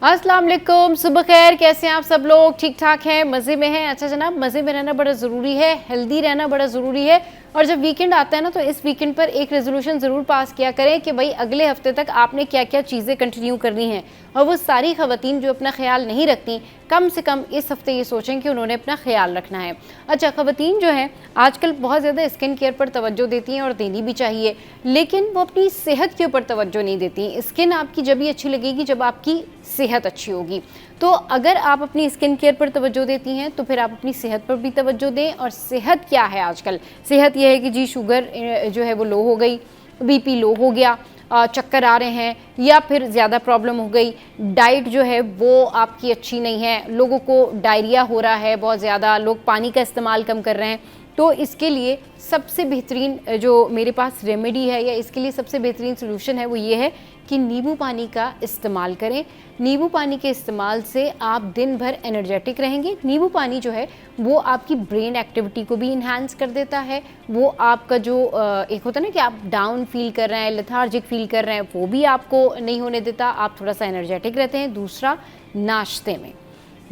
अस्सलाम वालेकुम, सुबह खैर। कैसे हैं आप सब लोग? ठीक ठाक हैं, मज़े में हैं? अच्छा जनाब, मज़े में रहना बड़ा ज़रूरी है, हेल्दी रहना बड़ा ज़रूरी है। और जब वीकेंड आता है ना, तो इस वीकेंड पर एक रेजोल्यूशन ज़रूर पास किया करें कि भाई अगले हफ्ते तक आपने क्या क्या चीज़ें कंटिन्यू करनी हैं। और वो सारी ख़वातीन जो अपना ख्याल नहीं रखती, कम से कम इस हफ्ते ये सोचें कि उन्होंने अपना ख्याल रखना है। अच्छा, ख़वातीन जो हैं आजकल बहुत ज़्यादा स्किन केयर पर तवज्जो देती हैं और देनी भी चाहिए, लेकिन वो अपनी सेहत के ऊपर तवज्जो नहीं देती। स्किन आपकी जब भी अच्छी लगेगी जब आपकी सेहत अच्छी होगी। तो अगर आप अपनी स्किन केयर पर तवज्जो देती हैं तो फिर आप अपनी सेहत पर भी तवज्जो दें। और सेहत क्या है आजकल? सेहत यह है कि जी शुगर जो है वो लो हो गई, बीपी लो हो गया, चक्कर आ रहे हैं, या फिर ज़्यादा प्रॉब्लम हो गई, डाइट जो है वो आपकी अच्छी नहीं है, लोगों को डायरिया हो रहा है बहुत ज़्यादा, लोग पानी का इस्तेमाल कम कर रहे हैं। तो इसके लिए सबसे बेहतरीन जो मेरे पास रेमेडी है, या इसके लिए सबसे बेहतरीन सोल्यूशन है, वो ये है कि नींबू पानी का इस्तेमाल करें। नींबू पानी के इस्तेमाल से आप दिन भर एनर्जेटिक रहेंगे। नींबू पानी जो है वो आपकी ब्रेन एक्टिविटी को भी इन्हांस कर देता है। वो आपका जो एक होता है ना कि आप डाउन फील कर रहे हैं, लेथार्जिक फील कर रहे हैं, वो भी आपको नहीं होने देता। आप थोड़ा सा एनर्जेटिक रहते हैं। दूसरा, नाश्ते में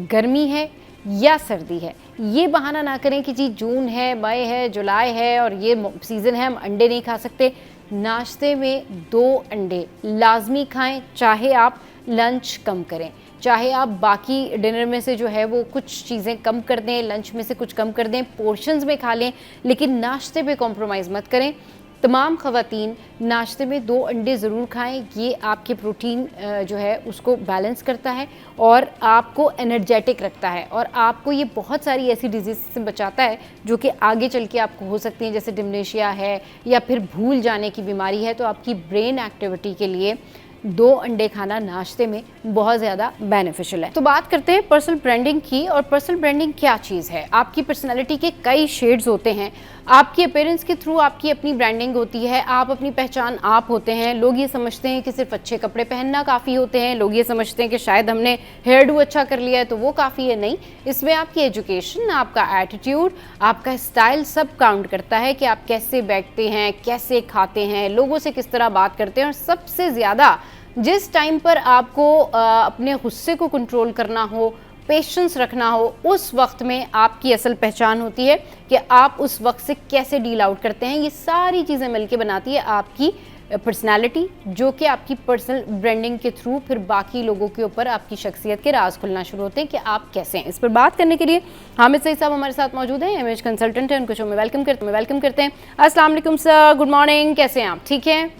गर्मी है या सर्दी है, ये बहाना ना करें कि जी जून है, मई है, जुलाई है और ये सीज़न है, हम अंडे नहीं खा सकते। नाश्ते में 2 अंडे लाजमी खाएं, चाहे आप लंच कम करें, चाहे आप बाकी डिनर में से जो है वो कुछ चीज़ें कम कर दें, लंच में से कुछ कम कर दें, पोर्शंस में खा लें, लेकिन नाश्ते पे कॉम्प्रोमाइज़ मत करें। तमाम ख़वातीन नाश्ते में 2 अंडे ज़रूर खाएं। ये आपके प्रोटीन जो है उसको बैलेंस करता है और आपको एनर्जेटिक रखता है, और आपको ये बहुत सारी ऐसी डिजीज़ से बचाता है जो कि आगे चल के आपको हो सकती हैं, जैसे डिमेंशिया है या फिर भूल जाने की बीमारी है। तो आपकी ब्रेन एक्टिविटी के लिए 2 अंडे खाना नाश्ते में बहुत ज़्यादा बेनिफिशियल है। तो बात करते हैं पर्सनल ब्रांडिंग की। और पर्सनल ब्रांडिंग क्या चीज़ है? आपकी पर्सनालिटी के कई शेड्स होते हैं। आपकी अपीयरेंस के थ्रू आपकी अपनी ब्रांडिंग होती है। आप अपनी पहचान आप होते हैं। लोग ये समझते हैं कि सिर्फ अच्छे कपड़े पहनना काफ़ी होते हैं। लोग ये समझते हैं कि शायद हमने हेयर डू अच्छा कर लिया है तो वो काफ़ी है। नहीं, इसमें आपकी एजुकेशन, आपका एटीट्यूड, आपका स्टाइल सब काउंट करता है कि आप कैसे बैठते हैं, कैसे खाते हैं, लोगों से किस तरह बात करते हैं। और सबसे ज़्यादा जिस टाइम पर आपको अपने गुस्से को कंट्रोल करना हो, पेशेंस रखना हो, उस वक्त में आपकी असल पहचान होती है कि आप उस वक्त से कैसे डील आउट करते हैं। ये सारी चीज़ें मिलके बनाती है आपकी पर्सनालिटी, जो कि आपकी पर्सनल ब्रांडिंग के थ्रू फिर बाकी लोगों के ऊपर आपकी शख्सियत के राज खुलना शुरू होते हैं कि आप कैसे हैं। इस पर बात करने के लिए हामिद सईद साहब हमारे साथ मौजूद हैं, इमेज कंसल्टेंट हैं। उनको शो में वेलकम करते हैं। अस्सलाम वालेकुम सर, गुड मॉर्निंग, कैसे हैं आप? ठीक हैं?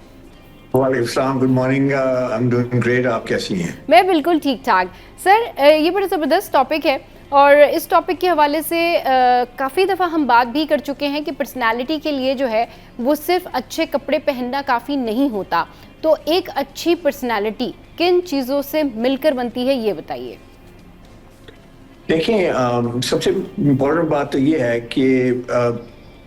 वालेकुम, good morning. I am doing great. आप कैसी हैं? मैं बिल्कुल ठीक ठाक। सर, ये बड़ा ज़बरदस्त टॉपिक है और इस टॉपिक के हवाले से काफ़ी दफ़ा हम बात भी कर चुके हैं कि पर्सनालिटी के लिए जो है वो सिर्फ अच्छे कपड़े पहनना काफ़ी नहीं होता। तो एक अच्छी पर्सनालिटी किन चीज़ों से मिलकर बनती है, ये बताइए। देखिए, सबसे इम्पोर्टेंट बात तो ये है कि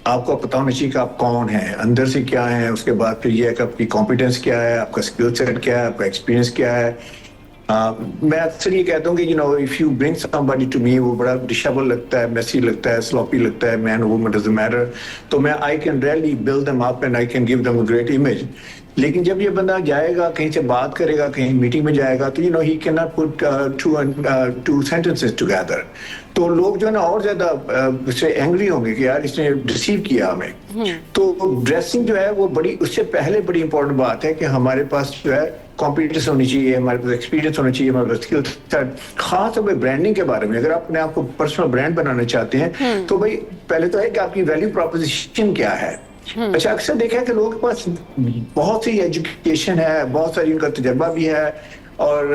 आपको पता होना चाहिए कि आप कौन हैं, अंदर से क्या है। उसके बाद फिर ये है कि आपकी कॉम्पिटेंस क्या है, आपका स्किल सेट क्या है, आपका एक्सपीरियंस क्या है। मैं अक्सर ये कहता हूँ कि if you bring somebody to me, वो बड़ा डिशेबल लगता है, मेसी लगता है, स्लॉपी लगता है, मैन वुमन डजंट मैटर, तो मैं I can really build them up and I can give them a great image. लेकिन जब ये बंदा जाएगा, कहीं से बात करेगा, कहीं मीटिंग में जाएगा, तो ही can not put two sentences together. तो लोग जो है ना और ज्यादा उससे एंग्री होंगे कि यार इसने डिसीव किया हमें। तो ड्रेसिंग जो है वो बड़ी, उससे पहले बड़ी इंपॉर्टेंट बात है कि हमारे पास जो है कॉम्पिटेंस होनी चाहिए, हमारे पास एक्सपीरियंस होना चाहिए, हमारे पास स्किल सेट। खास तौर पर ब्रांडिंग के बारे में, अगर आप अपने आप को पर्सनल ब्रांड बनाना चाहते हैं तो भाई पहले तो है कि आपकी वैल्यू प्रोपोजिशन क्या है। अच्छा, अक्सर देखा है कि लोगों के पास बहुत सी एजुकेशन है, बहुत सारी उनका तजर्बा भी है, और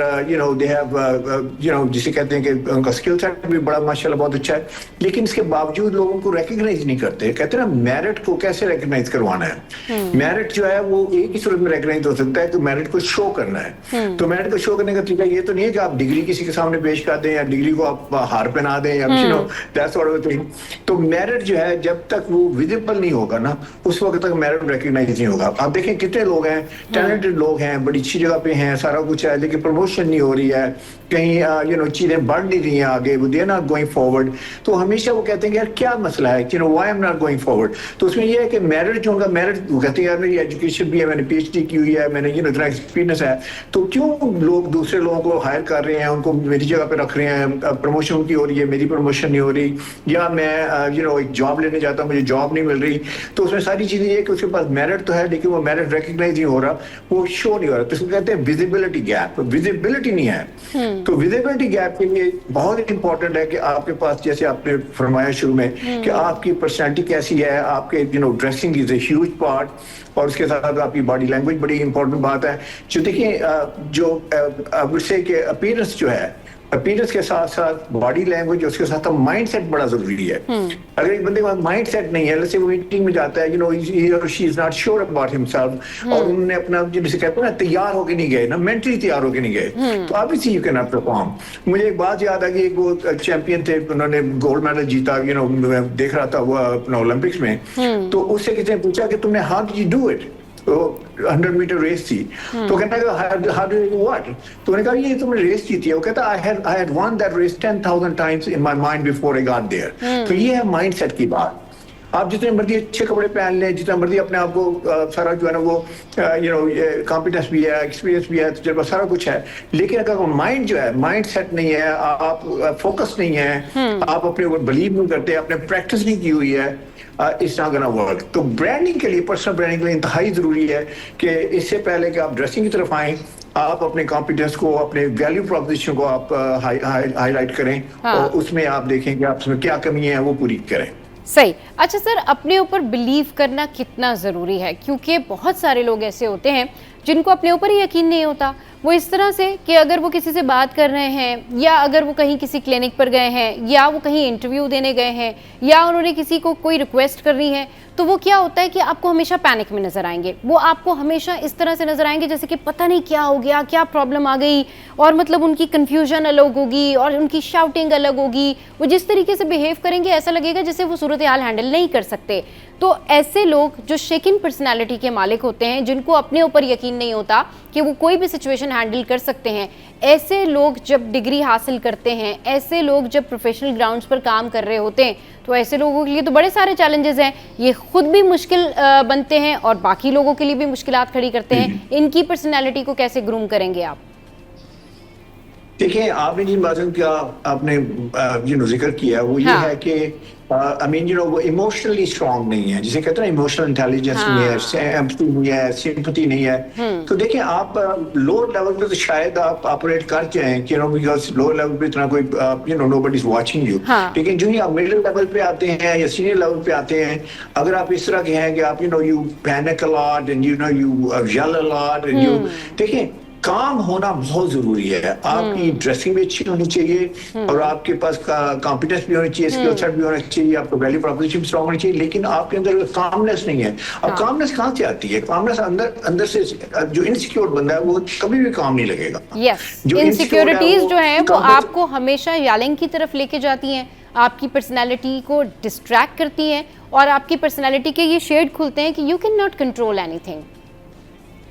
दे हैव जिसे कहते हैं कि उनका स्किल सेट भी बड़ा माशाल्लाह बहुत अच्छा है, लेकिन इसके बावजूद लोगों को रिकग्नाइज नहीं करते। कहते हैं ना, मेरिट को कैसे रिकग्नाइज करवाना है। मेरिट जो है वो एक ही सूरत में रिकग्नाइज हो सकता है कि मेरिट को शो करना है। तो मेरिट को शो करने का तरीका ये तो नहीं है कि आप डिग्री किसी के सामने पेश कर दें या डिग्री को आप हार पहना दें या दैट्स व्हाट वी थिंक। तो मेरिट जो है जब तक वो विजिबल नहीं होगा ना, उस वक्त तक मेरिट रिकग्नाइज नहीं होगा। आप देखें कितने लोग हैं, टैलेंटेड लोग हैं, बड़ी अच्छी जगह पे हैं, सारा कुछ है, लेकिन प्रमोशन नहीं हो रही है, कहीं चीजें बढ़ नहीं रही हैं आगे, they are not going forward, तो हमेशा वो कहते हैं कि यार क्या मसला है, why I am not going forward. तो उसमें ये है कि मेरिट जो उनका मेरिट, वो कहते हैं यार मेरी एजुकेशन भी है, मैंने PhD की हुई है, मैंने इतना एक्सपीरियंस है, तो क्यों लोग दूसरे लोगों को हायर कर रहे हैं, उनको मेरी जगह पे रख रहे हैं, प्रमोशन उनकी हो रही है, मेरी प्रमोशन नहीं हो रही, या मैं एक जॉब लेने जाता हूँ, मुझे जॉब नहीं मिल रही। तो उसमें सारी चीजें ये कि उसके पास मेरिट तो है लेकिन वो मेरिट रिकग्नाइज नहीं हो रहा, वो शो नहीं हो रहा, तो इसको कहते हैं विजिबिलिटी गैप, विजिबिलिटी नहीं है। तो विजिबिलिटी गैप के लिए बहुत इंपॉर्टेंट है कि आपके पास, जैसे आपने फरमाया शुरू में, कि आपकी पर्सनैलिटी कैसी है, आपके dressing is a huge part, और उसके साथ आपकी बॉडी लैंग्वेज बड़ी इंपॉर्टेंट बात है। जो देखिए जो अपीयरेंस जो है, अपीयरेंस के साथ साथ बॉडी लैंग्वेज, उसके साथ माइंड सेट बड़ा जरूरी है। अगर एक बंदे के पास माइंड सेट नहीं है, जैसे वो मीटिंग में जाता है, she is not sure about himself, और उन्होंने अपना जिसे कहते हैं ना, तैयार होके नहीं गए ना, मेंटली तैयार होके नहीं गए, तो obviously you can not perform. मुझे एक बात याद आ गई, एक वो चैंपियन थे, उन्होंने गोल्ड मेडल जीता, देख रहा था वो अपना ओलंपिक्स में, तो उससे किसी ने पूछा कि तुमने how did you do it, तो 100 मीटर रेस थी, तो कहता है हाउ डू यू व्हाट, तो उन्होंने कहा ये तुमने रेस जीती है, वो कहता I had won that race 10,000 times in my mind before I got there. तो ये है माइंडसेट की बात। आप जितने मर्जी अच्छे कपड़े पहन लें, जितना मर्जी अपने आप को सारा जो है ना वो कॉम्पिटेंस भी है, एक्सपीरियंस भी है, तजुर्बा सारा कुछ है, लेकिन अगर माइंड जो है, माइंड सेट नहीं है, आप फोकस नहीं है, आप अपने ऊपर बिलीव नहीं करते, आपने प्रैक्टिस नहीं की हुई है, इट्स नॉट गोना वर्क। तो ब्रांडिंग के लिए, पर्सनल ब्रांडिंग के लिए इंतहाई जरूरी है कि इससे पहले कि आप ड्रेसिंग की तरफ आएं, आप अपने कॉन्फिडेंस को, अपने वैल्यू प्रोपोजिशन को आप हाईलाइट करें, और उसमें आप देखें कि आप उसमें क्या कमी है वो पूरी करें। सही। अच्छा सर, अपने ऊपर बिलीव करना कितना ज़रूरी है, क्योंकि बहुत सारे लोग ऐसे होते हैं जिनको अपने ऊपर ही यकीन नहीं होता। वो इस तरह से कि अगर वो किसी से बात कर रहे हैं, या अगर वो कहीं किसी क्लिनिक पर गए हैं, या वो कहीं इंटरव्यू देने गए हैं, या उन्होंने किसी को कोई रिक्वेस्ट करनी है, तो वो क्या होता है कि आपको हमेशा पैनिक में नज़र आएंगे। वो आपको हमेशा इस तरह से नज़र आएंगे जैसे कि पता नहीं क्या हो गया, क्या प्रॉब्लम आ गई, और मतलब उनकी कन्फ्यूजन अलग होगी और उनकी शाउटिंग अलग होगी। वो जिस तरीके से बिहेव करेंगे ऐसा लगेगा जैसे वो सूरत हाल हैंडल नहीं कर सकते। तो ऐसे लोग जो शेकिन पर्सनालिटी के मालिक होते हैं, जिनको अपने ऊपर यकीन नहीं होता कि वो कोई भी सिचुएशन हैंडल कर सकते हैं, ऐसे लोग जब डिग्री हासिल करते हैं, ऐसे लोग जब प्रोफेशनल ग्राउंड्स पर काम कर रहे होते हैं, तो ऐसे लोगों के लिए तो बड़े सारे चैलेंजेस हैं। ये खुद भी मुश्किल बनते हैं और बाकी लोगों के लिए भी मुश्किलात खड़ी करते हैं। इनकी पर्सनैलिटी को कैसे ग्रूम करेंगे आप? देखिए, आपने जिन बातों का आपने जिक्र किया वो ये है कि वो इमोशनली स्ट्रांग नहीं है, जिसे कहते हैं इमोशनल इंटेलिजेंस नहीं है, एम्पैथी नहीं है, सिंपैथी नहीं है। तो देखिए, आप लोअर लेवल पे तो शायद आप ऑपरेट कर जाएं, बिकॉज लोअर लेवल पे इतना कोई नोबडी इज वाचिंग यू, लेकिन जो ही आप मिडिल लेवल पे आते हैं या सीनियर लेवल पे आते हैं, अगर आप इस तरह के हैं कि आप you panic a lot and you yell a lot and you, देखिए काम होना बहुत जरूरी है। आपकी ड्रेसिंग भी अच्छी होनी चाहिए, और आपके पास कॉन्फिडेंस भी होनी चाहिए, स्किल सेट भी होना चाहिए, आपको वैल्यू प्रोपोजिशन स्ट्रांग होनी चाहिए, लेकिन आपके अंदर कामनेस नहीं है। अब कामनेस कहाँ से आती है? कामनेस अंदर से, जो इनसिक्योर बंदा है वो कभी भी काम नहीं लगेगा। जो इनसिक्योरिटीज जो है वो आपको हमेशा यालिंग की तरफ लेके जाती हैं, आपकी पर्सनैलिटी को डिस्ट्रैक्ट करती हैं, और आपकी पर्सनैलिटी के ये शेड खुलते हैं कि you can not control anything.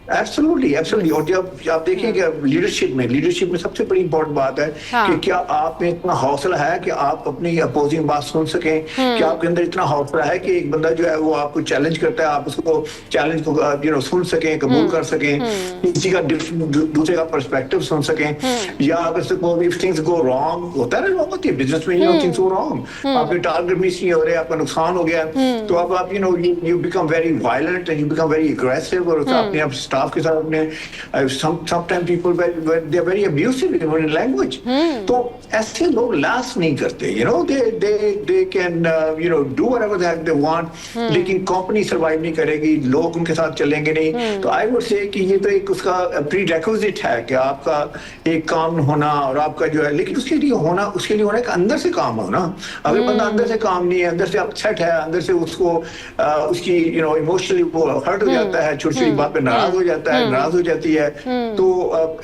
Absolutely, absolutely. और जब आप देखिए कि लीडरशिप में सबसे बड़ी इंपॉर्टेंट बात है कि क्या आप में इतना हौसला है कि आप अपनी अपोजिंग बात सुन सकें, क्या आपके अंदर इतना हौसला है कि एक बंदा जो है वो आपको चैलेंज करता है, आप उसको चैलेंज को सुन सकें, कबूल कर सकें, किसी का दूसरे का पर्सपेक्टिव सुन सकें, या अगर इफ थिंग्स गो रॉन्ग, होता है ना, होती है बिजनेस में, थिंग्स गो रॉन्ग, आपके टारगेट मिस नहीं हो रहे, आपका नुकसान हो गया, तो अब आप you become very violent and you become very aggressive, और अपने आप स्टाफ के साथ अपने sometimes people they are very abusive in language. तो ऐसे लोग लास्ट नहीं करते, they can do whatever the heck they want, लेकिन कंपनी सर्वाइव नहीं करेगी, लोग उनके साथ चलेंगे नहीं। तो आई वुड से कि ये तो एक उसका प्रीरेक्विजिट है कि आपका एक काम होना, और आपका जो है, लेकिन उसके लिए होना कि अंदर से काम होना। अगर बंदा अंदर से काम नहीं है, अंदर से अपसेट है, अंदर से उसको उसकी इमोशनली वो हर्ट हो जाता है, छोटी छोटी बात पे नाराज हो जाता है, नाराज हो जाती है, तो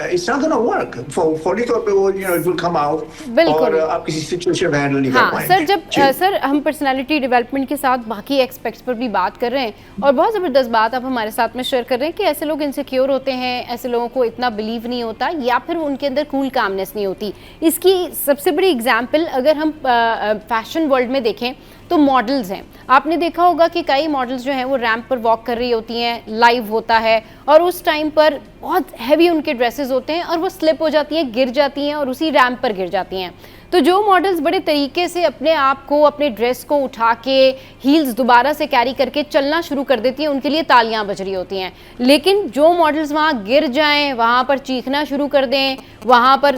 इट्स नॉट गोना वर्क। फौरी तौर पे वो इट विल कम आउट और आप किसी सिचुएशन में हैंडल नहीं कर पाएंगे। सर, जब सर हम पर्सनालिटी डेवलपमेंट के साथ बाकी एक्सपेक्ट्स पर भी बात कर रहे हैं, और बहुत ज़बरदस्त बात आप हमारे साथ में शेयर कर रहे हैं कि ऐसे लोग इनसिक्योर होते हैं, ऐसे लोगों को इतना बिलीव नहीं होता, या फिर उनके अंदर कूल कामनेस नहीं होती। इसकी सबसे बड़ी एग्जाम्पल अगर हम फैशन वर्ल्ड में देखें तो मॉडल्स हैं। आपने देखा होगा कि कई मॉडल्स जो हैं वो रैंप पर वॉक कर रही होती हैं, लाइव होता है, और उस टाइम पर बहुत हैवी उनके ड्रेसेस होते हैं और वो स्लिप हो जाती हैं, गिर जाती हैं और उसी रैंप पर गिर जाती हैं। तो जो मॉडल्स बड़े तरीके से अपने आप को, अपने ड्रेस को उठा के हील्स दोबारा से कैरी करके चलना शुरू कर देती हैं, उनके लिए तालियां बज रही होती हैं। लेकिन जो मॉडल्स वहाँ गिर जाएं, वहाँ पर चीखना शुरू कर दें, वहाँ पर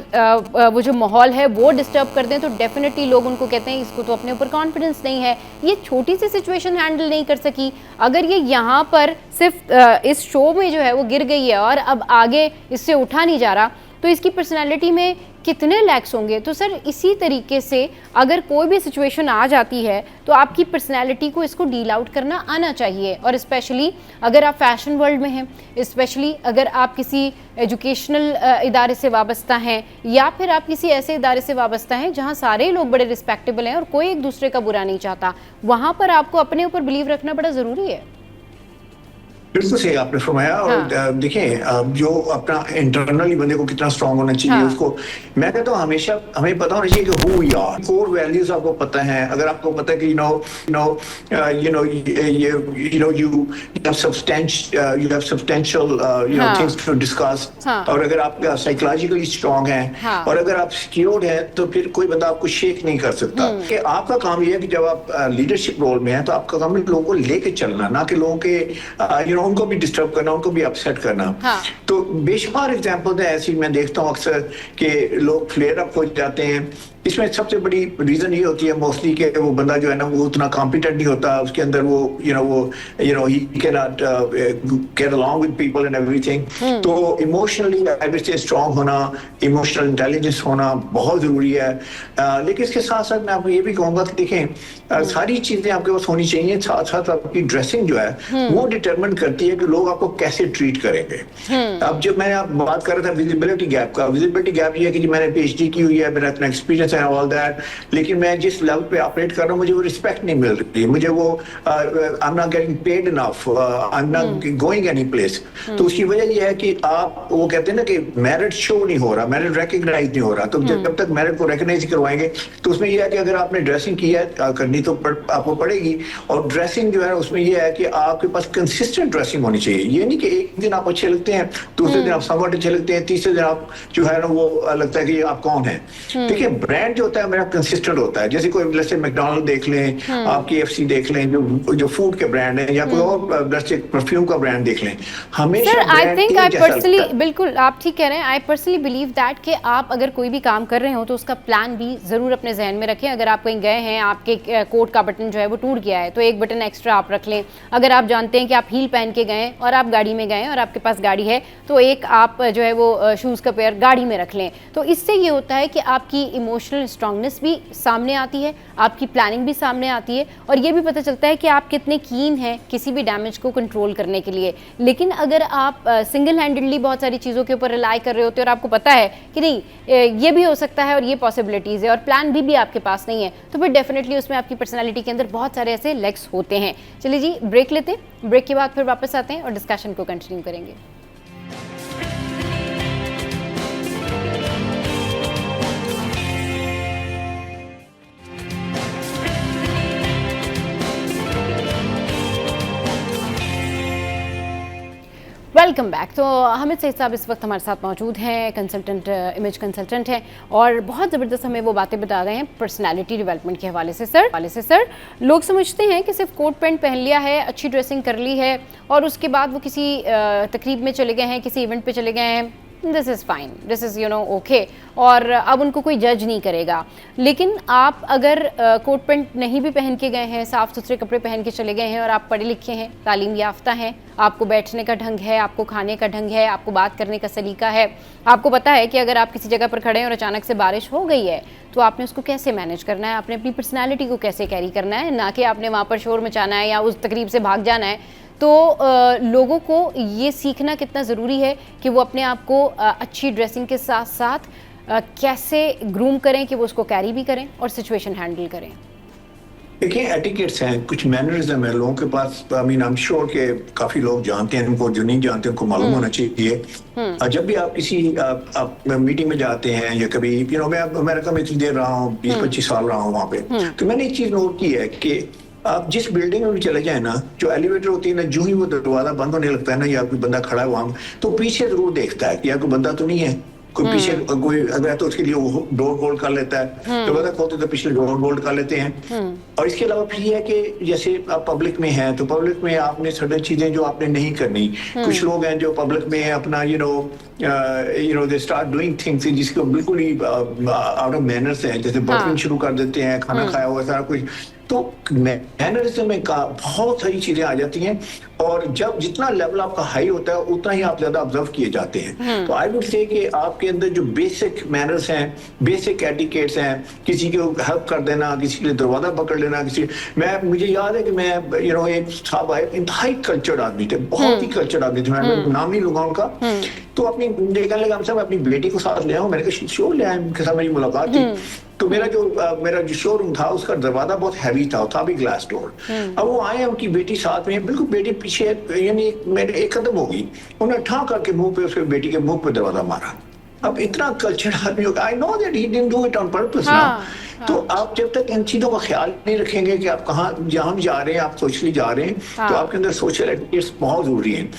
वो जो माहौल है वो डिस्टर्ब कर दें, तो डेफिनेटली लोग उनको कहते हैं इसको तो अपने ऊपर कॉन्फिडेंस नहीं है, ये छोटी सी सिचुएशन हैंडल नहीं कर सकी। अगर ये यहाँ पर सिर्फ इस शो में जो है वो गिर गई है और अब आगे इससे उठा नहीं जा रहा, तो इसकी पर्सनैलिटी में कितने लैक्स होंगे। तो सर इसी तरीके से अगर कोई भी सिचुएशन आ जाती है तो आपकी पर्सनैलिटी को इसको डील आउट करना आना चाहिए, और स्पेशली अगर आप फैशन वर्ल्ड में हैं, स्पेशली अगर आप किसी एजुकेशनल इदारे से वाबस्ता हैं, या फिर आप किसी ऐसे इदारे से वाबस्ता हैं जहां सारे लोग बड़े रिस्पेक्टेबल हैं और कोई एक दूसरे का बुरा नहीं चाहता, वहां पर आपको अपने ऊपर बिलीव रखना बड़ा ज़रूरी है। बिल्कुल सही आपने फरमाया। और देखिए जो अपना इंटरनली बंदे को कितना स्ट्रांग होना चाहिए, उसको मैं कहता हूँ हमेशा हमें पता होना चाहिए कि who we are, core values आपको पता है। अगर आपको पता है कि you have substantial things to discuss, और अगर आप साइकोलॉजिकली स्ट्रांग हैं और अगर आप सिक्योर्ड हैं, तो फिर कोई बंदा आपको शेक नहीं कर सकता। कि आपका काम ये है कि जब आप लीडरशिप रोल में हैं तो आपका काम है लोगों को लेके चलना, ना कि लोगों के उनको भी डिस्टर्ब करना, उनको भी अपसेट करना। तो बेशुमार एग्जांपल्स हैं ऐसी, मैं देखता हूँ अक्सर कि लोग फ्लेयर अप हो जाते हैं। इसमें सबसे बड़ी रीजन ये होती है मोस्टली कि वो बंदा जो है ना वो उतना कॉम्पिटेंट नहीं होता, उसके अंदर वो ही can not get along with people and everything. तो emotionally I will say strong होना, इमोशनल इंटेलिजेंस होना बहुत जरूरी है। लेकिन इसके साथ साथ मैं आपको ये भी कहूंगा कि देखें सारी चीजें आपके पास होनी चाहिए, साथ साथ आपकी ड्रेसिंग जो है वो डिटरमिन करती है कि लोग आपको कैसे ट्रीट करेंगे। अब जब मैं आप बात कर रहा था विजिबिलिटी गैप का, विजिबिलिटी गैप ये है कि मैंने PhD की हुई है, मेरा इतना एक्सपीरियंस है ऑल दैट, लेकिन मैं जिस लेवल पे ऑपरेट कर रहा हूँ मुझे वो रिस्पेक्ट नहीं मिल रही, मुझे वो आई am not getting paid enough, I am not going any place. तो उसकी वजह ये है कि आप वो कहते हैं ना कि मेरिट शो नहीं हो रहा, मेरिट रिकग्नाइज नहीं हो रहा। तो जब तक मेरिट को रिकग्नाइज करवाएंगे तो उसमें यह है कि अगर आपने ड्रेसिंग की है करनी तो आपको पड़ेगी, और ड्रेसिंग जो है उसमें यह है कि आपके पास कंसिस्टेंट ड्रेसिंग होनी चाहिए। ये नहीं कि एक दिन आप अच्छे लगते हैं, दूसरे दिन आप समवट अच्छे लगते हैं, तीसरे दिन आप जो है ना वो लगता है कि आप कौन है। देखिए ब्रांड जो होता है मेरा कंसिस्टेंट होता है। जैसे कोई जैसे मैकडॉनल्ड देख लें, आप KFC देख लें, जो फूड के ब्रांड है, या कोई और जैसे परफ्यूम का ब्रांड देख लें, हमेशा sir I think I personally, बिल्कुल आप ठीक कह रहे हैं, आई पर्सनली बिलीव दैट कि आप अगर कोई भी काम कर रहे हो तो उसका प्लान भी जरूर अपने जहन में रखें। अगर आप कहीं गए हैं, आपके कोट का बटन जो है वो टूट गया है, तो एक बटन एक्स्ट्रा आप रख लें। अगर आप जानते हैं कि आप हील पहन के गए और आप गाड़ी में गए और आपके पास गाड़ी है, तो एक आप जो है वो शूज़ का पेयर गाड़ी में रख लें। तो इससे ये होता है कि आपकी इमोशनल स्ट्रांगनेस भी सामने आती है, आपकी प्लानिंग भी सामने आती है, और ये भी पता चलता है कि आप कितने कीन हैं किसी भी डैमेज को कंट्रोल करने के लिए। लेकिन अगर आप सिंगल हैंडेडली बहुत सारी चीज़ों के ऊपर रिलाई कर रहे होते हैं और आपको पता है कि नहीं ये भी हो सकता है और ये पॉसिबिलिटीज़ है, और प्लान भी आपके पास नहीं है, तो फिर डेफिनेटली उसमें आपकी पर्सनैलिटी के अंदर बहुत सारे ऐसे लेग्स होते हैं। चलिए जी ब्रेक लेते हैं, ब्रेक के बाद फिर वापस आते हैं और डिस्कशन को कंटिन्यू करेंगे। Welcome back. तो हामिद सईद साहब इस वक्त हमारे साथ मौजूद हैं, कंसल्टेंट, इमेज कंसल्टेंट हैं, और बहुत ज़बरदस्त हमें वो बातें बता रहे हैं पर्सनालिटी डेवलपमेंट के हवाले से। सर लोग समझते हैं कि सिर्फ कोट पैंट पहन लिया है, अच्छी ड्रेसिंग कर ली है और उसके बाद वो किसी तकरीब में चले गए हैं, किसी इवेंट पे चले गए हैं, this is fine, this is okay, और अब उनको कोई जज नहीं करेगा। लेकिन आप अगर कोट पैंट नहीं भी पहन के गए हैं, साफ़ सुथरे कपड़े पहन के चले गए हैं और आप पढ़े लिखे हैं, तालीम याफ्ता हैं, आपको बैठने का ढंग है, आपको खाने का ढंग है, आपको बात करने का सलीका है, आपको पता है कि अगर आप किसी जगह पर खड़े हैं और अचानक से बारिश हो गई है तो आपने उसको कैसे मैनेज करना है, आपने अपनी पर्सनैलिटी को कैसे कैरी करना है, ना कि आपने वहाँ पर शोर मचाना है या उस तकरीब से भाग जाना है। तो लोगों को ये सीखना कितना ज़रूरी है कि वो अपने आप को अच्छी ड्रेसिंग के साथ साथ कैसे ग्रूम करें कि वो उसको कैरी भी करें और सिचुएशन हैंडल करें। देखिए, एटिकेट्स हैं, कुछ मैनरिज्म है लोगों के पास। I mean I am sure के काफी लोग जानते हैं उनको, जो नहीं जानते उनको मालूम होना चाहिए। जब भी आप किसी आप मीटिंग में जाते हैं या कभी मैं अमेरिका में इतनी देर रहा हूँ, 20-25 साल रहा हूँ वहाँ पे, तो मैंने एक चीज नोट की है कि आप जिस बिल्डिंग में भी चले जाए ना, जो एलिवेटर होती है ना, जो ही वो दरवाजा बंद होने लगता है ना, या कोई बंदा खड़ा है वहां, तो पीछे जरूर देखता है कि यार कोई बंदा तो नहीं है, कोई पीछे कोई अगर है तो उसके लिए वो डोर होल्ड कर लेता है, दरवाजा खोलते तो पिछले डोर होल्ड कर लेते हैं। और इसके अलावा फिर ये है कि जैसे आप पब्लिक में हैं तो पब्लिक में आपने सर्टेन चीजें जो आपने नहीं करनी। कुछ लोग हैं जो पब्लिक में अपना दे स्टार्ट डूइंग थिंग्स जिसको बिल्कुल ही आउट ऑफ मैनर्स है, जैसे बर्तन शुरू कर देते हैं, खाना खाया हुआ सारा कुछ। तो मैनरिज्म में बहुत सारी चीजें आ जाती हैं, और जब जितना लेवल आपका हाई होता है उतना ही आप ज्यादा ऑब्जर्व किए जाते हैं। तो आई वुड से कि आपके अंदर जो बेसिक मैनर्स हैं, बेसिक एटिकेट्स हैं, किसी को हेल्प कर देना, किसी के लिए दरवाजा पकड़ लेना, मुझे याद है कि मैं एक साहब आए, इंतहाई कल्चर्ड आदमी थे, बहुत ही कल्चर्ड आदमी थे, मैं नाम नहीं लूंगा उनका। तो अपनी देखने लगा मैं अपनी बेटी को साथ ले आऊं, मैंने कहा शो ले आए, उनके साथ मेरी मुलाकात थी। तो मेरा जो शोरूम था उसका दरवाजा बहुत हैवी था, था भी ग्लास डोर। अब वो आए, उनकी बेटी साथ में, बिल्कुल बेटी पीछे, यानी मेरे एक कदम होगी, उन्होंने ठा करके मुंह पे, उसके बेटी के मुंह पे दरवाजा मारा। अब इतना कल्चर्ड आदमी होगा, I know that he didn't do it on purpose ना। तो आप जब तक इन चीजों का ख्याल नहीं रखेंगे कि आप कहाँ जहाँ जा रहे हैं, आप सोशली जा रहे हैं, तो आपके अंदर सोशल एटिकेट्स बहुत जरूरी हैं।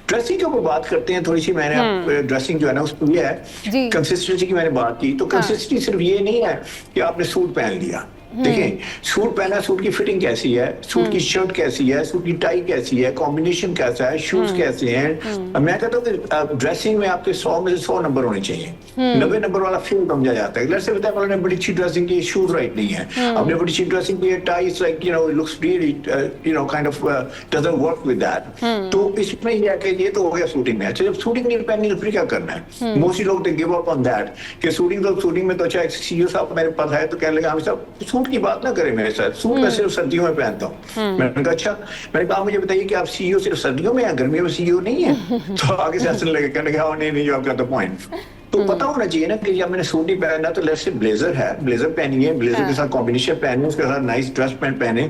ड्रेसिंग के ऊपर बात करते हैं थोड़ी सी, मैंने ड्रेसिंग जो है ना उसको ये है कंसिस्टेंसी की मैंने बात की। तो कंसिस्टेंसी सिर्फ ये नहीं है कि आपने सूट पहन लिया, देखिए सूट पहना, सूट की फिटिंग कैसी है, सूट की शर्ट कैसी है, सूट की टाई कैसी है, कॉम्बिनेशन कैसा है, शूज कैसे हैं। मैं कहता हूँ कि ड्रेसिंग में आपके 100 में से 100 नंबर होने चाहिए, 90 नंबर वाला फेल समझा जाता है। जैसे बताया वाला ने बड़ी अच्छी ड्रेसिंग की, शूज राइट नहीं है, आपने बड़ी अच्छी ड्रेसिंग की, tie is like looks really kind of doesn't work with that. तो इसमें ये है कि ये तो हो गया शूटिंग में। अच्छा, जब शूटिंग नहीं पहननी तो फिर क्या करना है? मोस्टली लोग गिव अप ऑन दैट कि शूटिंग में तो अच्छा सीईओ साहब मेरे पास है तो कहने लगा हम सब सूट की बात ना करें मेरे साथ, सूट मैं सिर्फ सर्दियों में पहनता हूँ। मैंने कहा अच्छा, मैंने कहा मुझे बताइए कि आप सीईओ सिर्फ सर्दियों में हैं, गर्मियों में सीईओ नहीं है? तो आगे से हंसने लगे, कहने लगा नहीं you have got the point. तो पता होना चाहिए ना कि जब मैंने सूट ही पहना तो लेट्स से ब्लेजर है, ब्लेजर पहनिए, ब्लेजर के साथ कॉम्बिनेशन पहनिए, उसके साथ नाइस ड्रेस पैंट पहने।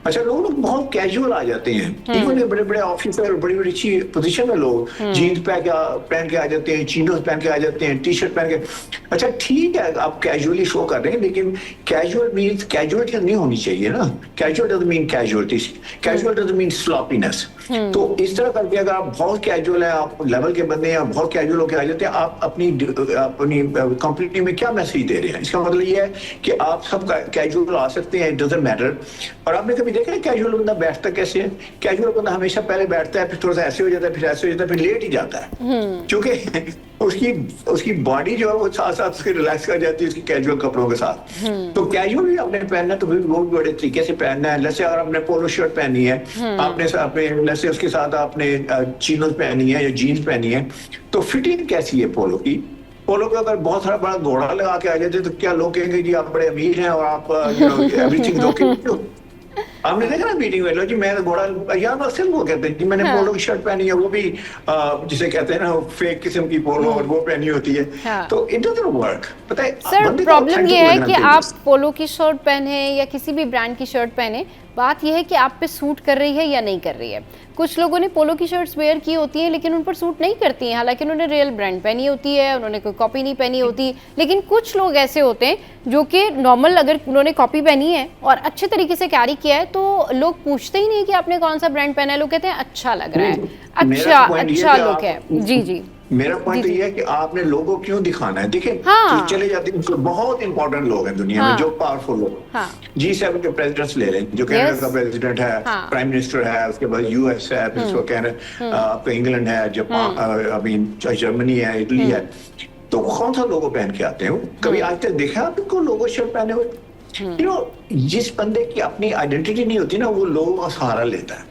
अच्छा, लोग बहुत कैजुअल आ जाते हैं, इवन बड़े बड़े ऑफिसर, बड़ी बड़ी अच्छी पोजीशन में लोग जीन्स पहन के आ जाते हैं, चीनोस पहन के आ जाते हैं, टी शर्ट पहन के। अच्छा ठीक है, आप कैजुअली शो कर रहे हैं, लेकिन कैजुअल मीन्स कैजुअलिटी नहीं होनी चाहिए ना। Casual doesn't mean casualty, casual doesn't mean sloppiness. तो इस तरह करके अगर आप बहुत कैजुअल है, आप लेवल के बंदे हैं, आप बहुत कैजुअल होकर आ जाते हैं, आप अपनी कंपनी में क्या मैसेज दे रहे हैं? इसका मतलब ये है कि आप सब कैजुअल आ सकते हैं, इट डजंट मैटर। और आपने कभी देखा है कैजुअल बंदा बैठता कैसे है? कैजुअल बंदा हमेशा पहले बैठता है, फिर थोड़ा सा ऐसे हो जाता है, फिर ऐसे हो जाता है, फिर लेट ही जाता है, क्योंकि उसकी बॉडी जो है वो साथ साथ उसके रिलैक्स कर जाती है उसकी कैजुअल कपड़ों के साथ। तो कैजुअल भी आपने पहनना है तो वो भी बड़े तरीके से पहनना है। जैसे अगर आपने पोलो शर्ट पहनी है, आपने जैसे उसके साथ आपने चीनोस पहनी है या जीन्स पहनी है, तो फिटिंग कैसी है पोलो की? पोलो पे अगर बहुत सारा बड़ा घोड़ा लगा के आ जाते तो क्या लोग कहेंगे जी आप बड़े अमीर हैं और आप एवरीथिंग ओके। आपने देखा ना मीटिंग में, लो जी मैं घोड़ा, यार अक्सर वो कहते हैं कि मैंने पोलो की शर्ट पहनी है, वो भी जिसे कहते हैं ना फेक किस्म की पोलो, और वो पहनी होती है। हाँ। तो इट डजंट वर्क। पता है सर, प्रॉब्लम ये है कि आप पोलो की शर्ट पहने या किसी भी ब्रांड की शर्ट पहने, बात यह है कि आप पे सूट कर रही है या नहीं कर रही है। कुछ लोगों ने पोलो की शर्ट्स वेयर की होती हैं लेकिन उन पर सूट नहीं करती हैं, हालांकि उन्होंने रियल ब्रांड पहनी होती है, उन्होंने कोई कॉपी नहीं पहनी होती। लेकिन कुछ लोग ऐसे होते हैं जो कि नॉर्मल, अगर उन्होंने कॉपी पहनी है और अच्छे तरीके से कैरी किया है तो लोग पूछते ही नहीं कि आपने कौन सा ब्रांड पहना है, लोग कहते हैं अच्छा लग रहा है, अच्छा लुक है। जी जी, मेरा पॉइंट ये है कि आपने लोगों को क्यों दिखाना है? देखिए हाँ। चले जाते हैं, बहुत इंपॉर्टेंट लोग हैं दुनिया में जो पावरफुल लोग, G7 के प्रेसिडेंट्स ले लें, जो कनाडा का प्रेसिडेंट है, प्राइम मिनिस्टर है, उसके बाद यूएस है, फिर आपका इंग्लैंड है, जापान, अभी जर्मनी है, इटली है। तो कौन सा लोगो पहन के आते हैं? कभी आज तक देखा आपको लोगो शर्ट पहने हुए? जिस बंदे की अपनी आइडेंटिटी नहीं होती ना, वो लोगों का सहारा लेता है।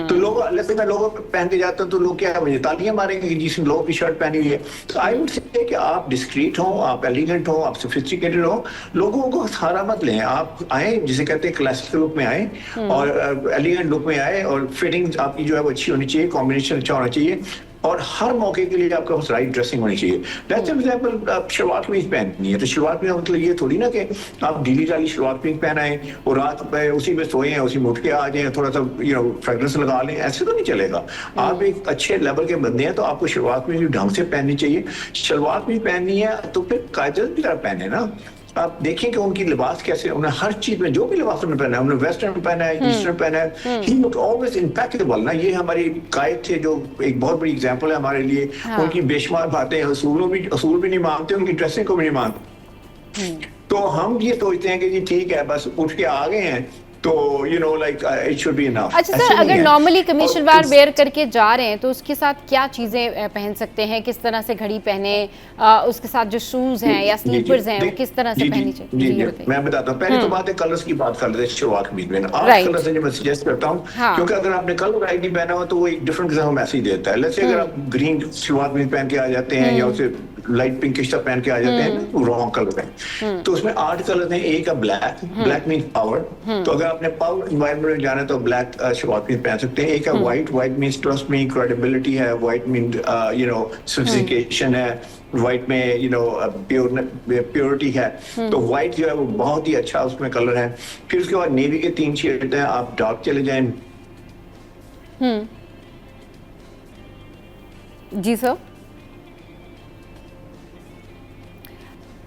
तो लोग, जैसे मैं लोगों को पहन के जाता हूँ तो लोग क्या मुझे तालियां मारेंगे कि जिस लोगों की शर्ट पहनी हुई है। तो आई वुड से कि आप डिस्क्रीट हो, आप एलिगेंट हो, आप सोफिस्टिकेटेड हो, लोगों को सहारा मत लें। आप आए, जिसे कहते हैं क्लासिकल लुक में आए और एलिगेंट लुक में आए, और फिटिंग आपकी जो है वो अच्छी होनी चाहिए, कॉम्बिनेशन अच्छा होना चाहिए, और हर मौके के लिए आपके पास राइट ड्रेसिंग होनी चाहिए। लेट्स एग्जांपल, आप शलवार कमीज पहननी है, तो शलवार कमीज मतलब ये थोड़ी ना कि आप ढीली ढाली शलवार कमीज पहन आए और रात में उसी में सोए हैं, उसी में उठ के आ जाए, थोड़ा सा फ्रेग्रेंस लगा लें, ऐसे तो नहीं चलेगा। आप एक अच्छे लेवल के बंदे हैं तो आपको शलवार कमीज भी ढंग से पहननी चाहिए। शलवार कमीज पहननी है तो फिर काजल की तरह पहने ना। आप देखिए कि उनकी लिबास कैसे, उन्हें हर चीज में जो भी लिबास उन्होंने पहना है, उन्होंने वेस्टर्न पहना है, ईस्टर्न पहना है, ही लुक ऑलवेज इम्पेकेबल ना। ये हमारी कायद थे जो एक बहुत बड़ी एग्जांपल है हमारे लिए। उनकी बेशुमार बातें, असूल भी नहीं मानते, उनकी ड्रेसिंग को भी नहीं मानते। तो हम ये सोचते हैं कि जी ठीक है, बस उठ के आ गए हैं तो like it should be enough. अच्छा सर, अगर नॉर्मली कमीज शलवार वेयर करके जा रहे हैं तो उसके साथ क्या चीजें पहन सकते हैं? किस तरह से घड़ी पहने, उसके साथ जो शूज हैं या स्लीपर्स हैं वो किस तरह से पहनी चाहिए? जी, मैं बताता हूँ। पहले तो बात है कलर्स की बात कर लेते हैं शलवार कमीज में। 8 कलर से जो मैं सजेस्ट करता हूँ, क्योंकि अगर आपने कलर आईडी पहना हो तो वो एक डिफरेंट किस्म का मैसेज देता है। लेट्स से अगर आप ग्रीन शलवार कमीज पहन के आ जाते हैं या उसे लाइट पिंकिश सा पहन के आ जाते हैं, रॉन्ग कलर में, तो उसमें 8 कलर हैं। एक है ब्लैक, ब्लैक मीन पावर, तो अगर आपने पावर एनवायरनमेंट में जाना है तो ब्लैक शलवार कमीज पहन सकते हैं। एक है white, white means trust me, credibility है, व्हाइट मीन सोफिस्टिकेशन है, व्हाइट में प्योरिटी है। तो व्हाइट जो है वो बहुत ही अच्छा उसमें कलर है। फिर उसके बाद नेवी के 3 शेड हैं, आप डार्क चले जाएं। जी सर।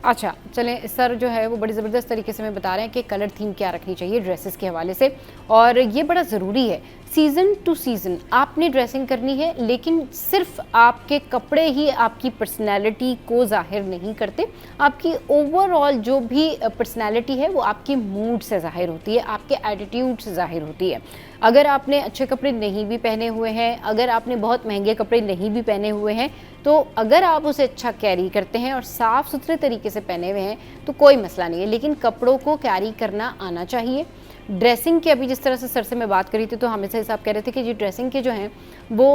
अच्छा चलें, सर जो है वो बड़ी ज़बरदस्त तरीके से हमें बता रहे हैं कि कलर थीम क्या रखनी चाहिए ड्रेसेस के हवाले से, और ये बड़ा ज़रूरी है। सीज़न टू सीज़न आपने ड्रेसिंग करनी है, लेकिन सिर्फ आपके कपड़े ही आपकी पर्सनैलिटी को ज़ाहिर नहीं करते। आपकी ओवरऑल जो भी पर्सनैलिटी है वो आपके मूड से ज़ाहिर होती है, आपके एटीट्यूड से ज़ाहिर होती है। अगर आपने अच्छे कपड़े नहीं भी पहने हुए हैं, अगर आपने बहुत महंगे कपड़े नहीं भी पहने हुए हैं, तो अगर आप उसे अच्छा कैरी करते हैं और साफ़ सुथरे तरीके से पहने हुए हैं तो कोई मसला नहीं है, लेकिन कपड़ों को कैरी करना आना चाहिए। ड्रेसिंग की अभी जिस तरह से सर से मैं बात करी थी तो हमेशा साहब कह रहे थे कि जी ड्रेसिंग के जो हैं वो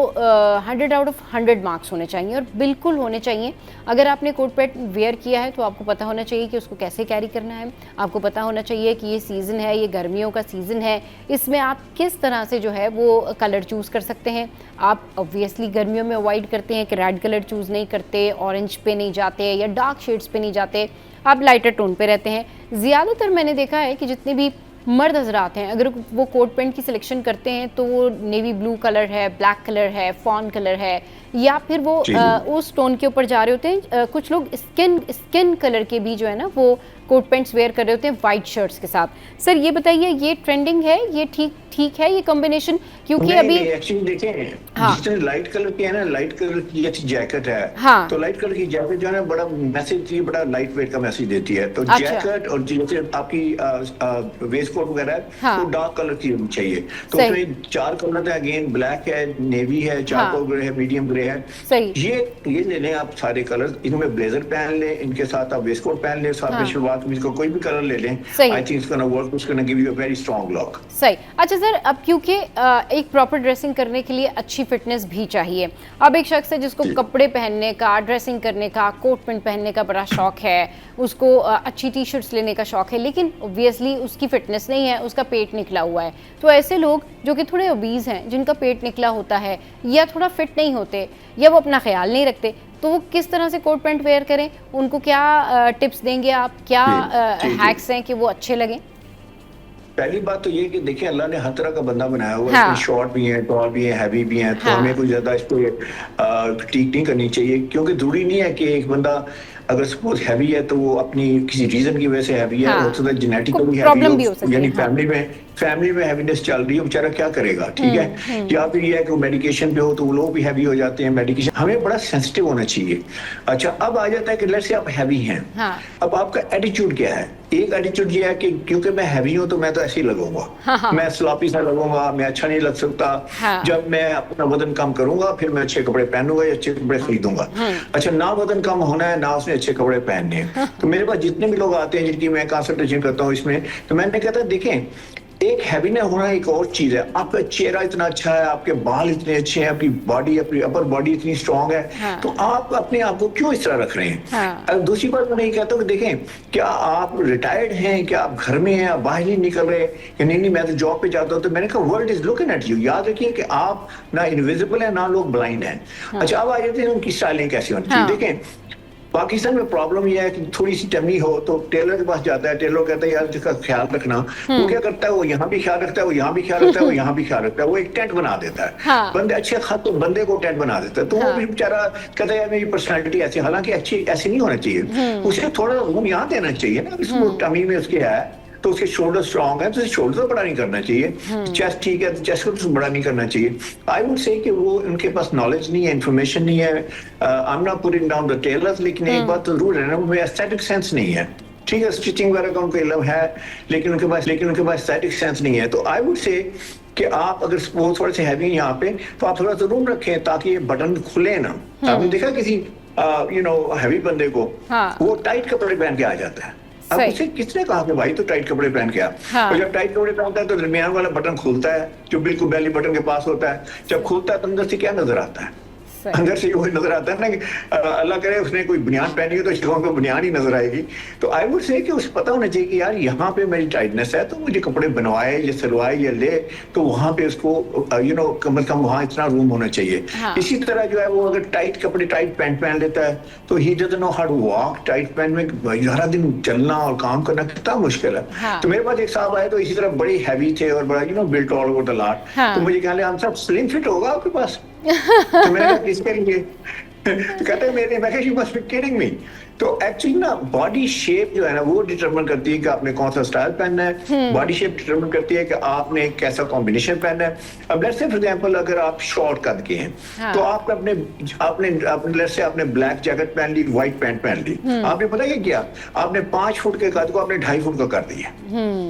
100 आउट ऑफ 100 मार्क्स होने चाहिए, और बिल्कुल होने चाहिए। अगर आपने कोट पैंट वेयर किया है तो आपको पता होना चाहिए कि उसको कैसे कैरी करना है, आपको पता होना चाहिए कि ये सीज़न है, ये गर्मियों का सीज़न है, इसमें आप किस तरह से जो है वो कलर चूज़ कर सकते हैं। आप ऑब्वियसली गर्मियों में अवॉइड करते हैं कि रेड कलर चूज़ नहीं करते, ऑरेंज पे नहीं जाते या डार्क शेड्स पे नहीं जाते, आप लाइटर टोन पे रहते हैं। ज़्यादातर मैंने देखा है कि जितने भी मर्द हजरात हैं, अगर वो कोट पैंट की सिलेक्शन करते हैं तो वो नेवी ब्लू कलर है, ब्लैक कलर है, फॉन कलर है, या फिर वो उस टोन के ऊपर जा रहे होते हैं। कुछ लोग स्किन कलर के भी जो है ना वो कोट पैंट्स वेयर कर रहे होते हैं वाइट शर्ट्स के साथ। सर ये बताइए, ये ट्रेंडिंग है, ये ठीक है ये कॉम्बिनेशन? क्योंकि अभी एक्चुअली देखें, जिसने लाइट कलर की है ना, लाइट कलर की अच्छी जैकेट है, तो लाइट कलर की जैकेट जो है ना बड़ा मैसेज थी, बड़ा लाइट वेट का मैसेज देती है। तो जैकेट और जैसे आपकी वेस्ट कोट वगैरह है वो डार्क कलर की होनी चाहिए। तो उसमें 4 कलर है, अगेन ब्लैक है, नेवी है, चारकोल ग्रे है, मीडियम ग्रे है। ये ले लें आप सारे कलर, इनमें ब्लेजर पहन लें, इनके साथ आप वेस्ट कोट पहन लें, साथ में शलवार कमीज को कोई भी कलर ले लें। I think it's gonna work, it's gonna give you a very strong look. सही। अच्छा सर, अब क्योंकि एक प्रॉपर ड्रेसिंग करने के लिए अच्छी फिटनेस भी चाहिए। अब एक शख्स है जिसको कपड़े पहनने का, ड्रेसिंग करने का, कोट पैंट पहनने का बड़ा शौक है, उसको अच्छी टी शर्ट्स लेने का शौक है, लेकिन ऑब्वियसली उसकी फिटनेस नहीं है, उसका पेट निकला हुआ है। तो ऐसे लोग जो कि थोड़े ओबीज हैं, जिनका पेट निकला होता है या थोड़ा फिट नहीं होते या वो अपना ख्याल नहीं रखते, तो वो किस तरह से कोट पैंट वेयर करें? उनको क्या टिप्स देंगे आप, क्या हैक्स हैं कि वो अच्छे लगें? पहली बात तो ये कि देखिए, अल्लाह ने हर तरह का बंदा बनाया हुआ है। इसमें शॉर्ट भी है, टॉल भी है, हैवी भी है। तो हमें कोई ज्यादा इसको क्रिटिक नहीं करनी चाहिए, क्योंकि जरूरी नहीं है कि एक बंदा अगर सपोज हैवी है तो वो अपनी किसी रीजन की वजह से हैवी है, हो सकता है जेनेटिकली हैवी हो, यानी फैमिली में हैवीनेस चल रही है, बेचारा क्या करेगा, ठीक है। या फिर ये है कि वो मेडिकेशन पे हो तो वो लोग भी हैवी हो जाते हैं मेडिकेशन। हमें बड़ा सेंसिटिव होना चाहिए। अच्छा, अब आ जाता है कि लेट्स से आप हैवी हैं, अब आपका एटीट्यूड क्या है? एक एटीट्यूड ये है कि क्योंकि मैं हैवी हूं तो मैं तो ऐसे ही लगूंगा, हाँ। मैं स्लॉपी सा लगूंगा, मैं अच्छा नहीं लग सकता। हाँ। जब मैं अपना वजन कम करूंगा फिर मैं अच्छे कपड़े पहनूंगा या अच्छे कपड़े खरीदूंगा। अच्छा, ना वजन कम होना है ना उसने अच्छे कपड़े पहनने हैं। तो मेरे पास जितने भी लोग आते हैं जिनकी मैं कंसल्टेशन करता हूँ इसमें, तो मैंने कहता है देखें, एक हैवी ना होना एक और चीज है। आपका चेहरा इतना अच्छा है, आपके बाल इतने अच्छे हैं, आपकी बॉडी, अपनी अपर बॉडी इतनी स्ट्रांग है, हाँ। तो आप अपने आप को क्यों इस तरह रख रहे हैं? हाँ। अब दूसरी बात मैं ये कहता हूँ कि देखें, क्या आप रिटायर्ड हैं, क्या आप घर में हैं, आप बाहर नहीं निकल रहे कि नहीं मैं तो जॉब पे जाता हूँ? तो मैंने कहा world is looking at you. याद रखिए कि आप ना इनविजिबल है ना लोग ब्लाइंड हैं। अच्छा, अब आ जाते हैं उनकी स्टाइलिंग कैसी होनी चाहिए। हाँ। देखें, पाकिस्तान में प्रॉब्लम यह है कि थोड़ी सी टमी हो तो टेलर के पास जाता है, टेलर कहता है यार इसका ख्याल रखना। वो क्या करता है, वो यहाँ भी ख्याल रखता है, वो यहाँ भी ख्याल रखता है, वो यहाँ भी ख्याल रखता है, वो एक टेंट बना देता है। हाँ। बंदे अच्छे खत तो बंदे को टेंट बना देता है, तो वो हाँ। भी बेचारा कहता है यार मेरी पर्सनैलिटी ऐसी, हालांकि अच्छी ऐसी नहीं होना चाहिए। उसे थोड़ा रूम यहाँ देना चाहिए ना, इसको टमी में उसके है तो उसके शोल्डर स्ट्रांग है तो उसे शोल्डर तो बड़ा नहीं करना चाहिए। चेस्ट ठीक है तो चेस्ट को तो बड़ा नहीं करना चाहिए। आई वुड से कि वो उनके पास नॉलेज नहीं है, इन्फॉर्मेशन नहीं है। I am not putting down the tailors, लेकिन एक बात तो जरूर है ना, उनमें एस्थेटिक सेंस नहीं है। ठीक है, स्टिचिंग वगैरह का उनको इल्म है, लेकिन उनके पास एस्थेटिक सेंस नहीं है। तो आई वुड से कि आप अगर सपोज थोड़े से हैवी यहाँ पे, तो आप थोड़ा सा रूम रखें ताकि ये बटन खुले ना। आपने देखा किसी हैवी बंदे को, हाँ। वो टाइट कपड़े पहन के आ जाता है। अब सही। उसे किसने कहा कि भाई तो टाइट कपड़े पहन के आ? हाँ। और जब टाइट कपड़े पहनता है तो दरमियान वाला बटन खुलता है जो बिल्कुल बेली बटन के पास होता है। जब खुलता है तो अंदर से क्या नजर आता है? सही। अंदर से वही नजर आता है ना कि अल्लाह करे उसने कोई बनियान पहनी हो तो शिकों को बनियान ही नजर आएगी। तो आई वुड से कि उसे पता होना चाहिए कि यार यहाँ पे मेरी टाइटनेस है तो मुझे कपड़े बनवाए या सिलवाए या ले, तो वहां पे उसको कम से कम वहां इतना रूम होना चाहिए। हाँ। इसी तरह जो है वो अगर टाइट कपड़े, टाइट पैंट पहन लेता है तो ही doesn't know how to walk. Tight pant में सारा दिन चलना और काम करना कितना मुश्किल है। हाँ। तो मेरे पास एक साहब आए तो इसी तरह बड़े हैवी थे और बड़ा built all over the lot. हाँ। तो मुझे कहने हम सब स्लिम फिट होगा आपके पास? तो मैंने कहा किसके लिए? तो कहते हैं मेरे, मैं कहा you must be kidding me. तो एक्चुअली ना बॉडी शेप जो है ना वो डिटरमिन करती है कि आपने कौन सा स्टाइल पहनना है। बॉडी शेप डिटरमिन करती है कि आपने कैसा कॉम्बिनेशन पहनना है। अब लेट्स से फॉर एग्जांपल अगर आप शॉर्ट कद के हैं, हाँ। तो आपने लेट्स से आपने ब्लैक जैकेट पहन ली, व्हाइट पैंट पहन ली, आपने पता क्या किया, आपने 5 फुट के कद को आपने 2.5 फुट का कर दिया।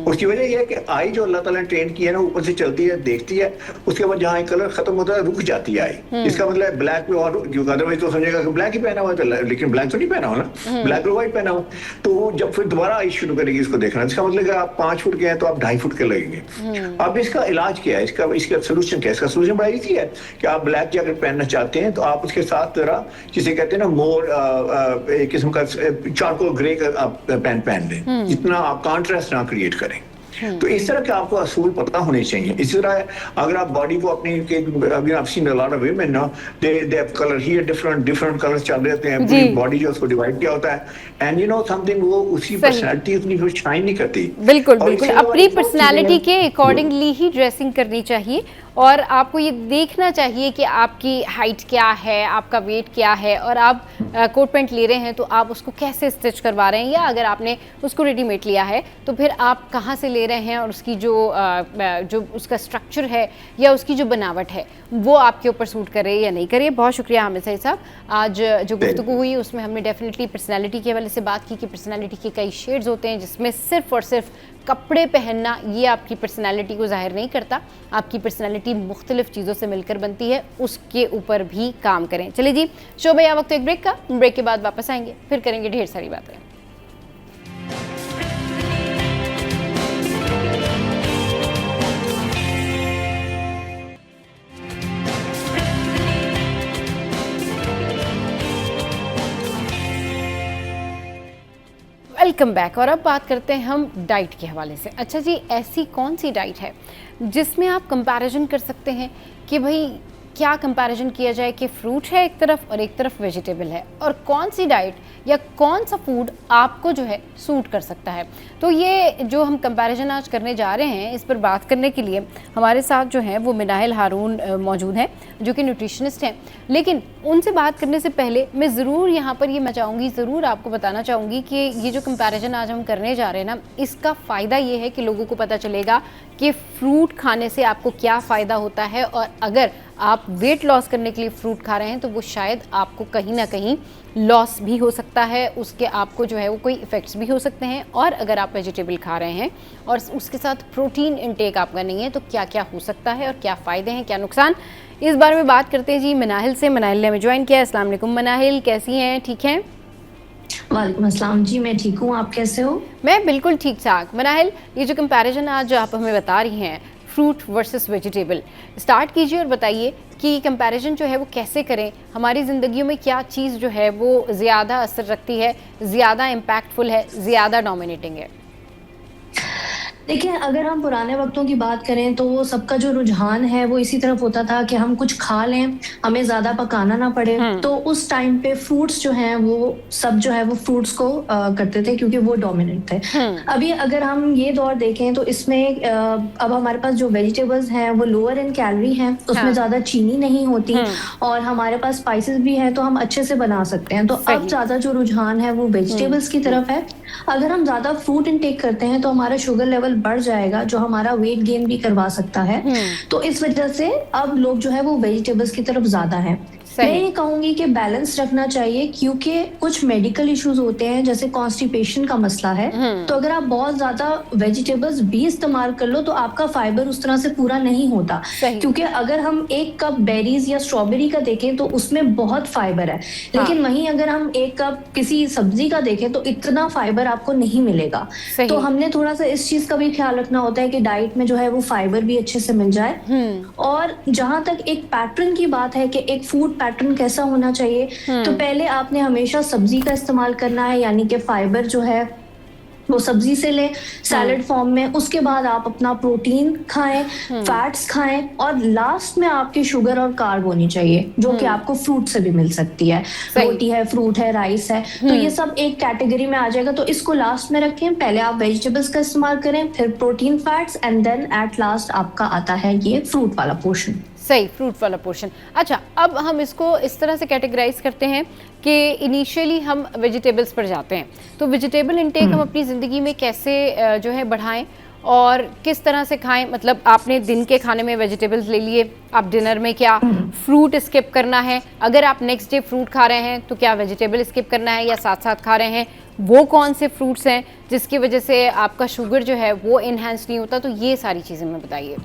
उसकी वजह यह है कि आई जो अल्लाह ताला ने ट्रेन की है ना, ऊपर से चलती है, देखती है, उसके बाद जहाँ कलर खत्म होता है रुक जाती है आई। इसका मतलब ब्लैक पे और अदरवाइज तो समझेगा कि ब्लैक ही पहना हुआ है, लेकिन ब्लैक तो नहीं पहना हुआ ना, ब्लैक और व्हाइट पहना हुआ। तो वो जब फिर दोबारा आई शुरू करेगी इसको देखना, इसका मतलब आप 5 फुट के हैं तो आप 2.5 फुट के लगेंगे। अब इसका इलाज क्या है, इसका सोल्यूशन क्या है? इसका सोल्यूशन बड़ा इजी है कि आप ब्लैक जैकेट पहनना चाहते हैं तो आप उसके साथ जरा जिसे कहते हैं ना मोर एक किस्म का चारकोल ग्रे का पैंट पहन लें, जितना आप कॉन्ट्रास्ट ना क्रिएट करें। तो इस तरह के आपको असूल पता होने चाहिए। इसी तरह अगर आप बॉडी को अपनी कलर ही डिफरेंट कलर्स चल रहे हैं, पूरी बॉडी जो उसको डिवाइड किया होता है, एंड यू नो समथिंग, वो उसी पर्सनालिटी उतनी शाइन नहीं करती। बिल्कुल बिल्कुल, अपनी पर्सनालिटी के अकॉर्डिंगली ही ड्रेसिंग करनी चाहिए। और आपको ये देखना चाहिए कि आपकी हाइट क्या है, आपका वेट क्या है, और आप कोट पैंट ले रहे हैं तो आप उसको कैसे स्टिच करवा रहे हैं, या अगर आपने उसको रेडीमेड लिया है तो फिर आप कहाँ से ले रहे हैं, और उसकी जो उसका स्ट्रक्चर है या उसकी जो बनावट है वो आपके ऊपर सूट करे या नहीं करे। बहुत शुक्रिया हामिद सईद साहब, आज जो गुफ्तगू हुई उसमें हमने डेफिनेटली पर्सनैलिटी के हवाले से बात की कि पर्सनैलिटी के कई शेड्स होते हैं, जिसमें सिर्फ और सिर्फ कपड़े पहनना ये आपकी पर्सनैलिटी को जाहिर नहीं करता। आपकी पर्सनैलिटी मुख्तलिफ चीज़ों से मिलकर बनती है, उसके ऊपर भी काम करें। चलिए जी, शो में वक्त एक ब्रेक का, ब्रेक के बाद वापस आएंगे, फिर करेंगे ढेर सारी बातें। Welcome back. और अब बात करते हैं हम डाइट के हवाले से। अच्छा जी, ऐसी कौन सी डाइट है जिसमें आप कंपैरिजन कर सकते हैं कि भाई क्या कंपैरिजन किया जाए कि फ्रूट है एक तरफ और एक तरफ वेजिटेबल है, और कौन सी डाइट या कौन सा फूड आपको जो है सूट कर सकता है। तो ये जो हम कंपैरिजन आज करने जा रहे हैं, इस पर बात करने के लिए हमारे साथ जो हैं वो मिनाहिल हारून मौजूद हैं, जो कि न्यूट्रिशनिस्ट हैं। लेकिन उनसे बात करने से पहले मैं ज़रूर यहाँ पर ये मैं चाहूँगी, ज़रूर आपको बताना चाहूँगी कि ये जो कंपैरिजन आज हम करने जा रहे हैं ना, इसका फ़ायदा ये है कि लोगों को पता चलेगा कि फ्रूट खाने से आपको क्या फ़ायदा होता है, और अगर आप वेट लॉस करने के लिए फ्रूट खा रहे हैं तो वो शायद आपको कहीं ना कहीं लॉस भी हो सकता है, उसके आपको जो है वो कोई इफ़ेक्ट्स भी हो सकते हैं। और अगर आप वेजिटेबल खा रहे हैं और उसके साथ प्रोटीन इनटेक आपका नहीं है तो क्या क्या हो सकता है और क्या फ़ायदे हैं, क्या नुकसान, इस बारे में बात करते हैं जी मनाहिल से। मनाहिल ने हमें ज्वाइन किया। अस्सलाम वालेकुम मनाहिल, कैसी हैं, ठीक हैं? वालेकुम अस्सलाम जी, मैं ठीक हूँ, आप कैसे हो? मैं बिल्कुल ठीक ठाक। मनाहिल, ये जो कंपैरिजन आज आप हमें बता रही हैं फ्रूट वर्सेस वेजिटेबल, स्टार्ट कीजिए और बताइए कि कंपैरिजन जो है वो कैसे करें, हमारी ज़िंदगियों में क्या चीज़ जो है वो ज़्यादा असर रखती है, ज़्यादा इम्पैक्टफुल है, ज़्यादा डोमिनेटिंग है। देखिए, अगर हम पुराने वक्तों की बात करें तो सबका जो रुझान है वो इसी तरफ होता था कि हम कुछ खा लें, हमें ज़्यादा पकाना ना पड़े। तो उस टाइम पे फ्रूट्स जो हैं वो सब जो है वो फ्रूट्स को करते थे क्योंकि वो डोमिनेंट थे। अभी अगर हम ये दौर देखें तो इसमें अब हमारे पास जो वेजिटेबल्स हैं वो लोअर इन कैलोरी हैं, उसमें ज़्यादा चीनी नहीं होती और हमारे पास स्पाइसेस भी हैं तो हम अच्छे से बना सकते हैं। तो अब ज़्यादा जो रुझान है वो वेजिटेबल्स की तरफ है। अगर हम ज़्यादा फ्रूट इनटेक करते हैं तो हमारा शुगर लेवल बढ़ जाएगा जो हमारा वेट गेन भी करवा सकता है। तो इस वजह से अब लोग जो है वो वेजिटेबल्स की तरफ ज्यादा है। मैं ये कहूंगी कि बैलेंस रखना चाहिए क्योंकि कुछ मेडिकल इश्यूज होते हैं जैसे कॉन्स्टिपेशन का मसला है। तो अगर आप बहुत ज्यादा वेजिटेबल्स भी इस्तेमाल कर लो तो आपका फाइबर उस तरह से पूरा नहीं होता, क्योंकि अगर हम एक कप बेरीज या स्ट्रॉबेरी का देखें तो उसमें बहुत फाइबर है, लेकिन वहीं अगर हम एक कप किसी सब्जी का देखें तो इतना फाइबर आपको नहीं मिलेगा। तो हमने थोड़ा सा इस चीज का भी ख्याल रखना होता है कि डाइट में जो है वो फाइबर भी अच्छे से मिल जाए। और जहां तक एक पैटर्न की बात है कि एक फूड पैटर्न कैसा होना चाहिए, तो पहले आपने हमेशा सब्जी का इस्तेमाल करना है, यानी कि फाइबर जो है वो सब्जी से लें सैलेड फॉर्म में। उसके बाद आप अपना प्रोटीन खाएं, फैट्स खाएं और लास्ट में आपकी शुगर और कार्ब होनी चाहिए जो कि आपको फ्रूट से भी मिल सकती है। रोटी है, फ्रूट है, राइस है, तो ये सब एक कैटेगरी में आ जाएगा। तो इसको लास्ट में रखें, पहले आप वेजिटेबल्स का इस्तेमाल करें, फिर protein, fats and then at last आपका आता है ये फ्रूट वाला पोर्शन। सही, फ्रूट वाला पोर्शन। अच्छा, अब हम इसको इस तरह से कैटेगराइज करते हैं कि इनिशियली हम वेजिटेबल्स पर जाते हैं, तो वेजिटेबल इनटेक हम अपनी ज़िंदगी में कैसे जो है बढ़ाएं और किस तरह से खाएं। मतलब आपने दिन के खाने में वेजिटेबल्स ले लिए, आप डिनर में क्या फ्रूट स्किप करना है, अगर आप नेक्स्ट डे फ्रूट खा रहे हैं तो क्या वेजिटेबल स्किप करना है या साथ साथ खा रहे हैं, वो कौन से फ्रूट्स हैं जिसकी वजह से आपका शुगर जो है वो इन्हेंस नहीं होता, तो ये सारी चीज़ें हमें बताइए।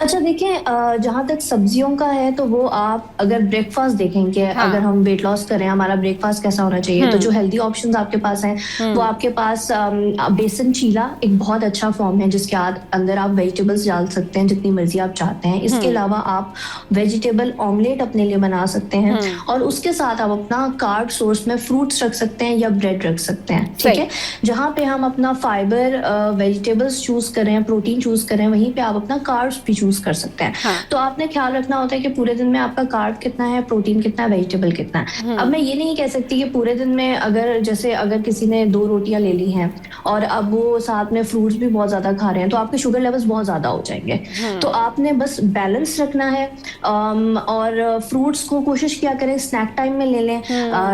अच्छा देखिए, जहाँ तक सब्जियों का है तो वो आप अगर ब्रेकफास्ट देखेंगे, अगर हम वेट लॉस करें हमारा ब्रेकफास्ट कैसा होना चाहिए, तो जो हेल्दी ऑप्शंस आपके पास हैं वो आपके पास बेसन चीला एक बहुत अच्छा फॉर्म है जिसके अंदर आप वेजिटेबल्स डाल सकते हैं जितनी मर्जी आप चाहते हैं। इसके अलावा आप वेजिटेबल ऑमलेट अपने लिए बना सकते हैं और उसके साथ आप अपना कार्ब सोर्स में फ्रूट्स रख सकते हैं या ब्रेड रख सकते हैं। ठीक है, जहाँ पे हम अपना फाइबर वेजिटेबल्स चूज करें, प्रोटीन चूज करें, वहीं पे आप अपना कार्ब्स भी चूज कर सकते हैं। तो आपने ख्याल रखना होता है कि पूरे दिन में आपका कार्ब कितना है, प्रोटीन कितना है, वेजिटेबल कितना है। अब मैं ये नहीं कह सकती कि पूरे दिन में अगर किसी ने 2 रोटियां ले ली हैं और अब वो साथ में फ्रूट्स भी बहुत ज्यादा खा रहे हैं तो आपके शुगर लेवल्स बहुत ज्यादा हो जाएंगे। तो आपने बस बैलेंस रखना है और फ्रूट्स को कोशिश किया करें स्नैक टाइम में ले लें,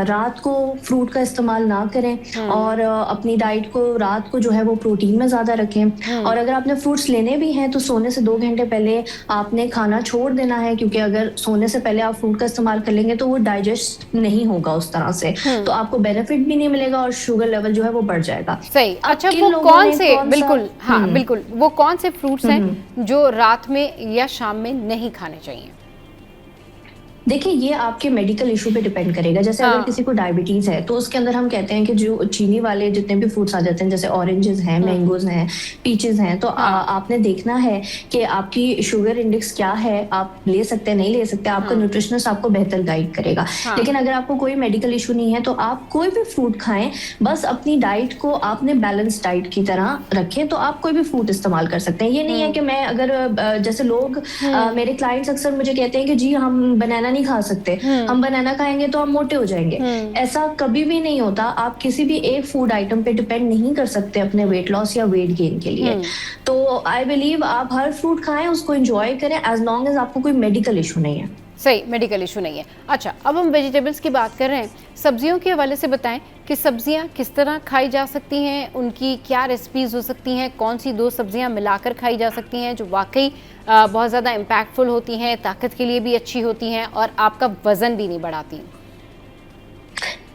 रात को फ्रूट का इस्तेमाल ना करें और अपनी डाइट को रात को जो है वो प्रोटीन में ज्यादा रखें। और अगर आपने फ्रूट्स लेने भी हैं तो सोने से 2 घंटे पहले आपने खाना छोड़ देना है, क्योंकि अगर सोने से पहले आप फ्रूट का इस्तेमाल कर लेंगे तो वो डाइजेस्ट नहीं होगा उस तरह से, तो आपको बेनिफिट भी नहीं मिलेगा और शुगर लेवल जो है वो बढ़ जाएगा। सही। अच्छा, वो कौन से बिल्कुल बिल्कुल वो कौन से फ्रूट्स हैं जो रात में या शाम में नहीं खाने चाहिए? देखिए, ये आपके मेडिकल इशू पे डिपेंड करेगा। जैसे अगर किसी को डायबिटीज है तो उसके अंदर हम कहते हैं कि जो चीनी वाले जितने भी फ्रूट्स आ जाते हैं जैसे ऑरेंजेस हैं, मैंगोज हैं, पीचेस हैं, तो आपने देखना है कि आपकी शुगर इंडेक्स क्या है, आप ले सकते हैं नहीं ले सकते, आपका न्यूट्रिशनिस्ट आपको बेहतर गाइड करेगा। लेकिन अगर आपको कोई मेडिकल इशू नहीं है तो आप कोई भी फ्रूट खाएं, बस अपनी डाइट को आपने बैलेंस डाइट की तरह रखें, तो आप कोई भी फ्रूट इस्तेमाल कर सकते हैं। ये नहीं है कि मैं अगर जैसे लोग मेरे क्लाइंट्स अक्सर मुझे कहते हैं कि जी हम बनाना नहीं खा सकते, हम बनाना खाएंगे तो हम मोटे हो जाएंगे। ऐसा कभी भी नहीं होता। आप किसी भी एक फूड आइटम पे डिपेंड नहीं कर सकते अपने वेट लॉस या वेट गेन के लिए। तो आई बिलीव आप हर फ्रूट खाएं, उसको एंजॉय करें एज लॉन्ग एज आपको कोई मेडिकल इशू नहीं है। सही, मेडिकल इशू नहीं है। अच्छा, अब हम वेजिटेबल्स की बात कर रहे हैं, सब्जियों के हवाले से बताएं कि सब्जियां किस तरह खाई जा सकती हैं, उनकी क्या रेसिपीज़ हो सकती हैं, कौन सी 2 सब्जियां मिलाकर खाई जा सकती हैं जो वाकई बहुत ज़्यादा इम्पैक्टफुल होती हैं, ताकत के लिए भी अच्छी होती हैं और आपका वज़न भी नहीं बढ़ाती।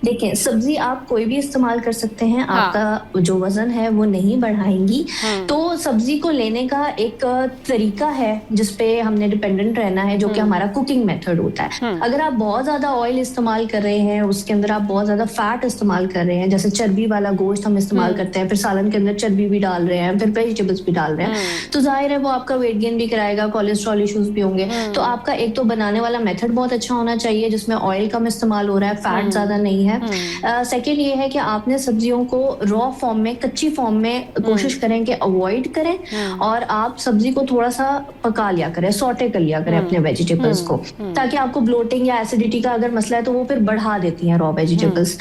देखिए, सब्जी आप कोई भी इस्तेमाल कर सकते हैं, हाँ। आपका जो वज़न है वो नहीं बढ़ाएँगी। तो सब्जी को लेने का एक तरीका है जिस पे हमने डिपेंडेंट रहना है, जो कि हमारा कुकिंग मेथड होता है। अगर आप बहुत ज़्यादा ऑयल इस्तेमाल कर रहे हैं, उसके अंदर आप बहुत ज़्यादा फैट इस्तेमाल कर रहे हैं, जैसे चर्बी वाला गोश्त हम इस्तेमाल करते हैं, फिर सालन के अंदर चर्बी भी डाल रहे हैं, फिर वेजिटेबल्स भी डाल रहे हैं, तो ज़ाहिर है वो आपका वेट गेन भी कराएगा, कोलेस्ट्रॉल इश्यूज़ भी होंगे। तो आपका एक तो बनाने वाला मेथड बहुत अच्छा होना चाहिए जिसमें ऑयल कम इस्तेमाल हो रहा है, फैट ज़्यादा नहीं है। सेकेंड ये है कि आपने सब्जियों को रॉ फॉर्म में, कच्ची फॉर्म में कोशिश करें कि अवॉइड करें और आप सब्जी को थोड़ा सा पका लिया करें, सॉटे कर लिया करें अपने वेजिटेबल्स को, ताकि आपको ब्लोटिंग या एसिडिटी का अगर मसला है तो वो फिर बढ़ा देती हैं रॉ वेजिटेबल्स।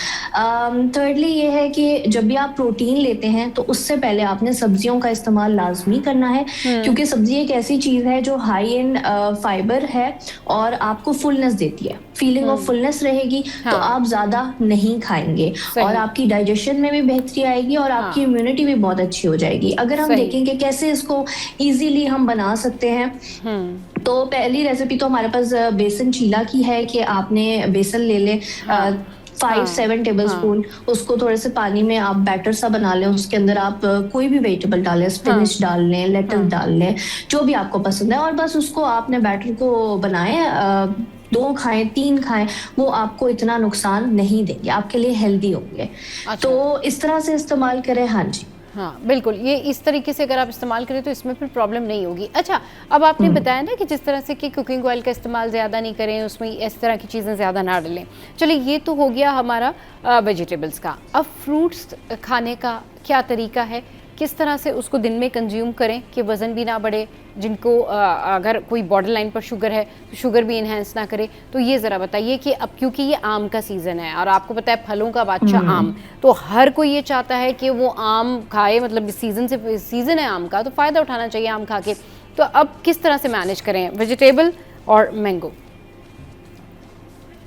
थर्डली ये है कि जब भी आप प्रोटीन लेते हैं तो उससे पहले आपने सब्जियों का इस्तेमाल लाजमी करना है, क्योंकि सब्जी एक ऐसी चीज है जो हाई इन फाइबर है और आपको फुलनेस देती है, फीलिंग ऑफ फुलनेस रहेगी। तो आप ज्यादा नहीं खाएंगे और आपकी डाइजेशन में भी बेहतरी आएगी और आपकी इम्यूनिटी भी बहुत अच्छी हो जाएगी। अगर हम देखेंगे कैसे इसको इजीली हम बना सकते हैं, तो पहली रेसिपी तो हमारे पास बेसन चीला की है कि आपने बेसन ले लें 5-7 टेबल स्पून, उसको थोड़े से पानी में आप बैटर सा बना लें, उसके अंदर आप कोई भी वेजिटेबल डालें, स्पिनिच डाल लें, लेटस डाल लें, जो भी आपको पसंद है, और बस उसको आपने बैटर को बनाएं, 2 खाएं 3 खाएं, वो आपको इतना नुकसान नहीं देंगे, आपके लिए हेल्दी होंगे। तो इस तरह से इस्तेमाल करें। हाँ जी, हाँ बिल्कुल, ये इस तरीके से अगर आप इस्तेमाल करें तो इसमें फिर प्रॉब्लम नहीं होगी। अच्छा, अब आपने बताया ना कि जिस तरह से कि कुकिंग ऑयल का इस्तेमाल ज़्यादा नहीं करें, उसमें इस तरह की चीज़ें ज़्यादा ना डालें। चलिए, ये तो हो गया हमारा वेजिटेबल्स का। अब फ्रूट्स खाने का क्या तरीका है, किस तरह से उसको दिन में कंज्यूम करें कि वज़न भी ना बढ़े, जिनको अगर कोई बॉर्डर लाइन पर शुगर है तो शुगर भी इन्हेंस ना करे, तो ये ज़रा बताइए कि अब क्योंकि ये आम का सीज़न है और आपको पता है फलों का बादशाह आम, तो हर कोई ये चाहता है कि वो आम खाए, मतलब इस सीज़न है आम का, तो फ़ायदा उठाना चाहिए आम खा के। तो अब किस तरह से मैनेज करें वेजिटेबल और मैंगो?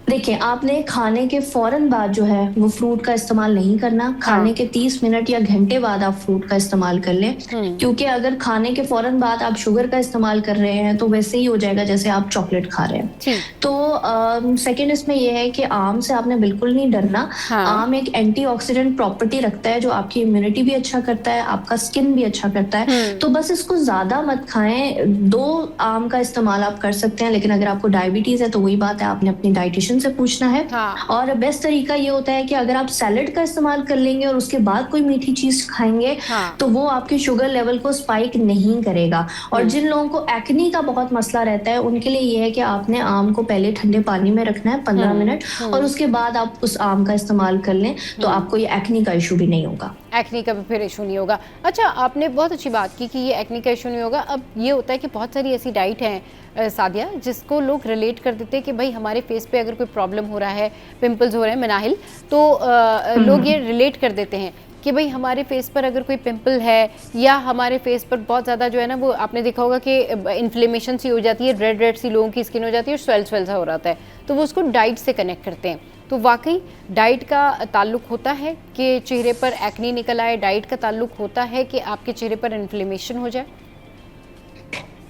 देखिए, आपने खाने के फौरन बाद जो है वो फ्रूट का इस्तेमाल नहीं करना। खाने के 30 मिनट या घंटे बाद आप फ्रूट का इस्तेमाल कर लें, क्योंकि अगर खाने के फौरन बाद आप शुगर का इस्तेमाल कर रहे हैं तो वैसे ही हो जाएगा जैसे आप चॉकलेट खा रहे हैं। तो सेकंड इसमें यह है कि आम से आपने बिल्कुल नहीं डरना। आम एक एंटीऑक्सीडेंट प्रॉपर्टी रखता है जो आपकी इम्यूनिटी भी अच्छा करता है, आपका स्किन भी अच्छा करता है। तो बस इसको ज्यादा मत खाएं। 2 आम का इस्तेमाल आप कर सकते हैं, लेकिन अगर आपको डायबिटीज है तो वही बात है, आपने अपनी डाइटिशियन से पूछना है। और बेस्ट तरीका ये होता है कि अगर आप सैलेड का इस्तेमाल कर लेंगे और उसके बाद कोई मीठी चीज खाएंगे तो वो आपके शुगर लेवल को स्पाइक नहीं करेगा। और जिन लोगों को एक्नी का बहुत मसला रहता है उनके लिए ये है कि आपने आम को पहले ठंडे पानी में रखना है 15 मिनट और उसके बाद आप उस आम का इस्तेमाल कर लें, तो आपको ये एक्नी का इशू भी नहीं होगा। एक्नी का भी फिर इशू नहीं होगा। अच्छा, आपने बहुत अच्छी बात की कि ये एक्नी का इशू नहीं होगा। अब ये होता है कि बहुत सारी ऐसी डाइट हैं सादिया, जिसको लोग रिलेट कर देते हैं कि भाई हमारे फेस पे अगर कोई प्रॉब्लम हो रहा है, पिंपल्स हो रहे हैं, मनाहिल, तो लोग ये रिलेट कर देते हैं कि भाई हमारे फेस पर अगर कोई पिंपल है या हमारे फेस पर बहुत ज़्यादा जो है ना, वो आपने देखा होगा कि इन्फ्लेमेशन सी हो जाती है, रेड रेड सी लोगों की स्किन हो जाती है और स्वेल सा हो रहा है, तो वो उसको डाइट से कनेक्ट करते हैं। तो वाकई डाइट का ताल्लुक होता है कि चेहरे पर एक्नी निकल आए, डाइट का ताल्लुक होता है कि आपके चेहरे पर इन्फ्लेमेशन हो जाए?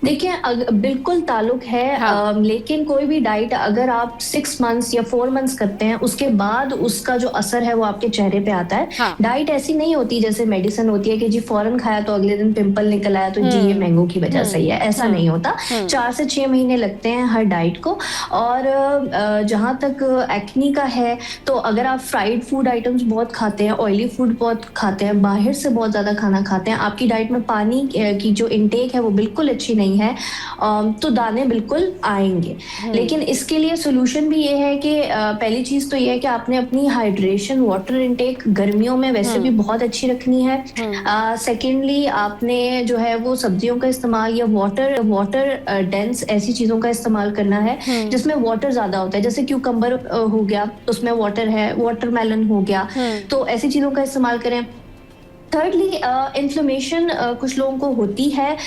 देखिए, बिल्कुल ताल्लुक है। लेकिन कोई भी डाइट अगर आप 6 मंथ्स या 4 मंथ्स करते हैं उसके बाद उसका जो असर है वो आपके चेहरे पे आता है। डाइट ऐसी नहीं होती जैसे मेडिसिन होती है कि जी फौरन खाया तो अगले दिन पिंपल निकल आया तो जी ये मैंगो की वजह से ही है, ऐसा नहीं होता। 4 से 6 महीने लगते हैं हर डाइट को। और जहाँ तक एक्नी का है, तो अगर आप फ्राइड फूड आइटम्स बहुत खाते हैं, ऑयली फूड बहुत खाते हैं, बाहर से बहुत ज्यादा खाना खाते हैं, आपकी डाइट में पानी की जो इनटेक है वो बिल्कुल अच्छी नहीं है, तो दाने बिल्कुल आएंगे। लेकिन इसके लिए सोल्यूशन भी ये है कि पहली चीज तो ये है कि आपने अपनी हाइड्रेशन, वाटर इनटेक गर्मियों में वैसे भी बहुत अच्छी रखनी है। सेकेंडली आपने जो है वो सब्जियों का इस्तेमाल या वाटर डेंस ऐसी चीजों का इस्तेमाल करना है जिसमें वाटर ज्यादा होता है, जैसे क्यूकम्बर हो गया, उसमें वाटर है, वाटरमेलन हो गया, तो ऐसी चीजों का इस्तेमाल करें। थर्डली इन्फ्लेमेशन कुछ लोगों को होती है,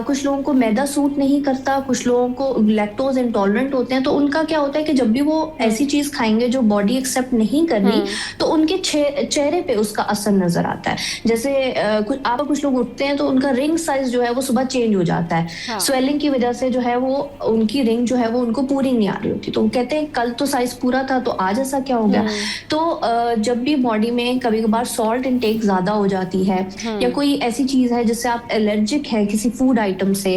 कुछ लोगों को मैदा सूट नहीं करता, कुछ लोगों को लैक्टोज इंटॉलरेंट होते हैं, तो उनका क्या होता है कि जब भी वो ऐसी चीज खाएंगे जो बॉडी एक्सेप्ट नहीं कर रही, तो उनके चेहरे पे उसका असर नजर आता है। जैसे कुछ लोग उठते हैं तो उनका रिंग साइज जो है वो सुबह चेंज हो जाता है, हाँ। स्वेलिंग की वजह से जो है वो उनकी रिंग जो है वो उनको पूरी नहीं आ रही होती, तो वो कहते हैं कल तो साइज पूरा था तो आज ऐसा क्या हो गया। तो जब भी बॉडी में कभी कभार सॉल्ट इनटेक ज्यादा हो जाती है, या कोई ऐसी चीज है जिससे आप एलर्जिक है किसी फूड आइटम से,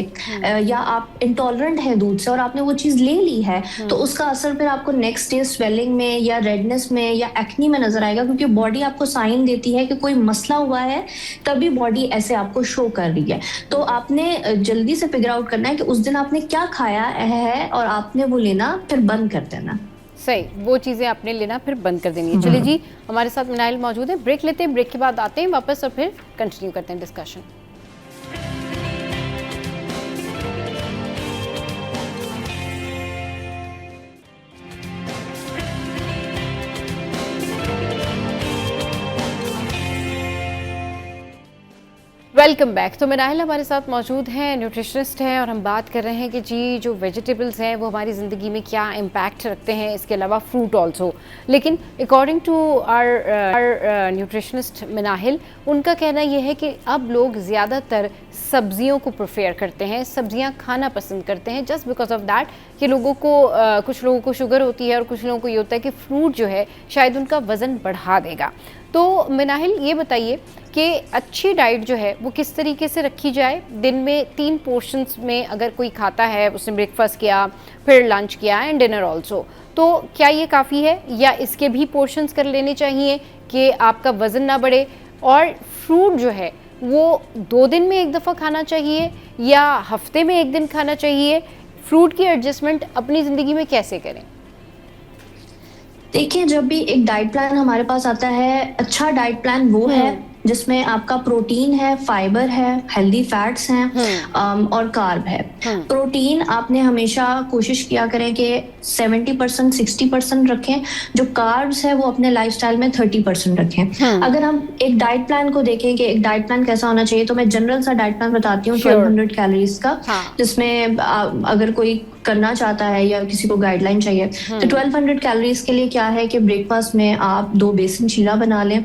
या आप इंटॉलरेंट है दूध से और आपने वो चीज ले ली है, तो उसका असर फिर आपको नेक्स्ट डे स्वेलिंग में या रेडनेस में या एक्नी में नजर आएगा, क्योंकि बॉडी आपको साइन देती है कि कोई मसला हुआ है, तभी बॉडी ऐसे आपको शो कर रही है। तो आपने जल्दी से फिगर आउट करना है कि उस दिन आपने क्या खाया है और आपने वो लेना फिर बंद कर देना। सही, वो चीज़ें आपने लेना फिर बंद कर देनी है। चलिए जी, हमारे साथ मिनाइल मौजूद है, ब्रेक लेते हैं, ब्रेक के बाद आते हैं वापस और फिर कंटिन्यू करते हैं डिस्कशन। Welcome back. तो मिनाइल हमारे साथ मौजूद हैं, न्यूट्रिशनिस्ट हैं, और हम बात कर रहे हैं कि जी जो वेजिटेबल्स हैं वो हमारी ज़िंदगी में क्या इम्पैक्ट रखते हैं, इसके अलावा फ्रूट ऑल्सो। लेकिन अकॉर्डिंग टू आर न्यूट्रिशनिस्ट मिनाइल, उनका कहना ये है कि अब लोग ज़्यादातर सब्जियों को प्रेफर करते हैं, सब्जियां खाना पसंद करते हैं, जस्ट बिकॉज ऑफ दैट कि लोगों को कुछ लोगों को शुगर होती है और कुछ लोगों को ये होता है कि फ्रूट जो है शायद उनका वज़न बढ़ा देगा। तो मिनाइल ये बताइए कि अच्छी डाइट जो है वो किस तरीके से रखी जाए। दिन में 3 पोर्शंस में अगर कोई खाता है, उसने ब्रेकफास्ट किया, फिर लंच किया एंड डिनर ऑल्सो, तो क्या ये काफ़ी है या इसके भी पोर्शंस कर लेने चाहिए कि आपका वज़न ना बढ़े? और फ्रूट जो है वो 2 दिन में 1 दफ़ा खाना चाहिए या हफ्ते में 1 दिन खाना चाहिए? फ्रूट की एडजस्टमेंट अपनी ज़िंदगी में कैसे करें? देखिए, जब भी एक डाइट प्लान हमारे पास आता है, अच्छा डाइट प्लान वो है जिसमें आपका प्रोटीन है, फाइबर है, हेल्दी फैट्स हैं और कार्ब है। प्रोटीन आपने हमेशा कोशिश किया करें कि 70% 60% रखें, जो कार्ब्स है वो अपने लाइफस्टाइल में 30% रखें। अगर हम एक डाइट प्लान को देखें कि एक डाइट प्लान कैसा होना चाहिए, तो मैं जनरल सा डाइट प्लान बताती हूँ 1200 कैलोरीज का, जिसमें अगर कोई करना चाहता है या किसी को गाइडलाइन चाहिए तो 1200 कैलोरीज के लिए क्या है कि ब्रेकफास्ट में आप 2 बेसन चीला बना लें,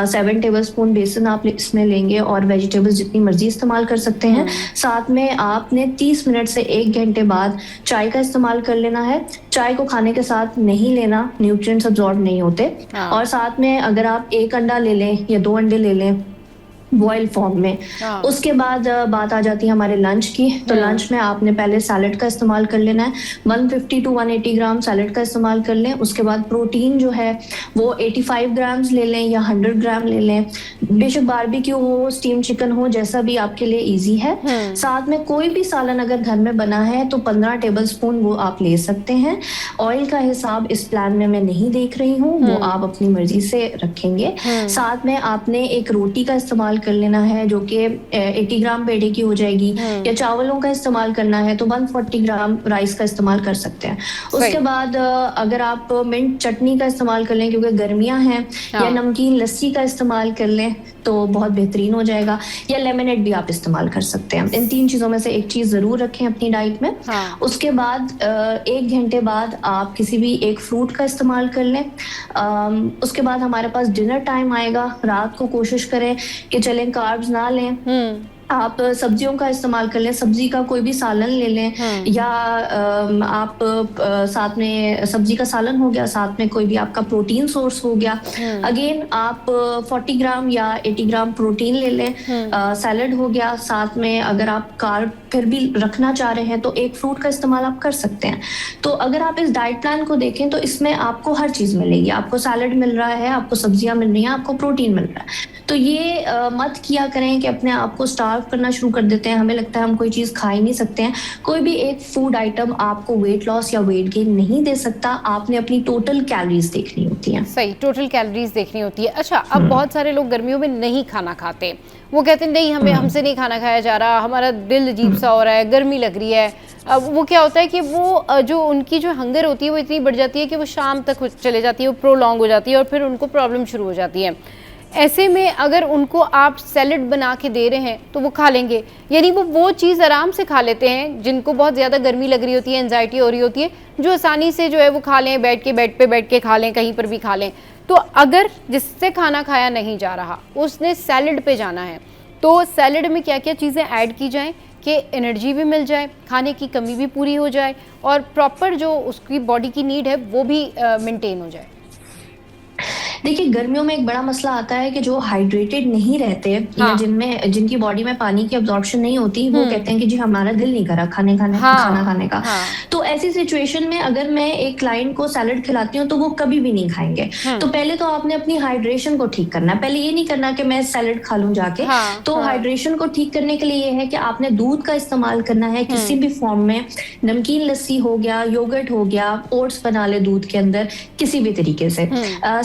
7 टेबलस्पून बेसन आप इसमें लेंगे और वेजिटेबल्स जितनी मर्जी इस्तेमाल कर सकते हैं। साथ में आपने 30 मिनट से 1 घंटे बाद चाय का इस्तेमाल कर लेना है। चाय को खाने के साथ नहीं लेना, न्यूट्रिएंट्स अब्सॉर्ब नहीं होते। और साथ में अगर आप 1 अंडा ले लें या 2 अंडे ले लें बॉयल फॉर्म में। उसके बाद बात आ जाती है हमारे लंच की, तो लंच में आपने पहले सैलेड का इस्तेमाल कर लेना है, 150 to 180 ग्राम सैलेड का इस्तेमाल कर लें। उसके बाद प्रोटीन जो है वो 85 ग्राम्स ले लें या 100 ग्राम ले लें, बेशक बारबेक्यू हो, स्टीम चिकन हो, जैसा भी आपके लिए इजी है। साथ में कोई भी सालन अगर घर में बना है तो 15 टेबल स्पून वो आप ले सकते हैं। ऑयल का हिसाब इस प्लान में मैं नहीं देख रही हूँ, वो आप अपनी मर्जी से रखेंगे। साथ में आपने एक रोटी का इस्तेमाल कर लेना है जो कि 80 ग्राम पेड़े की हो जाएगी, या चावलों का इस्तेमाल करना है तो 140 ग्राम राइस का इस्तेमाल कर सकते हैं। उसके बाद अगर आप मिंट चटनी का इस्तेमाल कर लें क्योंकि गर्मियां हैं, या नमकीन लस्सी का इस्तेमाल कर लें तो बहुत बेहतरीन हो जाएगा, या लेमनेड भी आप इस्तेमाल कर सकते हैं। इन 3 चीजों में से एक चीज जरूर रखें अपनी डाइट में। उसके बाद 1 घंटे बाद आप किसी भी एक फ्रूट का इस्तेमाल कर लें। उसके बाद हमारे पास डिनर टाइम आएगा, रात को कोशिश करें कि चलें कार्ब्स ना लें, आप सब्जियों का इस्तेमाल कर लें, सब्जी का कोई भी सालन ले लें, या आप साथ में सब्जी का सालन हो गया, साथ में कोई भी आपका प्रोटीन सोर्स हो गया। अगेन आप 40 ग्राम या 80 ग्राम प्रोटीन ले लें, सैलड हो गया। साथ में अगर आप कार्ब फिर भी रखना चाह रहे हैं तो एक फ्रूट का इस्तेमाल आप कर सकते हैं। तो अगर आप इस डाइट प्लान को देखें तो इसमें आपको हर चीज मिलेगी, आपको सैलड मिल रहा है, आपको सब्जियां मिल रही हैं, आपको प्रोटीन मिल रहा है। तो ये मत किया करें कि अपने आप को स्टार्व करना शुरू कर देते हैं, हमें लगता है हम कोई चीज खा ही नहीं सकते हैं। कोई भी एक फूड आइटम आपको वेट लॉस या वेट गेन नहीं दे सकता, आपने अपनी टोटल कैलोरीज देखनी होती है। सही, टोटल कैलोरीज देखनी होती है। अच्छा, अब बहुत सारे लोग गर्मियों में नहीं खाना खाते, वो कहते हैं नहीं हमसे नहीं खाना खाया जा रहा, हमारा दिल अजीब सा हो रहा है, गर्मी लग रही है। अब वो क्या होता है कि वो जो उनकी जो हंगर होती है वो इतनी बढ़ जाती है कि वो शाम तक चले जाती है, वो प्रोलॉन्ग हो जाती है और फिर उनको प्रॉब्लम शुरू हो जाती है। ऐसे में अगर उनको आप सैलेड बना के दे रहे हैं तो वो खा लेंगे, यानी वो चीज़ आराम से खा लेते हैं जिनको बहुत ज़्यादा गर्मी लग रही होती है, एंजाइटी हो रही होती है, जो आसानी से जो है वो खा लें, बेड पे बैठ के खा लें, कहीं पर भी खा लें। तो अगर जिससे खाना खाया नहीं जा रहा उसने सैलेड पे जाना है, तो सैलेड में क्या क्या चीज़ें ऐड की जाएँ कि एनर्जी भी मिल जाए, खाने की कमी भी पूरी हो जाए और प्रॉपर जो उसकी बॉडी की नीड है वो भी मेंटेन हो जाए? देखिए, गर्मियों में एक बड़ा मसला आता है कि जो हाइड्रेटेड नहीं रहते या हाँ। जिनकी बॉडी में पानी की अब्जॉर्प्शन नहीं होती, वो कहते हैं कि जी हमारा दिल नहीं करा खाना हाँ, खाने का। हाँ। तो ऐसी सिचुएशन में अगर मैं एक क्लाइंट को सैलेड खिलाती हूँ तो वो कभी भी नहीं खाएंगे। तो पहले तो आपने अपनी हाइड्रेशन को ठीक करना है। पहले ये नहीं करना कि मैं सैलेड खा लूं जाके। हाँ, तो हाँ। हाइड्रेशन को ठीक करने के लिए ये है कि आपने दूध का इस्तेमाल करना है किसी भी फॉर्म में। नमकीन लस्सी हो गया, योगर्ट हो गया, ओट्स बना ले दूध के अंदर, किसी भी तरीके से।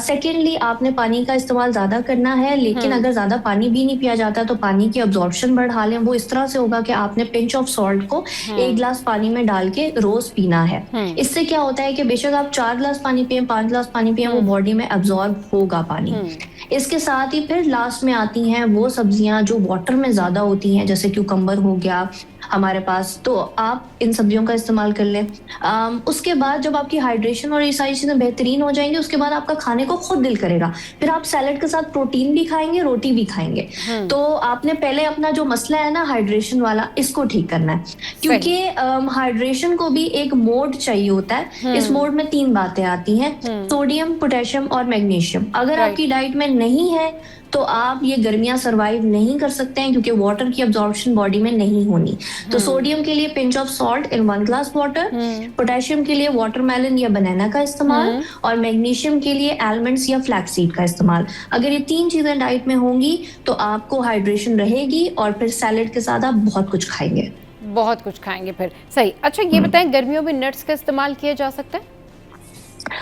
सेकेंडली आपने पानी का इस्तेमाल ज्यादा करना है, लेकिन अगर ज्यादा पानी भी नहीं पिया जाता तो पानी की अब्जॉर्प्शन बढ़ा लें। वो इस तरह से होगा कि आपने पिंच ऑफ सॉल्ट को 1 गिलास पानी में डाल के रोज पीना है। इससे क्या होता है कि बेशक आप 4 गिलास पानी पिए, 5 गिलास पानी पिए, वो बॉडी में अब्जॉर्ब होगा पानी। इसके साथ ही फिर लास्ट में आती हैं वो सब्जियां जो वाटर में ज्यादा होती हैं, जैसे क्यूकम्बर हो गया हमारे पास, तो आप इन सब्जियों का इस्तेमाल कर लें। उसके बाद जब आपकी हाइड्रेशन और ये सारी चीजें बेहतरीन हो जाएंगी, उसके बाद आपका खाने को खुद दिल करेगा, फिर आप सैलेड के साथ प्रोटीन भी खाएंगे, रोटी भी खाएंगे। तो आपने पहले अपना जो मसला है ना हाइड्रेशन वाला, इसको ठीक करना है, क्योंकि हाइड्रेशन को भी एक मोड चाहिए होता है। इस मोड में 3 बातें आती हैं, सोडियम, पोटेशियम और मैग्नीशियम। अगर आपकी डाइट में नहीं है तो आप ये गर्मियां सरवाइव नहीं कर सकते हैं, क्योंकि वाटर की अब्जॉर्प्शन बॉडी में नहीं होनी। तो सोडियम के लिए pinch of salt in 1 glass water, potassium के लिए वाटरमेलन या बनाना का इस्तेमाल, और मैग्नीशियम के लिए आलमंड्स या फ्लैक्सीड का इस्तेमाल। अगर ये 3 चीजें डाइट में होंगी तो आपको हाइड्रेशन रहेगी, और फिर सैलेड के साथ आप बहुत कुछ खाएंगे। बहुत कुछ खाएंगे फिर, सही। अच्छा ये बताएं, गर्मियों में नट्स का इस्तेमाल किया जा सकता है?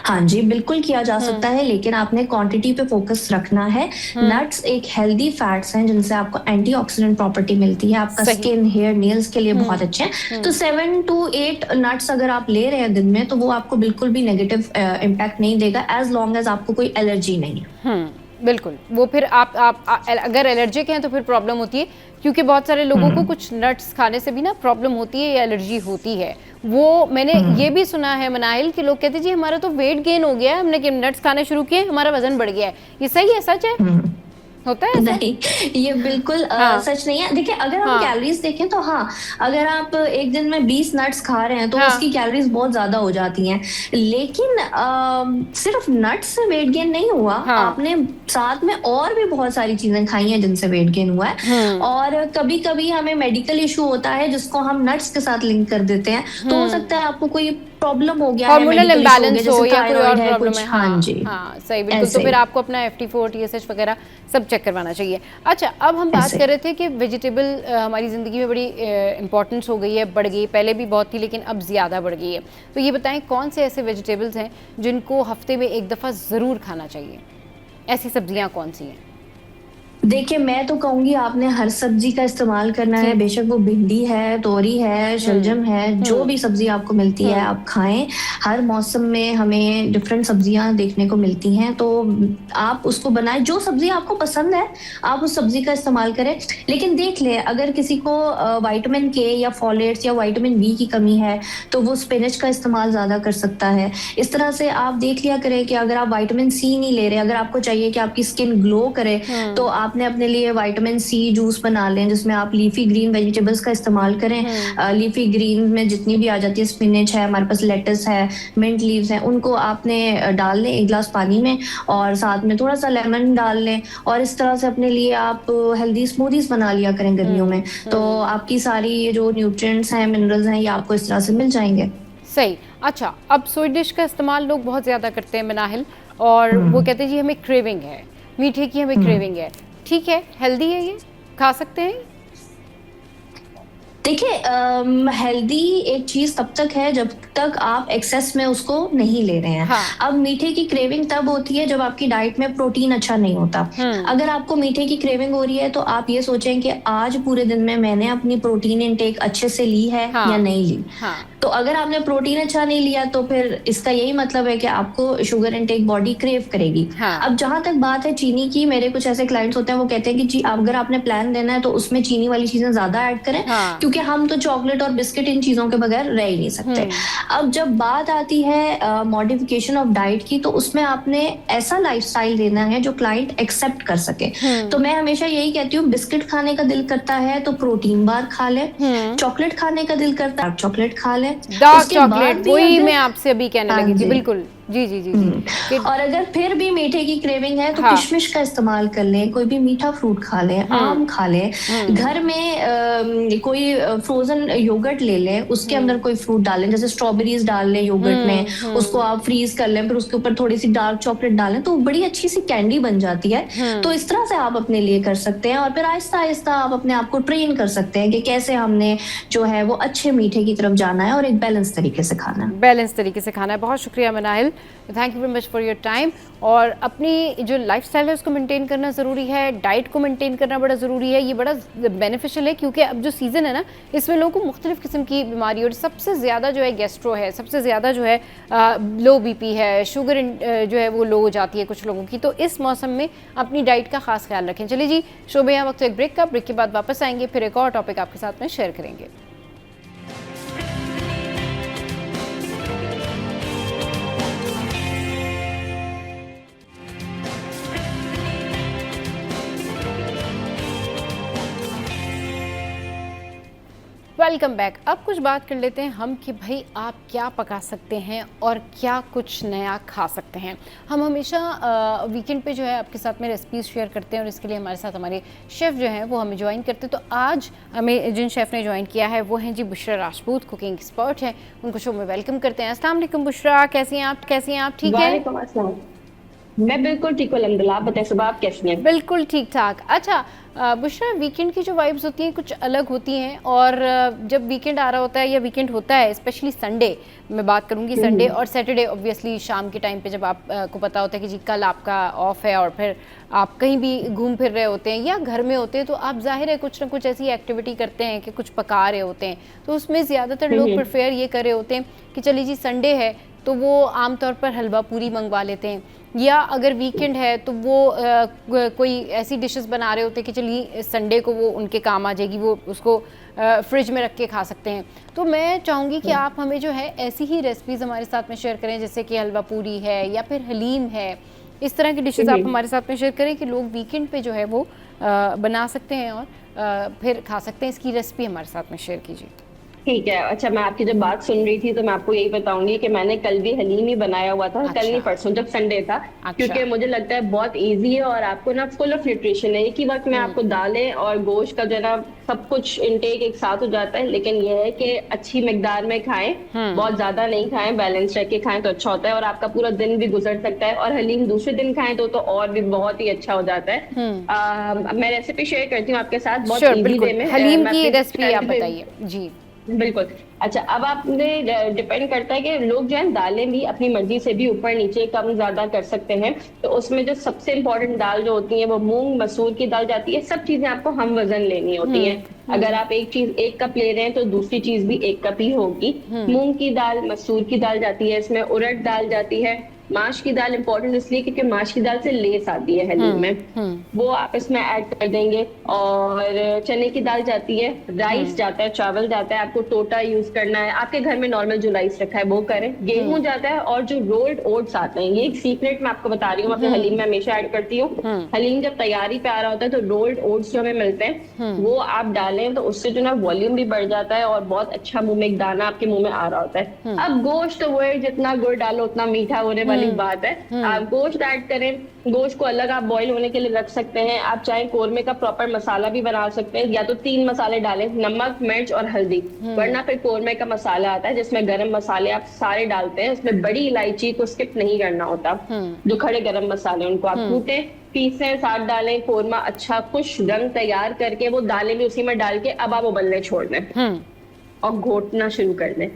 हाँ जी, बिल्कुल किया जा सकता है, लेकिन आपने क्वांटिटी पे फोकस रखना है। नट्स एक हेल्दी फैट्स हैं जिनसे आपको एंटीऑक्सीडेंट प्रॉपर्टी मिलती है, आपका स्किन, हेयर, नेल्स के लिए बहुत अच्छे हैं। तो 7 to 8 नट्स अगर आप ले रहे हैं दिन में, तो वो आपको बिल्कुल भी नेगेटिव इम्पैक्ट नहीं देगा, एज लॉन्ग एज आपको कोई एलर्जी नहीं है। बिल्कुल, वो फिर आप अगर एलर्जिक हैं तो फिर प्रॉब्लम होती है, क्योंकि बहुत सारे लोगों को कुछ नट्स खाने से भी ना प्रॉब्लम होती है या एलर्जी होती है। वो मैंने ये भी सुना है मनाइल कि लोग कहते हैं जी हमारा तो वेट गेन हो गया है, हमने नट्स खाने शुरू किए, हमारा वजन बढ़ गया है। ये सही है, सच है? होता है ऐसा? नहीं, ये बिल्कुल सच नहीं है। देखिए, अगर हम कैलोरीज देखें तो अगर आप एक दिन में 20 नट्स खा रहे हैं तो उसकी कैलोरीज बहुत ज्यादा हो जाती हैं, लेकिन सिर्फ नट्स से वेट गेन नहीं हुआ। आपने साथ में और भी बहुत सारी चीजें खाई हैं जिनसे वेट गेन हुआ है। और कभी कभी हमें मेडिकल इशू होता है जिसको हम नट्स के साथ लिंक कर देते हैं, तो हो सकता है आपको कोई प्रॉब्लम हो गया, हार्मोनल इंबैलेंस हो या कोई और प्रॉब्लम है। हाँ जी, हाँ सही, बिल्कुल। तो फिर आपको अपना FT4, TSH वगैरह सब चेक करवाना चाहिए। अच्छा, अब हम बात कर रहे थे कि वेजिटेबल हमारी ज़िंदगी में बड़ी इंपॉर्टेंस हो गई है, बढ़ गई, पहले भी बहुत थी लेकिन अब ज़्यादा बढ़ गई है। तो ये बताएं कौन से ऐसे वेजिटेबल्स हैं जिनको हफ्ते में एक दफ़ा ज़रूर खाना चाहिए? ऐसी सब्जियाँ कौन सी हैं? देखिए, मैं तो कहूंगी आपने हर सब्जी का इस्तेमाल करना है, बेशक वो भिंडी है, तोरी है, शलजम है, जो भी सब्जी आपको मिलती है आप खाएं। हर मौसम में हमें डिफरेंट सब्जियां देखने को मिलती हैं, तो आप उसको बनाएं। जो सब्जी आपको पसंद है आप उस सब्जी का इस्तेमाल करें, लेकिन देख ले अगर किसी को विटामिन के या फॉलेट्स या विटामिन बी की कमी है तो वो स्पिनच का इस्तेमाल ज्यादा कर सकता है। इस तरह से आप देख लिया करें कि अगर आप विटामिन सी नहीं ले रहे, अगर आपको चाहिए कि आपकी स्किन ग्लो करे, तो आपने अपने लिए विटामिन सी जूस बना लें जिसमें आप लीफी ग्रीन वेजिटेबल्स का इस्तेमाल करें। लीफी ग्रीन में जितनी भी आ जाती है, स्पिनच है, हमारे पास लेटस है, मिंट लीव्स हैं, उनको आपने डाल लें 1 गिलास पानी में, और साथ में थोड़ा सा लेमन डाल लें, और इस तरह से अपने लिए आप हेल्दी स्मूदीज बना लिया करें गर्मियों में। तो आपकी सारी जो न्यूट्रिएंट्स हैं, मिनरल्स हैं, ये आपको इस तरह से मिल जाएंगे। सही। अच्छा, अब सोई डिश का इस्तेमाल लोग बहुत ज़्यादा करते हैं मनाहिल, और वो कहते हैं जी हमें क्रेविंग है, मीठे की हमें क्रेविंग है। ठीक है, हेल्दी है, ये खा सकते हैं? देखिए, हेल्दी एक चीज तब तक है जब तक आप एक्सेस में उसको नहीं ले रहे हैं। हाँ। अब मीठे की क्रेविंग तब होती है जब आपकी डाइट में प्रोटीन अच्छा नहीं होता। अगर आपको मीठे की क्रेविंग हो रही है तो आप ये सोचें कि आज पूरे दिन में मैंने अपनी प्रोटीन इनटेक अच्छे से ली है हाँ। या नहीं ली। हाँ। तो अगर आपने प्रोटीन अच्छा नहीं लिया तो फिर इसका यही मतलब है कि आपको शुगर इनटेक बॉडी क्रेव करेगी। हाँ। अब जहां तक बात है चीनी की, मेरे कुछ ऐसे क्लाइंट्स होते हैं वो कहते हैं कि जी अगर आपने प्लान देना है तो उसमें चीनी वाली चीजें ज्यादा ऐड करें। हाँ। क्योंकि हम तो चॉकलेट और बिस्किट इन चीजों के बगैर रह ही नहीं सकते। अब जब बात आती है मॉडिफिकेशन ऑफ डाइट की, तो उसमें आपने ऐसा लाइफस्टाइल देना है जो क्लाइंट एक्सेप्ट कर सके। तो मैं हमेशा यही कहती हूँ, बिस्किट खाने का दिल करता है तो प्रोटीन बार खा ले, चॉकलेट खाने का दिल करता है चॉकलेट खा ले, डार्क चॉकलेट, वही मैं आपसे अभी कहने लगी थी। बिल्कुल, जी जी जी जी। और अगर फिर भी मीठे की क्रेविंग है तो हाँ। किशमिश का इस्तेमाल कर लें, कोई भी मीठा फ्रूट खा लें, आम खा लें, घर में कोई फ्रोजन योगर्ट ले लें, उसके अंदर कोई फ्रूट डालें, जैसे स्ट्रॉबेरीज डाल लें योगर्ट में, उसको आप फ्रीज कर लें, फिर उसके ऊपर थोड़ी सी डार्क चॉकलेट डालें तो बड़ी अच्छी सी कैंडी बन जाती है। तो इस तरह से आप अपने लिए कर सकते हैं और फिर आहिस्ता आहिस्ता आप अपने आप को ट्रेन कर सकते हैं कि कैसे हमने जो है वो अच्छे मीठे की तरफ जाना है और एक बैलेंस तरीके से खाना है। बैलेंस तरीके से खाना है। बहुत शुक्रिया Manahil, thank you very much for your time. और अपनी जो लाइफस्टाइल है उसको मेंटेन करना ज़रूरी है, डाइट को मेंटेन करना बड़ा ज़रूरी है। ये बड़ा बेनिफिशियल है क्योंकि अब जो सीज़न है ना, इसमें लोगों को मुख्तलिफ़ किस्म की बीमारी, और सबसे ज़्यादा जो है गैस्ट्रो है, सबसे ज़्यादा जो है लो बीपी है, शुगर जो है वो लो हो जाती है कुछ लोगों की। तो इस मौसम में अपनी डाइट का खास ख्याल रखें। चलिए जी, शोबे यहाँ वक्त एक ब्रेक का, ब्रेक के बाद वापस आएंगे, फिर एक और टॉपिक आपके साथ में शेयर करेंगे। Welcome back. अब कुछ बात कर लेते हैं हम कि भाई आप क्या पका सकते हैं और क्या कुछ नया खा सकते हैं। हम हमेशा वीकेंड पे जो है आपके साथ में रेसिपीज़ शेयर करते हैं और इसके लिए हमारे साथ हमारे शेफ़ जो हैं वो हमें ज्वाइन करते हैं। तो आज हमें जिन शेफ़ ने ज्वाइन किया है वो हैं जी बुशरा राजपूत, कुकिंग एक्सपर्ट हैं। उनको शो में वेलकम करते हैं। अस्सलाम वालेकुम बुशरा, कैसी हैं आप? कैसी हैं आप? ठीक है? मैं बिल्कुल ठीक हूँ अल्हम्दुलिल्लाह। आप बताएं सुबह आप कैसी हैं? बिल्कुल ठीक ठाक। अच्छा बुशरा, वीकेंड की जो वाइब्स होती हैं कुछ अलग होती हैं, और जब वीकेंड आ रहा होता है या वीकेंड होता है, स्पेशली संडे, मैं बात करूंगी संडे और सैटरडे, ऑब्वियसली शाम के टाइम पे जब आप को पता होता है कि जी कल आपका ऑफ है और फिर आप कहीं भी घूम फिर रहे होते हैं या घर में होते हैं, तो आप जाहिर है कुछ ना कुछ ऐसी एक्टिविटी करते हैं कि कुछ पका रहे होते हैं। तो उसमें ज़्यादातर लोग प्रेफर ये कर रहे होते हैं कि चलिए जी संडे है तो वो आमतौर पर हलवा पूरी मंगवा लेते हैं, या अगर वीकेंड है तो वो कोई ऐसी डिशेस बना रहे होते हैं कि चलिए संडे को वो उनके काम आ जाएगी, वो उसको फ्रिज में रख के खा सकते हैं। तो मैं चाहूँगी कि आप हमें जो है ऐसी ही रेसिपीज़ हमारे साथ में शेयर करें, जैसे कि हलवा पूरी है या फिर हलीम है, इस तरह की डिशेस आप हमारे साथ में शेयर करें कि लोग वीकेंड पे जो है वो बना सकते हैं और फिर खा सकते हैं। इसकी रेसिपी हमारे साथ में शेयर कीजिए। ठीक है। अच्छा, मैं आपकी जब बात सुन रही थी तो मैं आपको यही बताऊंगी कि मैंने कल भी हलीम ही बनाया हुआ था। अच्छा। कल नहीं परसों, जब संडे था। क्योंकि मुझे लगता है बहुत इजी है और आपको ना फुल ऑफ न्यूट्रिशन है। एक ही वक्त में आपको दालें और गोश्त का जो है ना सब कुछ इनटेक एक साथ हो जाता है। लेकिन यह है कि अच्छी मिकदार में खाएं, बहुत ज्यादा नहीं खाएं, बैलेंस रख के खाएं तो अच्छा होता है और आपका पूरा दिन भी गुजर सकता है। और हलीम दूसरे दिन खाएं तो और भी बहुत ही अच्छा हो जाता है। मैं रेसिपी शेयर करती हूँ आपके साथ बहुत इजी वे में। हलीम की रेसिपी आप बताइए जी। बिल्कुल। अच्छा, अब आपने डिपेंड करता है कि लोग जो है दालें भी अपनी मर्जी से भी ऊपर नीचे कम ज्यादा कर सकते हैं। तो उसमें जो सबसे इम्पोर्टेंट दाल जो होती है वो मूंग मसूर की दाल जाती है। सब चीजें आपको हम वजन लेनी होती है। अगर आप एक चीज 1 कप ले रहे हैं तो दूसरी चीज भी 1 कप ही होगी। मूंग की दाल, मसूर की दाल जाती है, इसमें उड़द दाल जाती है। माश की दाल इंपॉर्टेंट इसलिए क्योंकि माश की दाल से लेस आती है हलीम में, वो आप इसमें ऐड कर देंगे। और चने की दाल जाती है, राइस जाता है, चावल जाता है। आपको टोटा यूज करना है, आपके घर में नॉर्मल जो राइस रखा है वो करें। गेहूं जाता है और जो रोल्ड ओट्स आते हैं, ये एक सीक्रेट मैं आपको बता रही हूँ, अपने हलीम में हमेशा ऐड करती हूँ। हलीम जब तैयारी पे आ रहा होता है तो रोल्ड ओट्स जो हमें मिलते हैं वो आप डालें तो उससे जो ना वॉल्यूम भी बढ़ जाता है और बहुत अच्छा मुंह में एक दाना आपके मुंह में आ रहा होता है। अब गोश्त तो वो है जितना गुड़ डालो उतना मीठा होने वाली बात है। आप गोश्त ऐड करें, गोश्त को अलग आप बॉईल होने के लिए रख सकते हैं। आप चाहे कोरमे का प्रॉपर मसाला भी बना सकते हैं, या तो 3 मसाले डालें, नमक, मिर्च और हल्दी। वरना फिर कोरमे का मसाला आता है जिसमें गरम मसाले आप सारे डालते हैं, उसमें बड़ी इलायची को स्किप नहीं करना होता। जो खड़े गरम मसाले उनको आप कूटे, पीसें, साथ डालें, कोरमा अच्छा खुश रंग तैयार करके वो दालें भी उसी में डाल के अब आप उबलने छोड़ दें और घोटना शुरू कर दें।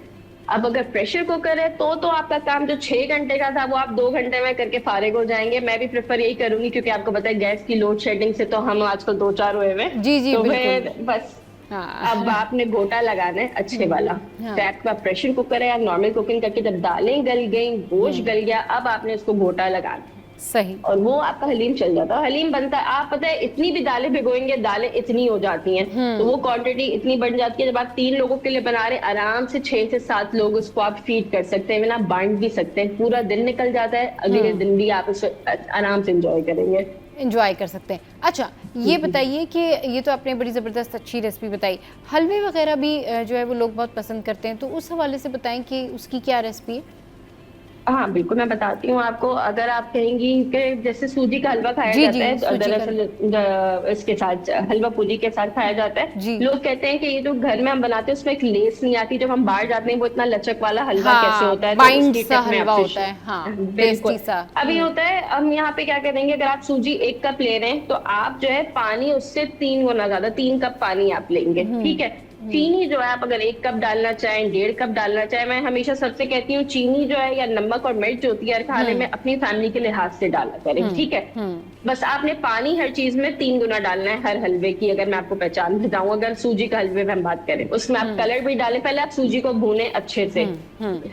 अब अगर प्रेशर कुकर है तो आपका काम जो 6 घंटे का था वो आप 2 घंटे में करके फारिग हो जाएंगे। मैं भी प्रेफर यही करूंगी, क्योंकि आपको पता है गैस की लोड शेडिंग से तो हम आजकल 2-4 हुए हुए। जी तो बिल्कुल। फिर बस हाँ। अब आपने गोटा लगाना है अच्छे वाला। तो आपका प्रेशर कुकर है या नॉर्मल कुकिंग करके जब दालें गल गई, गोश्त गल गया, अब आपने उसको गोटा लगाना सही, और वो आपका हलीम चल जाता है। हलीम बनता है, आप पता है इतनी भी दालें भिगोएंगे दालें इतनी हो जाती हैं, तो वो क्वांटिटी इतनी बढ़ जाती है। जब आप 3 लोगों के लिए बना रहे, आराम से 6 से 7 लोग उसको आप फीड कर सकते हैं, आप बांट भी सकते हैं। पूरा दिन निकल जाता है, अगले दिन भी आप उसे आराम से एंजॉय करेंगे, एंजॉय कर सकते हैं। अच्छा ये बताइए कि ये तो आपने बड़ी ज़बरदस्त अच्छी रेसिपी बताई, हलवे वगैरह भी जो है वो लोग बहुत पसंद करते हैं, तो उस हवाले से बताएं कि उसकी क्या रेसिपी है। हाँ बिल्कुल, मैं बताती हूँ आपको। अगर आप कहेंगी कि जैसे सूजी का हलवा खाया जी, जाता जी, है, सूजी का दरअसल इसके साथ हलवा पूरी के साथ खाया जाता जी। है। लोग कहते हैं कि ये जो घर में हम बनाते हैं उसमें एक लेस नहीं आती, जब हम बाहर जाते हैं वो इतना लचक वाला हलवा कैसे होता है, तो बाइंड उसकी सा टिप मैं हलवा आपसे होता है, हाँ, बिल्कुल। टेस्टी सा। अभी होता है, हम यहाँ पे क्या करेंगे, अगर आप सूजी 1 कप ले रहे हैं तो आप जो है पानी उससे 3 गुना ज्यादा, 3 कप पानी आप लेंगे, ठीक है। चीनी जो है आप अगर 1 कप डालना चाहें, 1.5 कप डालना चाहें, मैं हमेशा सबसे कहती हूँ चीनी जो है या नमक और मिर्च होती है हर खाने में अपनी फैमिली के लिहाज से डाला करें, ठीक है। बस आपने पानी हर चीज में 3 गुना डालना है हर हलवे की। अगर मैं आपको पहचान बताऊं, अगर सूजी का हलवे में हम बात करें, उसमें आप कलर भी डालें। पहले आप सूजी को भूने अच्छे से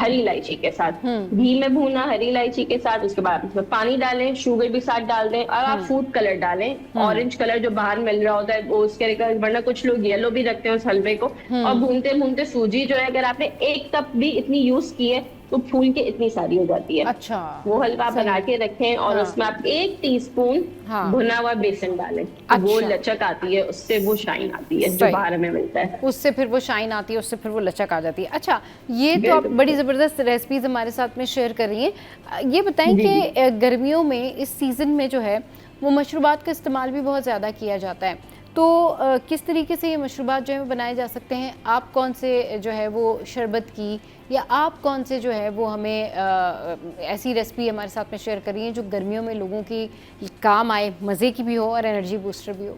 हरी इलायची के साथ, घी में भूना हरी इलायची के साथ, उसके बाद उसमें पानी डालें, शुगर भी साथ डाल दें, और आप फूड कलर डालें, ऑरेंज कलर जो बाहर मिल रहा होता है वो उसके, वरना कुछ लोग येलो भी रखते हैं उस हलवे को। और भूनते भूनते सूजी जो है अगर आपने 1 कप भी इतनी यूज की है तो फूल के इतनी सारी हो जाती है। अच्छा, वो हलवा बना के रखें और उसमें आप 1 टीस्पून भुना हुआ बेसन डालें। वो लचक आती है, उससे वो शाइन आती है जो बाहर में मिलता है, उससे फिर वो शाइन आती है, उससे फिर वो लचक आ जाती है। अच्छा, ये तो आप बड़ी ज़बरदस्त रेसिपीज हमारे साथ में शेयर कर रही हैं। ये बताएं कि गर्मियों में इस सीज़न में जो है वो मशरूबात का इस्तेमाल भी बहुत ज़्यादा किया जाता है, तो किस तरीके से ये मशरूबात जो है बनाए जा सकते हैं। आप कौन से जो है वो शरबत की, या आप कौन से जो है वो हमें ऐसी रेसिपी हमारे साथ में शेयर करिए जो गर्मियों में लोगों की काम आए, मज़े की भी हो और एनर्जी बूस्टर भी हो।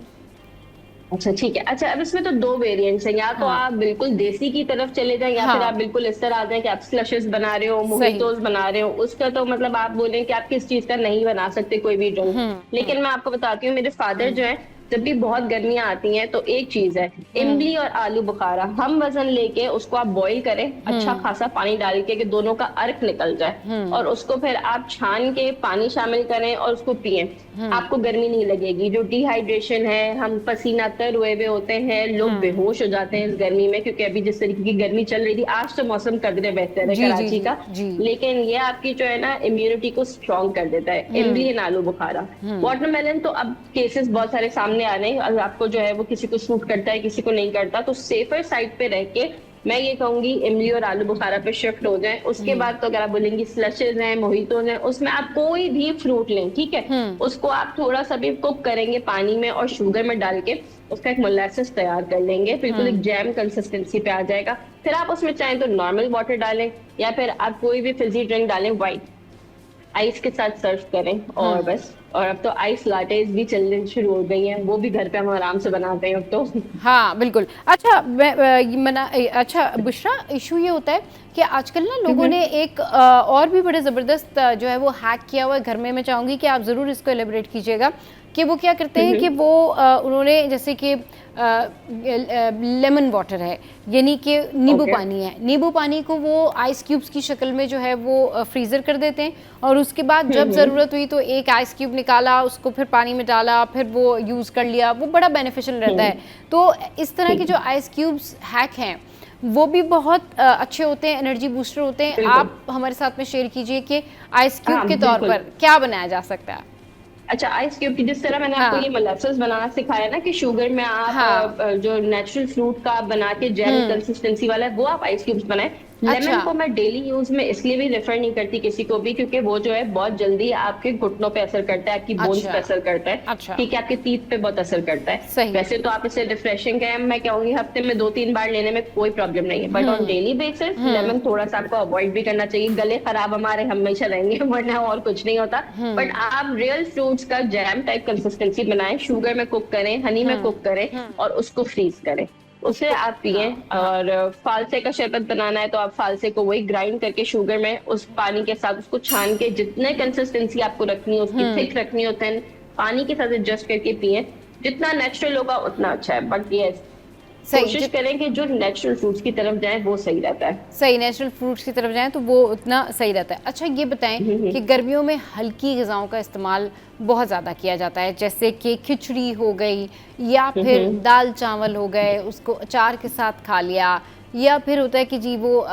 अच्छा ठीक है। अच्छा, अब इसमें तो 2 वेरिएंट्स हैं, या तो आप बिल्कुल देसी की तरफ चले जाएं, या फिर आप बिल्कुल इस तरह आ जाएं कि आप स्लशेस बना रहे हो, मोहितोस बना रहे हो। उसका तो मतलब आप बोलें कि आप किस चीज का नहीं बना सकते कोई भी ड्रिंक। लेकिन मैं आपको बताती हूँ, मेरे फादर जो है जब भी बहुत गर्मियां आती हैं तो एक चीज है, इमली और आलू बुखारा हम वजन लेके उसको आप बॉईल करें अच्छा खासा पानी डाल के कि दोनों का अर्क निकल जाए, और उसको फिर आप छान के पानी शामिल करें और उसको पिएं। आपको गर्मी नहीं लगेगी। जो डिहाइड्रेशन है, हम पसीना तर हुए हुए होते हैं, लोग बेहोश हो जाते हैं इस गर्मी में, क्योंकि अभी जिस तरीके की गर्मी चल रही थी, आज तो मौसम कदरे बेहतर है कराची का, लेकिन ये आपकी जो है ना इम्यूनिटी को स्ट्रॉन्ग कर देता है। इमली और आलू बुखारा। वाटरमेलन तो अब केसेस बहुत सारे सामने आ रहे हैं, और आपको जो है वो किसी को सूट करता है किसी को नहीं करता, तो सेफर साइड पे रह के मैं ये कहूंगी इमली और आलू बुखारा पे शिफ्ट हो जाएं। उसके बाद तो अगर आप बोलेंगी स्लशेज हैं, मोहितोज हैं, उसमें आप कोई भी फ्रूट लें, ठीक है, उसको आप थोड़ा सा भी कुक करेंगे पानी में और शुगर में डाल के उसका एक मोलासेस तैयार कर लेंगे, बिल्कुल एक जैम कंसिस्टेंसी पे आ जाएगा। फिर आप उसमें चाहें तो नॉर्मल वाटर डालें, या फिर आप कोई भी फिजी ड्रिंक डालें व्हाइट, आइस के साथ सर्व करें, और बस। और अब तो आइस लाटेज भी चलने शुरू हो गई हैं, वो भी घर पे हम आराम से बनाते हैं अब तो। हाँ बिल्कुल। अच्छा अच्छा बुशरा, इशू ये होता है कि आजकल ना लोगों ने एक और भी बड़े ज़बरदस्त जो है वो हैक किया हुआ है घर में। मैं चाहूँगी कि आप ज़रूर इसको एलिब्रेट कीजिएगा कि वो क्या करते हैं कि वो उन्होंने जैसे कि लेमन वाटर है, यानी कि नींबू पानी है, नींबू पानी को वो आइस क्यूब्स की शक्ल में जो है वो फ्रीज़र कर देते हैं, और उसके बाद जब ज़रूरत हुई तो एक आइस क्यूब निकाला, उसको फिर पानी में डाला, फिर वो यूज़ कर लिया। वो बड़ा बेनिफिशियल रहता है। तो इस तरह के जो आइस क्यूब्स हैक हैं वो भी बहुत अच्छे होते हैं, एनर्जी बूस्टर होते हैं। आप हमारे साथ में शेयर कीजिए कि आइस क्यूब के तौर पर क्या बनाया जा सकता है। अच्छा, आइस क्यूब की जिस तरह मैंने आपको ये मोलासेस बनाना सिखाया ना कि शुगर में आप जो नेचुरल फ्रूट का बना के जेल कंसिस्टेंसी वाला है वो आप आइस क्यूब्स बनाएं, लेमन अच्छा। को मैं डेली यूज में इसलिए भी रेफर नहीं करती किसी को भी, क्योंकि वो जो है बहुत जल्दी आपके घुटनों पे असर करता है, आपकी बोन्स अच्छा। पे असर करता है, अच्छा। ठीक है, आपके टीथ पे बहुत असर करता है। सही। वैसे तो आप इसे रिफ्रेशिंग है, मैं कहूंगी हफ्ते में 2-3 बार लेने में कोई प्रॉब्लम नहीं है, but on daily basis lemon थोड़ा सा आपको अवॉइड भी करना चाहिए। गले खराब हमारे हमेशा रहेंगे वरना और कुछ नहीं होता। बट आप रियल फ्रूट्स का जैम टाइप कंसिस्टेंसी बनाएं, शुगर में कुक करें, हनी में कुक करें और उसको फ्रीज करें, उसे आप पिए। और फालसे का शरबत बनाना है तो आप फालसे को वही ग्राइंड करके शुगर में उस पानी के साथ उसको छान के जितने कंसिस्टेंसी आपको रखनी है उसकी थिक रखनी हो, देन पानी के साथ एडजस्ट करके पिए। जितना नेचुरल होगा उतना अच्छा है, बट यस सही। कोशिश करें कि जो नेचुरल फ्रूट्स की तरफ जाए वो सही रहता है। सही, नेचुरल फ्रूट्स की तरफ जाएं तो वो उतना सही रहता है। अच्छा ये बताएं कि गर्मियों में हल्की ग़िज़ाओं का इस्तेमाल बहुत ज़्यादा किया जाता है, जैसे कि खिचड़ी हो गई या फिर दाल चावल हो गए, उसको अचार के साथ खा लिया, या फिर होता है कि जी वो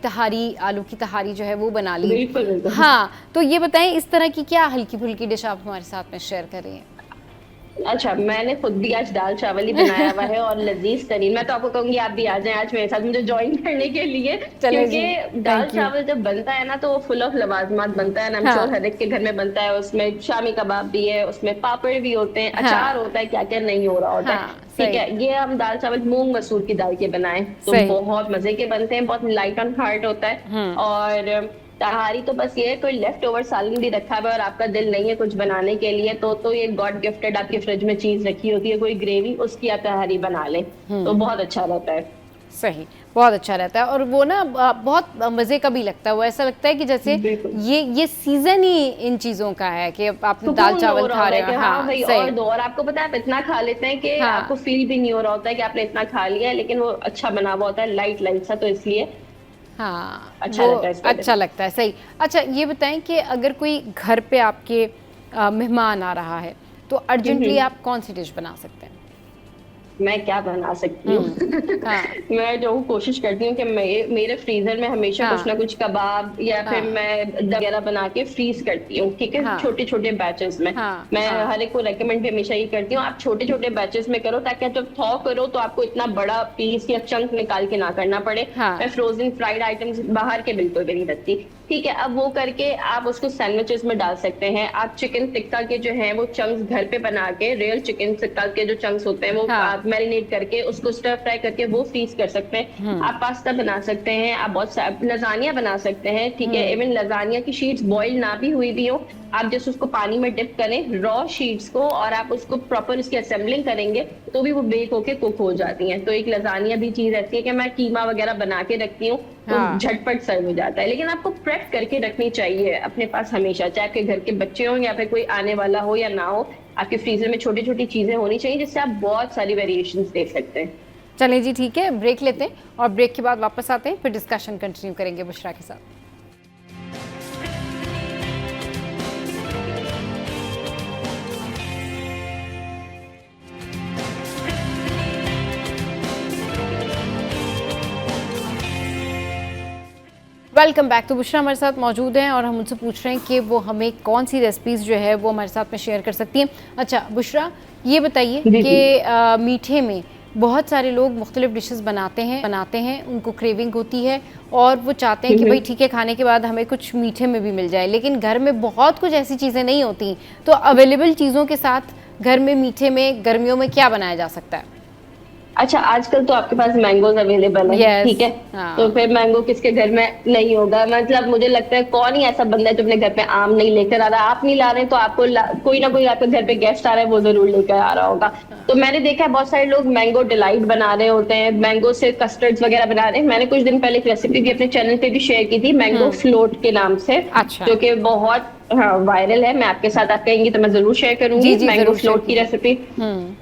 तहारी, आलू की तहारी जो है वो बना ली। बिल्कुल बिल्कुल। हाँ, तो ये बताएं इस तरह की क्या हल्की फुल्की डिश आप हमारे साथ में शेयर कर रही हैं? अच्छा, मैंने खुद भी आज दाल चावल ही बनाया हुआ है और लजीज तरीन। मैं तो आपको कहूंगी आप भी आ जाएं आज मेरे साथ मुझे ज्वाइन करने के लिए, चले जी, क्योंकि दाल चावल जब बनता है ना तो वो फुल ऑफ लवाजमात बनता है ना। हाँ। हर एक के घर में बनता है, उसमें शामी कबाब भी है, उसमें पापड़ भी होते हैं, हाँ। अचार होता है, क्या क्या नहीं हो रहा होता हाँ, है, ठीक है। ये हम दाल चावल मूंग मसूर की दाल के बनाए तो सही। बहुत मजे के बनते हैं, बहुत लाइट ऑन हार्ट होता है। और तहारी तो बस ये है, कोई लेफ्ट ओवर सालन भी रखा हुआ है और आपका दिल नहीं है कुछ बनाने के लिए तो ये गॉड गिफ्टेड आपके फ्रिज में चीज रखी होती है, कोई ग्रेवी, उसकी आप तहारी बना लें तो बहुत अच्छा रहता है। सही, बहुत अच्छा रहता है। और वो ना बहुत मज़े का भी लगता है, वो ऐसा लगता है कि जैसे ये सीजन ही इन चीज़ों का है कि आपने दाल चावल खा रहे हो। हाँ भाई, सही। और दो, और आपको पता है आप इतना खा लेते हैं कि हाँ। आपको फील भी नहीं हो रहा होता है कि आपने इतना खा लिया है, लेकिन वो अच्छा बना हुआ होता है, लाइट लाइट सा, तो इसलिए हाँ, अच्छा लगता है इस वजह से। अच्छा लगता है। सही। अच्छा ये बताएं कि अगर कोई घर पे आपके मेहमान आ रहा है तो अर्जेंटली आप कौन सी डिश बना सकते हैं? मैं क्या बना सकती हूँ हाँ। मैं जो कोशिश करती हूँ कि मेरे फ्रीजर में हमेशा हाँ। कुछ ना कुछ कबाब या फिर मैं वगैरह बना के फ्रीज करती हूँ, ठीक है, हाँ। छोटे छोटे बैचेस में। हाँ। मैं हाँ। हर एक को रेकमेंड भी हमेशा ये करती हूँ आप छोटे छोटे बैचेस में करो, ताकि जब थॉ करो तो आपको इतना बड़ा पीस या चंक निकाल के ना करना पड़े। हाँ। मैं फ्रोजन फ्राइड आइटम्स बाहर के बिल्कुल भी नहीं रखती, ठीक है। अब वो करके आप उसको सैंडविचेस में डाल सकते हैं। आप चिकन टिक्का के जो है वो चंक्स घर पे बना के, रियल चिकन टिक्का के जो चंक्स होते हैं वो हाँ। आप मैरिनेट करके उसको स्टर फ्राई करके वो फ्रीज कर सकते हैं। आप पास्ता बना सकते हैं, आप बहुत लजानिया बना सकते हैं, ठीक है। इवन लजानिया की शीट्स बॉइल ना भी हुई भी हो, आप जस्ट उसको पानी में डिप करें रॉ शीट्स को, और आप उसको प्रॉपर उसकी असेंबलिंग करेंगे तो भी वो बेक होके कुक हो जाती हैं। तो एक लजानिया भी चीज ऐसी है कि मैं कीमा वगैरह बना के रखती हूँ तो हाँ। झटपट सर्व हो जाता है। लेकिन आपको प्रेप करके रखनी चाहिए अपने पास हमेशा, चाहे आपके घर के बच्चे हों या फिर कोई आने वाला हो या ना हो, आपके फ्रीजर में छोटी छोटी चीजें होनी चाहिए जिससे आप बहुत सारी वेरिएशंस देख सकते हैं। चलें जी, ठीक है, ब्रेक लेते हैं और ब्रेक के बाद वापस आते हैं, फिर डिस्कशन कंटिन्यू करेंगे बुशरा के साथ। Welcome back. तो बुशरा हमारे साथ मौजूद हैं और हम उनसे पूछ रहे हैं कि वो हमें कौन सी रेसिपीज़ जो है वो हमारे साथ में शेयर कर सकती हैं। अच्छा बुशरा, ये बताइए कि मीठे में बहुत सारे लोग मुख्तलिफ डिशेस बनाते हैं, उनको क्रेविंग होती है और वो चाहते हैं कि भाई ठीक है खाने के बाद हमें कुछ मीठे में भी मिल जाए, लेकिन घर में बहुत कुछ ऐसी चीज़ें नहीं होती। तो अवेलेबल चीज़ों के साथ घर में मीठे में गर्मियों में क्या बनाया जा सकता है? अच्छा, आजकल तो आपके पास मैंगोज अवेलेबल है, Yes, ठीक है। हाँ। तो फिर मैंगो किसके घर में नहीं होगा, मतलब मुझे लगता है कौन ही ऐसा बंदा है जो अपने घर पे आम नहीं लेकर आ रहा। आप नहीं ला रहे तो आपको कोई ना कोई आपके घर पे गेस्ट आ रहा है, वो जरूर लेकर आ रहा होगा। तो मैंने देखा है बहुत सारे लोग मैंगो डिलाइट बना रहे होते हैं, मैंगो से कस्टर्ड्स वगैरह बना रहे हैं। मैंने कुछ दिन पहले एक रेसिपी भी अपने चैनल पे भी शेयर की थी मैंगो फ्लोट के नाम से, अच्छा। जो कि बहुत वायरल है। मैं आपके साथ आप कहेंगी तो मैं जरूर शेयर करूंगी मैंगो फ्लोट की रेसिपी।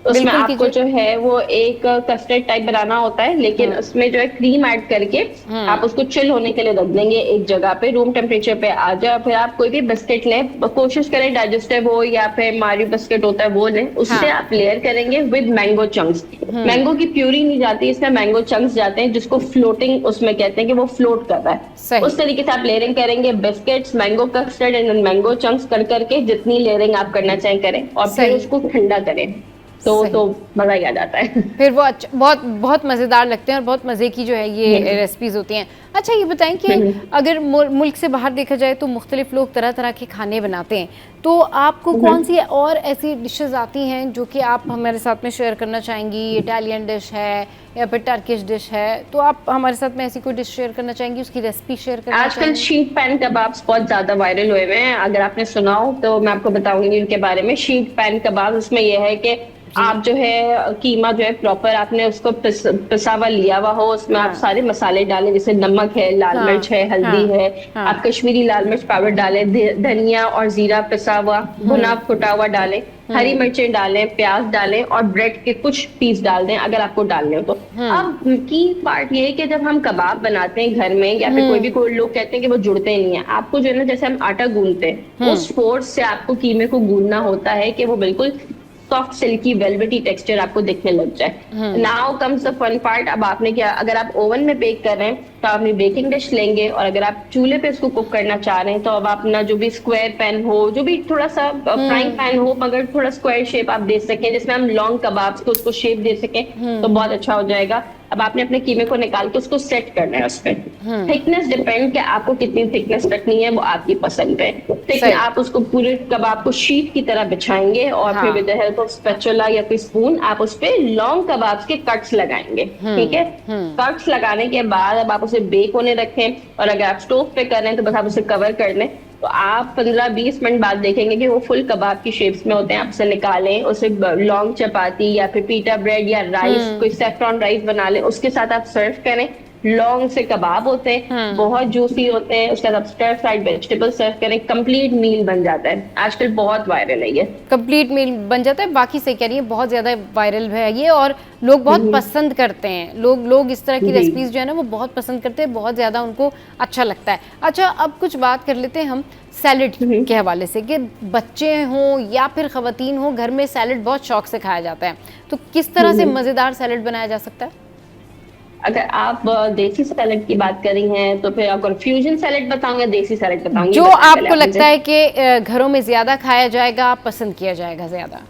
उसमें आपको जो है वो एक कस्टर्ड टाइप बनाना होता है, लेकिन उसमें जो है क्रीम ऐड करके आप उसको चिल होने के लिए रख देंगे एक जगह पे, रूम टेम्परेचर पे आ जाए। फिर आप कोई भी बिस्किट लें, कोशिश करें डाइजेस्टिव हो या फिर मारियो बिस्किट होता है वो लें, उससे आप लेयर करेंगे विद मैंगो चंक्स। मैंगो की प्यूरी नहीं जाती इसमें, मैंगो चंक्स जाते हैं जिसको फ्लोटिंग उसमें कहते हैं कि वो फ्लोट कर रहा है। उस तरीके से आप लेयरिंग करेंगे biscuits, mango custard and mango chunks कर करके जितनी लेयरिंग आप करना चाहें करें, और फिर उसको ठंडा करें। तो मजा ही आ जाता है। फिर वो बहुत बहुत मज़ेदार लगते हैं और बहुत मज़े की जो है ये रेसिपीज़ होती हैं। अच्छा ये बताएं कि अगर मुल्क से बाहर देखा जाए तो मुख्तलिफ लोग तरह तरह के खाने बनाते हैं, तो आपको कौन सी और ऐसी डिशेस आती हैं जो कि आप हमारे साथ में शेयर करना चाहेंगी? इटालियन डिश है या फिर टर्किश डिश है, तो आप हमारे साथ में ऐसी कोई डिश शेयर करना चाहेंगी, उसकी रेसिपी शेयर करना आजकल चाहेंगी? शीट पैन कबाब्स बहुत ज्यादा वायरल हुए हुए हैं, अगर आपने सुना हो तो मैं आपको बताऊंगी उनके बारे में। शीट पैन कबाब, उसमें यह है कि आप जो है कीमा जो है प्रॉपर आपने उसको पिसा हुआ लिया हुआ हो, उसमें आप सारे मसाले डालें, जैसे नमक है, लाल मिर्च है, हल्दी है, आप कश्मीरी लाल मिर्च पाउडर डालें, धनिया और जीरा पिसा हुआ भुना फुटा हुआ डालें, हरी मिर्चें डालें, प्याज डालें और ब्रेड के कुछ पीस डाल दें अगर आपको डालने हो तो। अब की पार्ट ये है कि जब हम कबाब बनाते हैं घर में या फिर कोई लोग कहते हैं कि वो जुड़ते नहीं है, आपको जो है ना जैसे हम आटा गूंदते हैं उस फोर्स से आपको कीमे को गूंदना होता है कि वो बिल्कुल सॉफ्ट सिल्की वेलवेटी टेक्सचर आपको दिखने लग जाए। Now comes the fun part. अब आपने क्या, अगर आप ओवन में बेक कर रहे हैं तो आप अपनी बेकिंग डिश लेंगे, और अगर आप चूल्हे पे इसको कुक करना चाह रहे हैं तो अब अपना जो भी स्क्वायर पैन हो, जो भी थोड़ा सा फ्राइंग पैन हो मगर थोड़ा स्क्वायर शेप आप दे सकें, जिसमें हम लॉन्ग कबाब्स को उसको शेप दे सकें तो बहुत अच्छा हो जाएगा। अब आपने अपने कीमे को निकाल के उसको सेट करना है। उस पर थिकनेस डिपेंड कि आपको कितनी थिकनेस रखनी है, वो आपकी पसंद है। लेकिन आप उसको पूरे कबाब को शीट की तरह बिछाएंगे और फिर with the help of spatula या कोई स्पून आप उस पे लॉन्ग कबाब्स के कट्स लगाएंगे। ठीक है, कट्स लगाने के बाद अब आप उसे बेक होने रखें, और अगर आप स्टोव पे कर रहे हैं तो बस आप उसे कवर कर लें। तो आप 15-20 मिनट बाद देखेंगे कि वो फुल कबाब की शेप्स में होते हैं। आप उसे निकालें, उसे लॉन्ग चपाती या फिर पीटा ब्रेड या राइस, कोई सैफ्रॉन राइस बना लें, उसके साथ आप सर्व करें। लॉन्ग से कबाब होते हैं, बहुत जूसी होते हैं, उसके साथ आप स्टर फ्राइड वेजिटेबल सर्व करें, कंप्लीट मील बन जाता है। आजकल बहुत वायरल है ये, कंप्लीट मील बन जाता है। बाकी से कह रही है बहुत ज़्यादा वायरल है ये, और लोग बहुत पसंद करते हैं। लोग इस तरह की रेसिपीज़ जो है ना वो बहुत पसंद करते हैं, बहुत ज़्यादा उनको अच्छा लगता है। अच्छा, अब कुछ बात कर लेते हैं हम सैलड के हवाले से, कि बच्चे हों या फिर ख़वातीन हों, घर में सैलड बहुत शौक से खाया जाता है, तो किस तरह से मज़ेदार सैलड बनाया जा सकता है? अगर आप देसी सैलेड की बात कर रही हैं तो फिर आपको फ्यूजन सैलेड बताऊंगा, देसी सैलेड बताऊंगी जो आपको लगता है कि घरों में ज्यादा खाया जाएगा, पसंद किया जाएगा ज्यादा।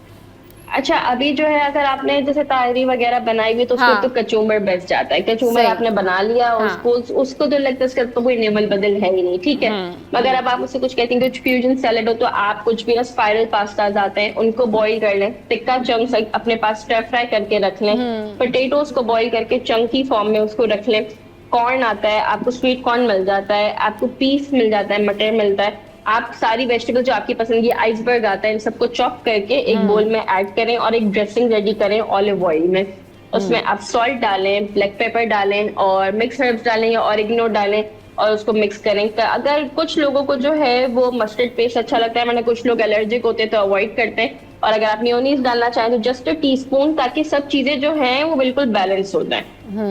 अच्छा, अभी जो है अगर आपने जैसे ताहरी वगैरह बनाई हुई तो उसको तो कचूमर बेस्ट जाता है। कचूमर आपने बना लिया और उसको तो लगता है इसका तो कोई नेमल बदल है ही नहीं, ठीक है। मगर अब आप उससे कुछ कहते हैं, कुछ फ्यूजन सैलेड हो तो आप कुछ भी ना स्पाइरल पास्ताज आते हैं उनको बॉईल कर लें, टिक्का चंक्स अपने पास स्टर फ्राई करके रख लें, पोटैटोज को बॉईल करके चंकी फॉर्म में उसको रख लें। कॉर्न आता है, आपको स्वीट कॉर्न मिल जाता है, आपको पीस मिल जाता है, मटर मिलता है। आप सारी वेजिटेबल जो आपकी पसंद की, आइसबर्ग आता है, इन सबको चॉप करके एक बोल में ऐड करें और एक ड्रेसिंग रेडी करें ऑलिव ऑयल में। उसमें आप सॉल्ट डालें, ब्लैक पेपर डालें और मिक्स हर्ब्स डालें या ऑरिगेनो डालें और उसको मिक्स करें। अगर कुछ लोगों को जो है वो मस्टर्ड पेस्ट अच्छा लगता है, मैंने कुछ लोग एलर्जिक होते हैं तो अवॉइड करते हैं। और अगर आप मेयोनीज डालना चाहें तो जस्ट अ टीस्पून, ताकि सब चीजें जो हैं वो बिल्कुल बैलेंस हो जाए।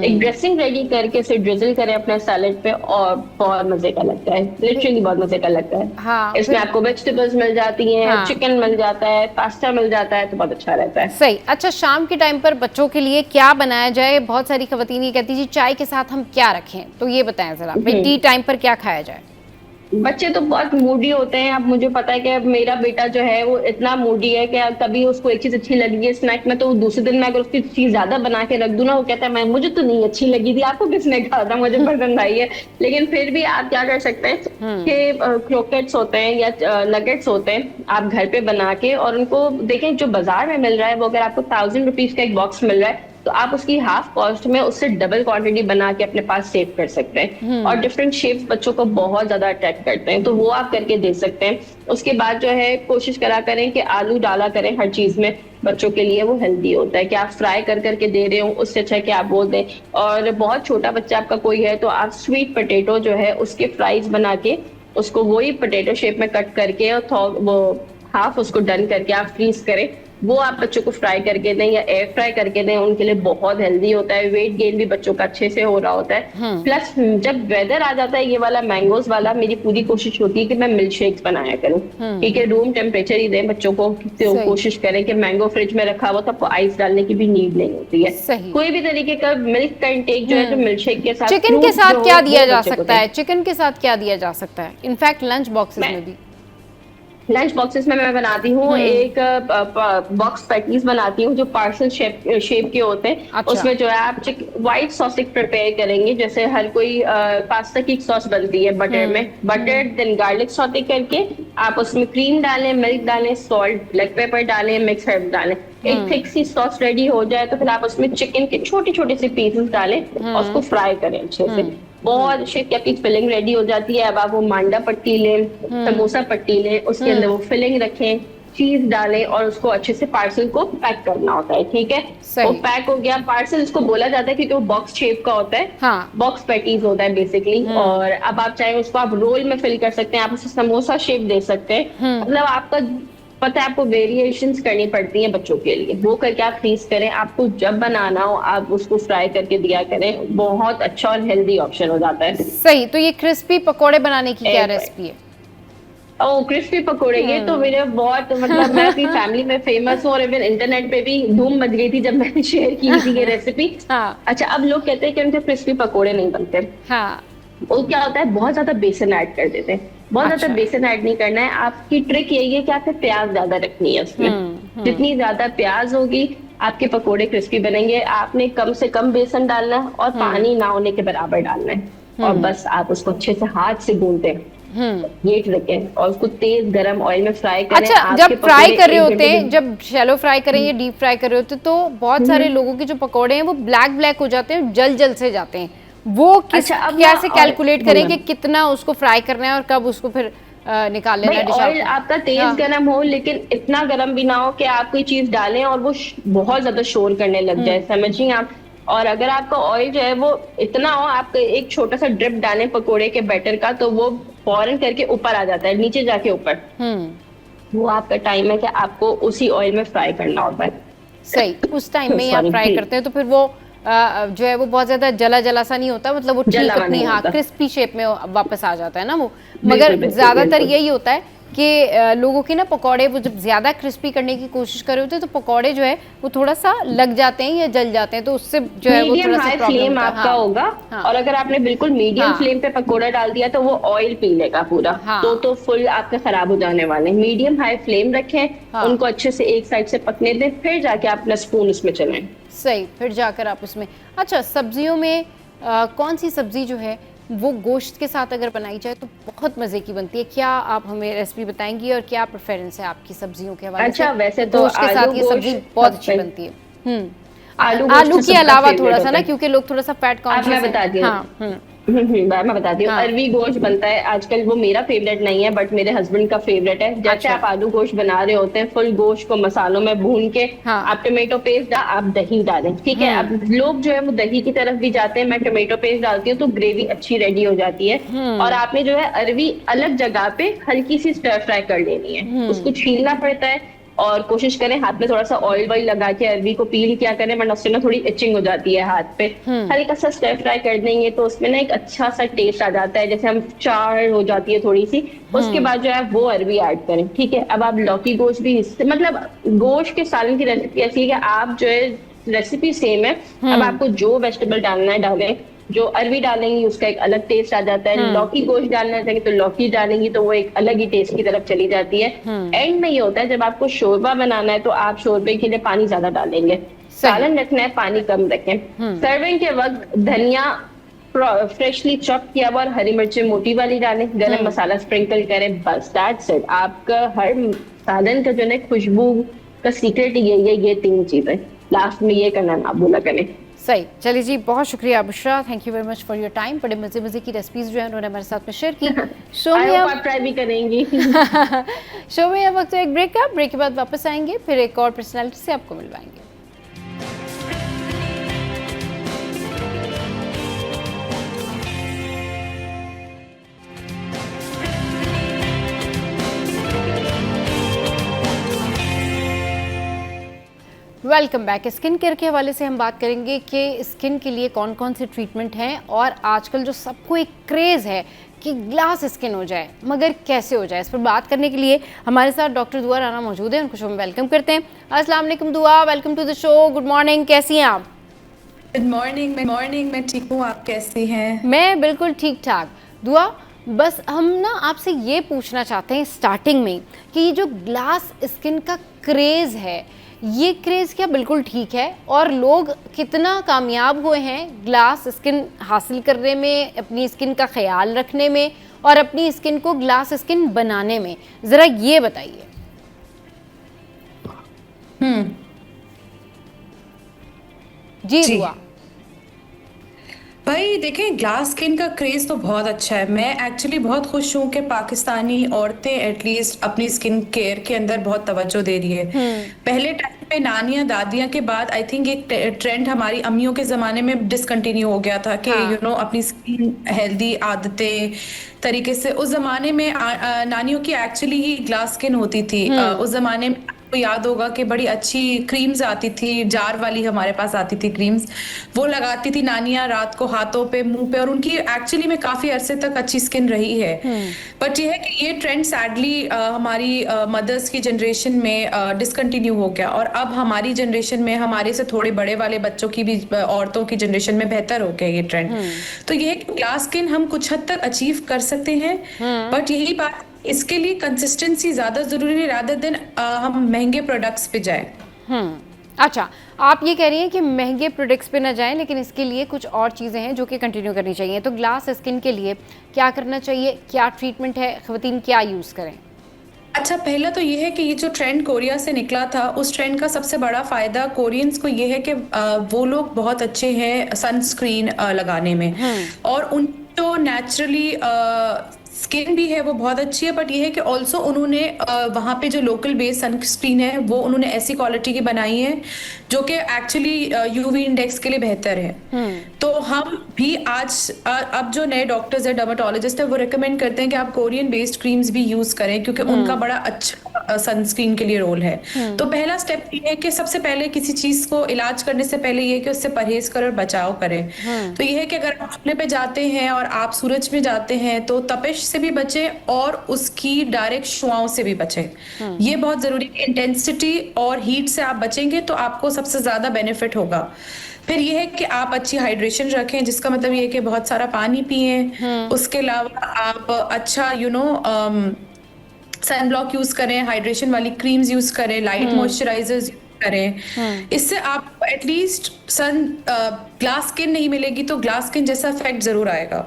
एक ड्रेसिंग रेडी करके उसे ड्रिजल करें अपने सैलेड पे और बहुत मजे का लगता है, लिटरली बहुत मजे का लगता है। हाँ, इसमें आपको वेजिटेबल्स मिल जाती हैं, चिकन मिल जाता है, पास्ता मिल जाता है, तो बहुत अच्छा रहता है। सही। अच्छा, शाम के टाइम पर बच्चों के लिए क्या बनाया जाए? बहुत सारी खवातीन ये कहती जी चाय के साथ हम क्या रखें, तो ये बताएं जरा, टी टाइम पर क्या खाया जाए? बच्चे तो बहुत मूडी होते हैं। अब मुझे पता है कि मेरा बेटा जो है वो इतना मूडी है कि कभी उसको एक चीज अच्छी लगी है स्नैक में, तो दूसरे दिन में अगर उसकी चीज ज्यादा बना के रख दूं ना, वो कहता है मैं मुझे तो नहीं अच्छी लगी थी, आपको किसने कहा था, मुझे पसंद आई है। लेकिन फिर भी आप क्या कर सकते हैं कि क्रोकेट्स होते हैं या नगेट्स होते हैं, आप घर पे बना के और उनको देखें, जो बाजार में मिल रहा है वो अगर आपको 1000 रुपीज का एक बॉक्स मिल रहा है तो आप उसकी हाफ कॉस्ट में उससे डबल क्वांटिटी बना के अपने पास सेव कर सकते हैं। और डिफरेंट शेप्स बच्चों को बहुत ज्यादा अट्रैक्ट करते हैं, तो वो आप करके दे सकते हैं। उसके बाद जो है कोशिश करा करें कि आलू डाला करें हर चीज में, बच्चों के लिए वो हेल्दी होता है। कि आप फ्राई कर करके दे रहे हो, उससे अच्छा है कि आप वो दें। और बहुत छोटा बच्चा आपका कोई है तो आप स्वीट पोटैटो जो है उसके फ्राइज बना के उसको वही पोटैटो शेप में कट करके और वो हाफ उसको डन करके आप फ्रीज करें, वो आप बच्चों को फ्राई करके दें या एयर फ्राई करके दें, उनके लिए बहुत हेल्दी होता है। वेट गेन भी बच्चों का अच्छे से हो रहा होता है। प्लस जब वेदर आ जाता है ये वाला मैंगोज वाला, मेरी पूरी कोशिश होती है कि मैं मिल्क शेक्स बनाया करूं। ठीक है, रूम टेम्परेचर ही दें बच्चों को, तो कोशिश करें कि मैंगो फ्रिज में रखा हुआ तो आपको आइस डालने की भी नीड नहीं होती है। कोई भी तरीके का मिल्क का इंटेक जो है जो मिल्क शेक के साथ, चिकन के साथ क्या दिया जा सकता है? चिकन के साथ क्या दिया जा सकता है? इनफैक्ट लंच बॉक्सेस में भी लंच बॉक्सेस में मैं बनाती हूँ एक बॉक्स पैटीज बनाती हूँ जो पार्सल शेप के होते हैं। अच्छा। उसमें जो है आप व्हाइट सॉस प्रिपेयर करेंगे, जैसे हर कोई पास्ता की सॉस बनती है बटर में, बटर देन गार्लिक सॉटे करके आप उसमें क्रीम डालें, मिल्क डालें, सॉल्ट, ब्लैक पेपर डालें, मिक्स हर्ब डालें, एक थिक सी सॉस रेडी हो जाए तो फिर आप उसमें चिकन के छोटे छोटे से पीसेस डालें और उसको फ्राई करें अच्छे से। बहुत शेप की आपकी फिलिंग रेडी हो जाती है। अब आप वो मांडा पट्टी लें, समोसा पट्टी लें, उसके अंदर वो फिलिंग रखें, चीज डालें और उसको अच्छे से पार्सल को पैक करना होता है। ठीक है, वो पैक हो गया पार्सल, इसको बोला जाता है क्योंकि वो बॉक्स शेप का होता है। हाँ। बॉक्स पैटीज होता है बेसिकली। और अब आप चाहे उसको आप रोल में फिल कर सकते हैं, आप उसे समोसा शेप दे सकते हैं। मतलब आपका पता है आपको वेरिएशंस करनी पड़ती हैं बच्चों के लिए, वो करके आप फ्रीज करें। आपको जब बनाना हो आप उसको फ्राई करके दिया करें, बहुत अच्छा और हेल्दी ऑप्शन हो जाता है। सही। तो ये क्रिस्पी पकोड़े बनाने की क्या रेसिपी है? ओह, क्रिस्पी पकोड़े, ये तो मेरे बहुत मतलब मैं अपनी फैमिली में फेमस हूँ और इवन इंटरनेट पे भी धूम मच गई थी जब मैंने शेयर की थी ये रेसिपी। हाँ। अच्छा, अब लोग कहते हैं कि उनके क्रिस्पी पकोड़े नहीं बनते। हाँ। वो क्या होता है, बहुत ज्यादा बेसन ऐड कर देते हैं। बहुत ज्यादा अच्छा। बेसन ऐड नहीं करना है, आपकी ट्रिक यही है कि आपको प्याज ज्यादा रखनी है उसमें। जितनी ज्यादा प्याज होगी आपके पकोड़े क्रिस्पी बनेंगे। आपने कम से कम बेसन डालना है और पानी ना होने के बराबर डालना है और बस आप उसको अच्छे से हाथ से गूंदते हैं, ये ट्रिक है। और उसको तेज गरम ऑयल में फ्राई करें। अच्छा, जब फ्राई कर रहे होते हैं, जब शैलो फ्राई करें या डीप फ्राई कर रहे होते हैं, तो बहुत सारे लोगों के जो पकोड़े हैं वो ब्लैक ब्लैक हो जाते हैं, जल जल से जाते हैं। वो किस अच्छा, अब कैसे ना कैलकुलेट करें कि कितना उसको फ्राई करना है और कब उसको फिर निकाल लेना है? ऑयल आपका तेज गरम हो, लेकिन इतना गरम भी ना हो कि आप कोई चीज डालें और वो बहुत ज्यादा शोर करने लग जाए, समझिए आप। और अगर आपका ऑयल जो है वो इतना हो, आप एक छोटा सा ड्रिप डालें पकोड़े के बैटर का, तो वो फौरन करके ऊपर आ जाता है, नीचे जाके ऊपर। वो आपका टाइम है कि आपको उसी ऑयल में फ्राई करना होता है। सही, उस टाइम में ही आप फ्राई करते हैं तो फिर वो जो है वो बहुत ज्यादा जला जला सा नहीं होता, मतलब वो ठीक अपनी हाँ क्रिस्पी शेप में वापस आ जाता है ना वो। मगर ज्यादातर यही होता है कि लोगों के ना पकौड़े वो जब ज्यादा क्रिस्पी करने की कोशिश कर रहे होते हैं तो पकौड़े जो है वो थोड़ा सा लग जाते हैं या जल जाते हैं, तो उससे जो है वो थोड़ा सा प्रॉब्लम फ्लेम आपका होगा। और अगर आपने बिल्कुल मीडियम फ्लेम पे पकौड़ा डाल दिया तो वो ऑयल पी लेगा पूरा, तो फुल आपके खराब हो जाने वाले। मीडियम हाई फ्लेम रखें, उनको अच्छे से एक साइड से पकने दें, फिर जाके आप अपना स्पून उसमें चलाएं। सही, फिर जाकर आप उसमें। अच्छा, सब्जियों में कौन सी सब्जी जो है वो गोश्त के साथ अगर बनाई जाए तो बहुत मजे की बनती है? क्या आप हमें रेसिपी बताएंगी और क्या प्रेफरेंस है आपकी सब्जियों के हवाले से? अच्छा, वैसे तो गोश्त के साथ ये सब्जी बहुत अच्छी बनती है। आलू तो के अलावा थोड़ा सा ना, क्योंकि लोग थोड़ा सा फैट कॉन्शियस बता दी। मैं बताती हूँ। अरवी गोश्त बनता है आजकल, वो मेरा फेवरेट नहीं है बट मेरे हस्बैंड का फेवरेट है। जैसे आप आलू गोश्त बना रहे होते हैं, फुल गोश्त को मसालों में भून के आप टोमेटो पेस्ट आप दही डालें, ठीक है। अब लोग जो है वो दही की तरफ भी जाते हैं, मैं टोमेटो पेस्ट डालती हूँ तो ग्रेवी अच्छी रेडी हो जाती है। और आपने जो है अरवी अलग जगह पे हल्की सी स्टर फ्राई कर लेनी है, उसको छीलना पड़ता है और कोशिश करें हाथ में थोड़ा सा ऑयल वॉइल लगा के अरवी को पील किया करें, वरना उससे ना थोड़ी इचिंग हो जाती है हाथ पे। हल्का सा स्टर फ्राई कर देंगे तो उसमें ना एक अच्छा सा टेस्ट आ जाता है, जैसे हम चार हो जाती है थोड़ी सी। उसके बाद जो है वो अरवी ऐड करें, ठीक है। अब आप लौकी गोश्त भी मतलब गोश्त के सालन की रेसिपी ऐसी है कि आप जो है रेसिपी सेम है, अब आपको जो वेजिटेबल डालना है डालें। जो अरवी डालेंगी उसका एक अलग टेस्ट आ जाता है, लौकी गोश्त डालना चाहिए तो लौकी डालेंगी तो वो एक अलग ही टेस्ट की तरफ चली जाती है। एंड में ये होता है जब आपको शोरबा बनाना है तो आप शोरबे के लिए पानी ज्यादा डालेंगे, सालन रखना है पानी कम रखें। सर्विंग के वक्त धनिया फ्रेशली चॉप किया हुआ और हरी मिर्ची मोटी वाली डालें, गरम मसाला स्प्रिंकल करें, बस दैट्स इट। आपका हर सालन का जो है खुशबू का सीक्रेट यही है, ये तीन चीजें। लास्ट में ये करना ना भूला करें। सही, चलिए जी, बहुत शुक्रिया Bushra, thank you very much for your time. बड़े मजे मजे की रेसिपीज जो है उन्होंने हमारे साथ में शेयर की। शो में आप ट्राई भी करेंगी। शो में अब वक्त एक ब्रेक का, ब्रेक के बाद वापस आएंगे, फिर एक और पर्सनालिटी से आपको मिलवाएंगे। Welcome back. स्किन केयर के हवाले से हम बात करेंगे कि स्किन के लिए कौन कौन से ट्रीटमेंट हैं, और आजकल जो सबको एक क्रेज़ है कि ग्लास स्किन हो जाए, मगर कैसे हो जाए, इस पर बात करने के लिए हमारे साथ डॉक्टर दुआ राना मौजूद है। उनको शो में वेलकम करते हैं। अस्सलाम वालेकुम Dua, welcome to the show. Good morning, कैसी हैं आप? गुड मॉर्निंग, मैं ठीक हूँ, आप कैसे हैं? मैं बिल्कुल ठीक ठाक। दुआ, बस हम ना आपसे ये पूछना चाहते हैं स्टार्टिंग में कि ये जो ग्लास स्किन का क्रेज़ है, ये क्रेज़ क्या बिल्कुल ठीक है और लोग कितना कामयाब हुए हैं ग्लास स्किन हासिल करने में, अपनी स्किन का ख्याल रखने में और अपनी स्किन को ग्लास स्किन बनाने में, ज़रा ये बताइए। जी जी दुआ। भाई देखें, ग्लास स्किन का क्रेज तो बहुत अच्छा है। मैं एक्चुअली बहुत खुश हूँ कि पाकिस्तानी औरतें एटलीस्ट अपनी स्किन केयर के अंदर बहुत तवज्जो दे रही है। पहले टाइम पे नानियां दादियां के बाद आई थिंक एक ट्रेंड हमारी अम्मियों के जमाने में डिसकंटिन्यू हो गया था कि हाँ। अपनी स्किन हेल्दी आदतें तरीके से। उस जमाने में नानियों की एक्चुअली ही ग्लास स्किन होती थी। उस जमाने में आपको याद होगा कि बड़ी अच्छी क्रीम्स आती थी, जार वाली हमारे पास आती थी क्रीम्स, वो लगाती थी नानियां रात को हाथों पे, मुंह पे, और उनकी एक्चुअली में काफी अरसे तक अच्छी स्किन रही है। बट ये है कि ये ट्रेंड सैडली हमारी मदर्स की जनरेशन में डिसकंटिन्यू हो गया और अब हमारी जनरेशन में, हमारे से थोड़े बड़े वाले बच्चों की भी, औरतों की जनरेशन में बेहतर हो गया ये ट्रेंड। तो ये है कि ग्लास स्किन हम कुछ हद तक अचीव कर सकते हैं, बट यही बात, इसके लिए कंसिस्टेंसी ज्यादा जरूरी है रादर देन हम महंगे प्रोडक्ट्स पे जाएं। अच्छा, आप ये कह रही हैं कि महंगे प्रोडक्ट्स पे ना जाएं, लेकिन इसके लिए कुछ और चीज़ें हैं जो कि कंटिन्यू करनी चाहिए। तो ग्लास स्किन के लिए क्या करना चाहिए, क्या ट्रीटमेंट है, ख़वातीन क्या यूज़ करें? अच्छा, पहला तो ये है कि ये जो ट्रेंड कोरिया से निकला था, उस ट्रेंड का सबसे बड़ा फायदा कोरियंस को ये है कि वो लोग बहुत अच्छे हैं सनस्क्रीन लगाने में, और उन जो नेचुरली स्किन भी है वो बहुत अच्छी है, बट ये है कि ऑल्सो उन्होंने वहाँ पे जो लोकल बेस्ड सनस्क्रीन है वो उन्होंने ऐसी क्वालिटी की बनाई है जो कि एक्चुअली यूवी इंडेक्स के लिए बेहतर है। तो हम भी आज अब जो नए डॉक्टर्स है, डर्मेटोलॉजिस्ट है, वो रिकमेंड करते हैं कि आप कोरियन बेस्ड क्रीम्स भी यूज करें, क्योंकि उनका बड़ा अच्छा सनस्क्रीन के लिए रोल है। तो पहला स्टेप ये है कि सबसे पहले किसी चीज को इलाज करने से पहले ये कि उससे परहेज करें और बचाव करें। तो ये है कि अगर आप खुले पे जाते हैं और आप सूरज में जाते हैं तो तपिश से भी बचें और उसकी डायरेक्ट शुआओं से भी बचें। ये बहुत जरूरी है। इंटेंसिटी और हीट से आप बचेंगे तो आपको सबसे ज्यादा बेनिफिट होगा। फिर ये है कि आप अच्छी हाइड्रेशन रखें, जिसका मतलब ये है कि बहुत सारा पानी पिएं। उसके अलावा आप अच्छा सन ब्लॉक यूज करें, हाइड्रेशन वाली क्रीम्स यूज करें, लाइट मॉइस्चराइजर्स करें। इससे आप एटलीस्ट ग्लास स्किन नहीं मिलेगी तो ग्लास स्किन जैसा इफेक्ट जरूर आएगा।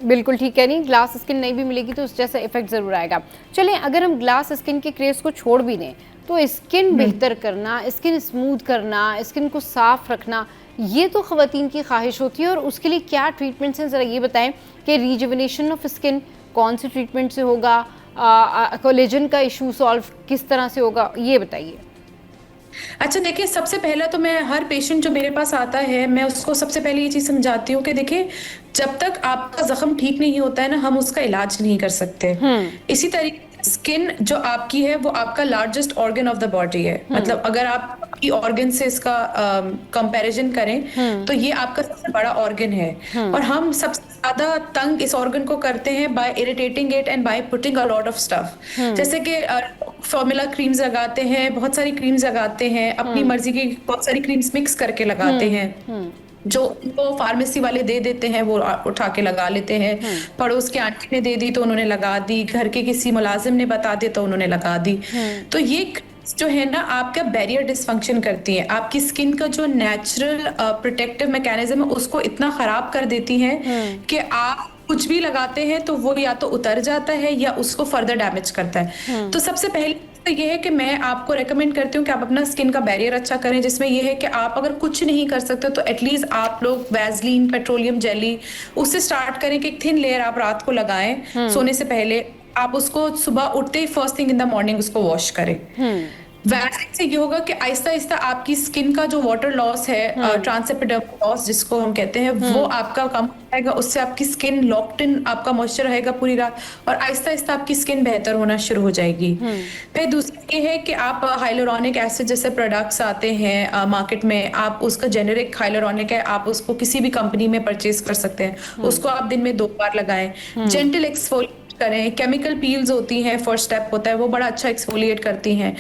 बिल्कुल ठीक है, नहीं ग्लास स्किन नहीं भी मिलेगी तो उस जैसा इफेक्ट ज़रूर आएगा। चलें, अगर हम ग्लास स्किन के क्रेज़ को छोड़ भी दें तो स्किन बेहतर करना, स्किन स्मूथ करना, स्किन को साफ रखना, ये तो ख़वातीन की ख्वाहिश होती है, और उसके लिए क्या ट्रीटमेंट्स हैं, ज़रा ये बताएं कि रिजुविनेशन ऑफ स्किन कौन से ट्रीटमेंट से होगा, कोलेजन का इशू सॉल्व किस तरह से होगा, ये बताइए। अच्छा, देखिए, सबसे पहला तो मैं हर पेशेंट जो मेरे पास आता है, मैं उसको सबसे पहले ये चीज समझाती हूँ कि देखिए, जब तक आपका जख्म ठीक नहीं होता है ना, हम उसका इलाज नहीं कर सकते। इसी तरीके स्किन जो आपकी है वो आपका largest organ of the body है। मतलब अगर आप आपकी ऑर्गन से इसका कंपैरिजन करें तो ये आपका सबसे बड़ा ऑर्गन है, और हम सबसे ज्यादा तंग इस ऑर्गन को करते हैं by irritating it and by putting a lot of stuff. जैसे कि फॉर्मूला क्रीम्स लगाते हैं, बहुत सारी क्रीम्स लगाते हैं, अपनी मर्जी की बहुत सारी क्रीम्स मिक्स करके लगाते हैं, जो उनको फार्मेसी वाले दे देते हैं वो उठा के लगा लेते हैं। पड़ोस की आंटी ने दे दी तो उन्होंने लगा दी, घर के किसी मुलाजिम ने बता दिया तो उन्होंने लगा दी। तो ये जो है ना, आपका बैरियर डिसफंक्शन करती है, आपकी स्किन का जो नेचुरल प्रोटेक्टिव मैकेनिज्म है उसको इतना खराब कर देती है कि आप कुछ भी लगाते हैं तो वो या तो उतर जाता है या उसको फर्दर डैमेज करता है। तो सबसे पहले तो ये है कि मैं आपको रेकमेंड करती हूँ कि आप अपना स्किन का बैरियर अच्छा करें, जिसमें ये है कि आप अगर कुछ नहीं कर सकते तो एटलीस्ट आप लोग वैसलीन, पेट्रोलियम जेली, उससे स्टार्ट करें कि एक थिन लेयर आप रात को लगाएं सोने से पहले। आप उसको सुबह उठते ही first thing in the morning उसको वॉश करें। वैसलीन से ये होगा कि आहिस्ता आहिस्ता आपकी स्किन का जो वाटर लॉस है, ट्रांसएपिडर्मल लॉस जिसको हम कहते हैं, वो आपका कम आएगा। उससे आपकी स्किन लॉक्ड इन, आपका मॉइस्चर रहेगा पूरी रात, और आहिस्ता आहिस्ता आपकी स्किन बेहतर होना शुरू हो जाएगी। फिर दूसरी ये है कि आप हाइलुरोनिक एसिड जैसे प्रोडक्ट्स आते हैं मार्केट में, आप उसका जेनेरिक हाइलुरोनिक है, आप उसको किसी भी कंपनी में परचेज कर सकते हैं। उसको आप दिन में 2 बार लगाएं। जेंटल एक्सफोलिएट करें। केमिकल पील्स होती हैं, फर्स्ट स्टेप होता है, वो बड़ा अच्छा एक्सफोलिएट करती हैं।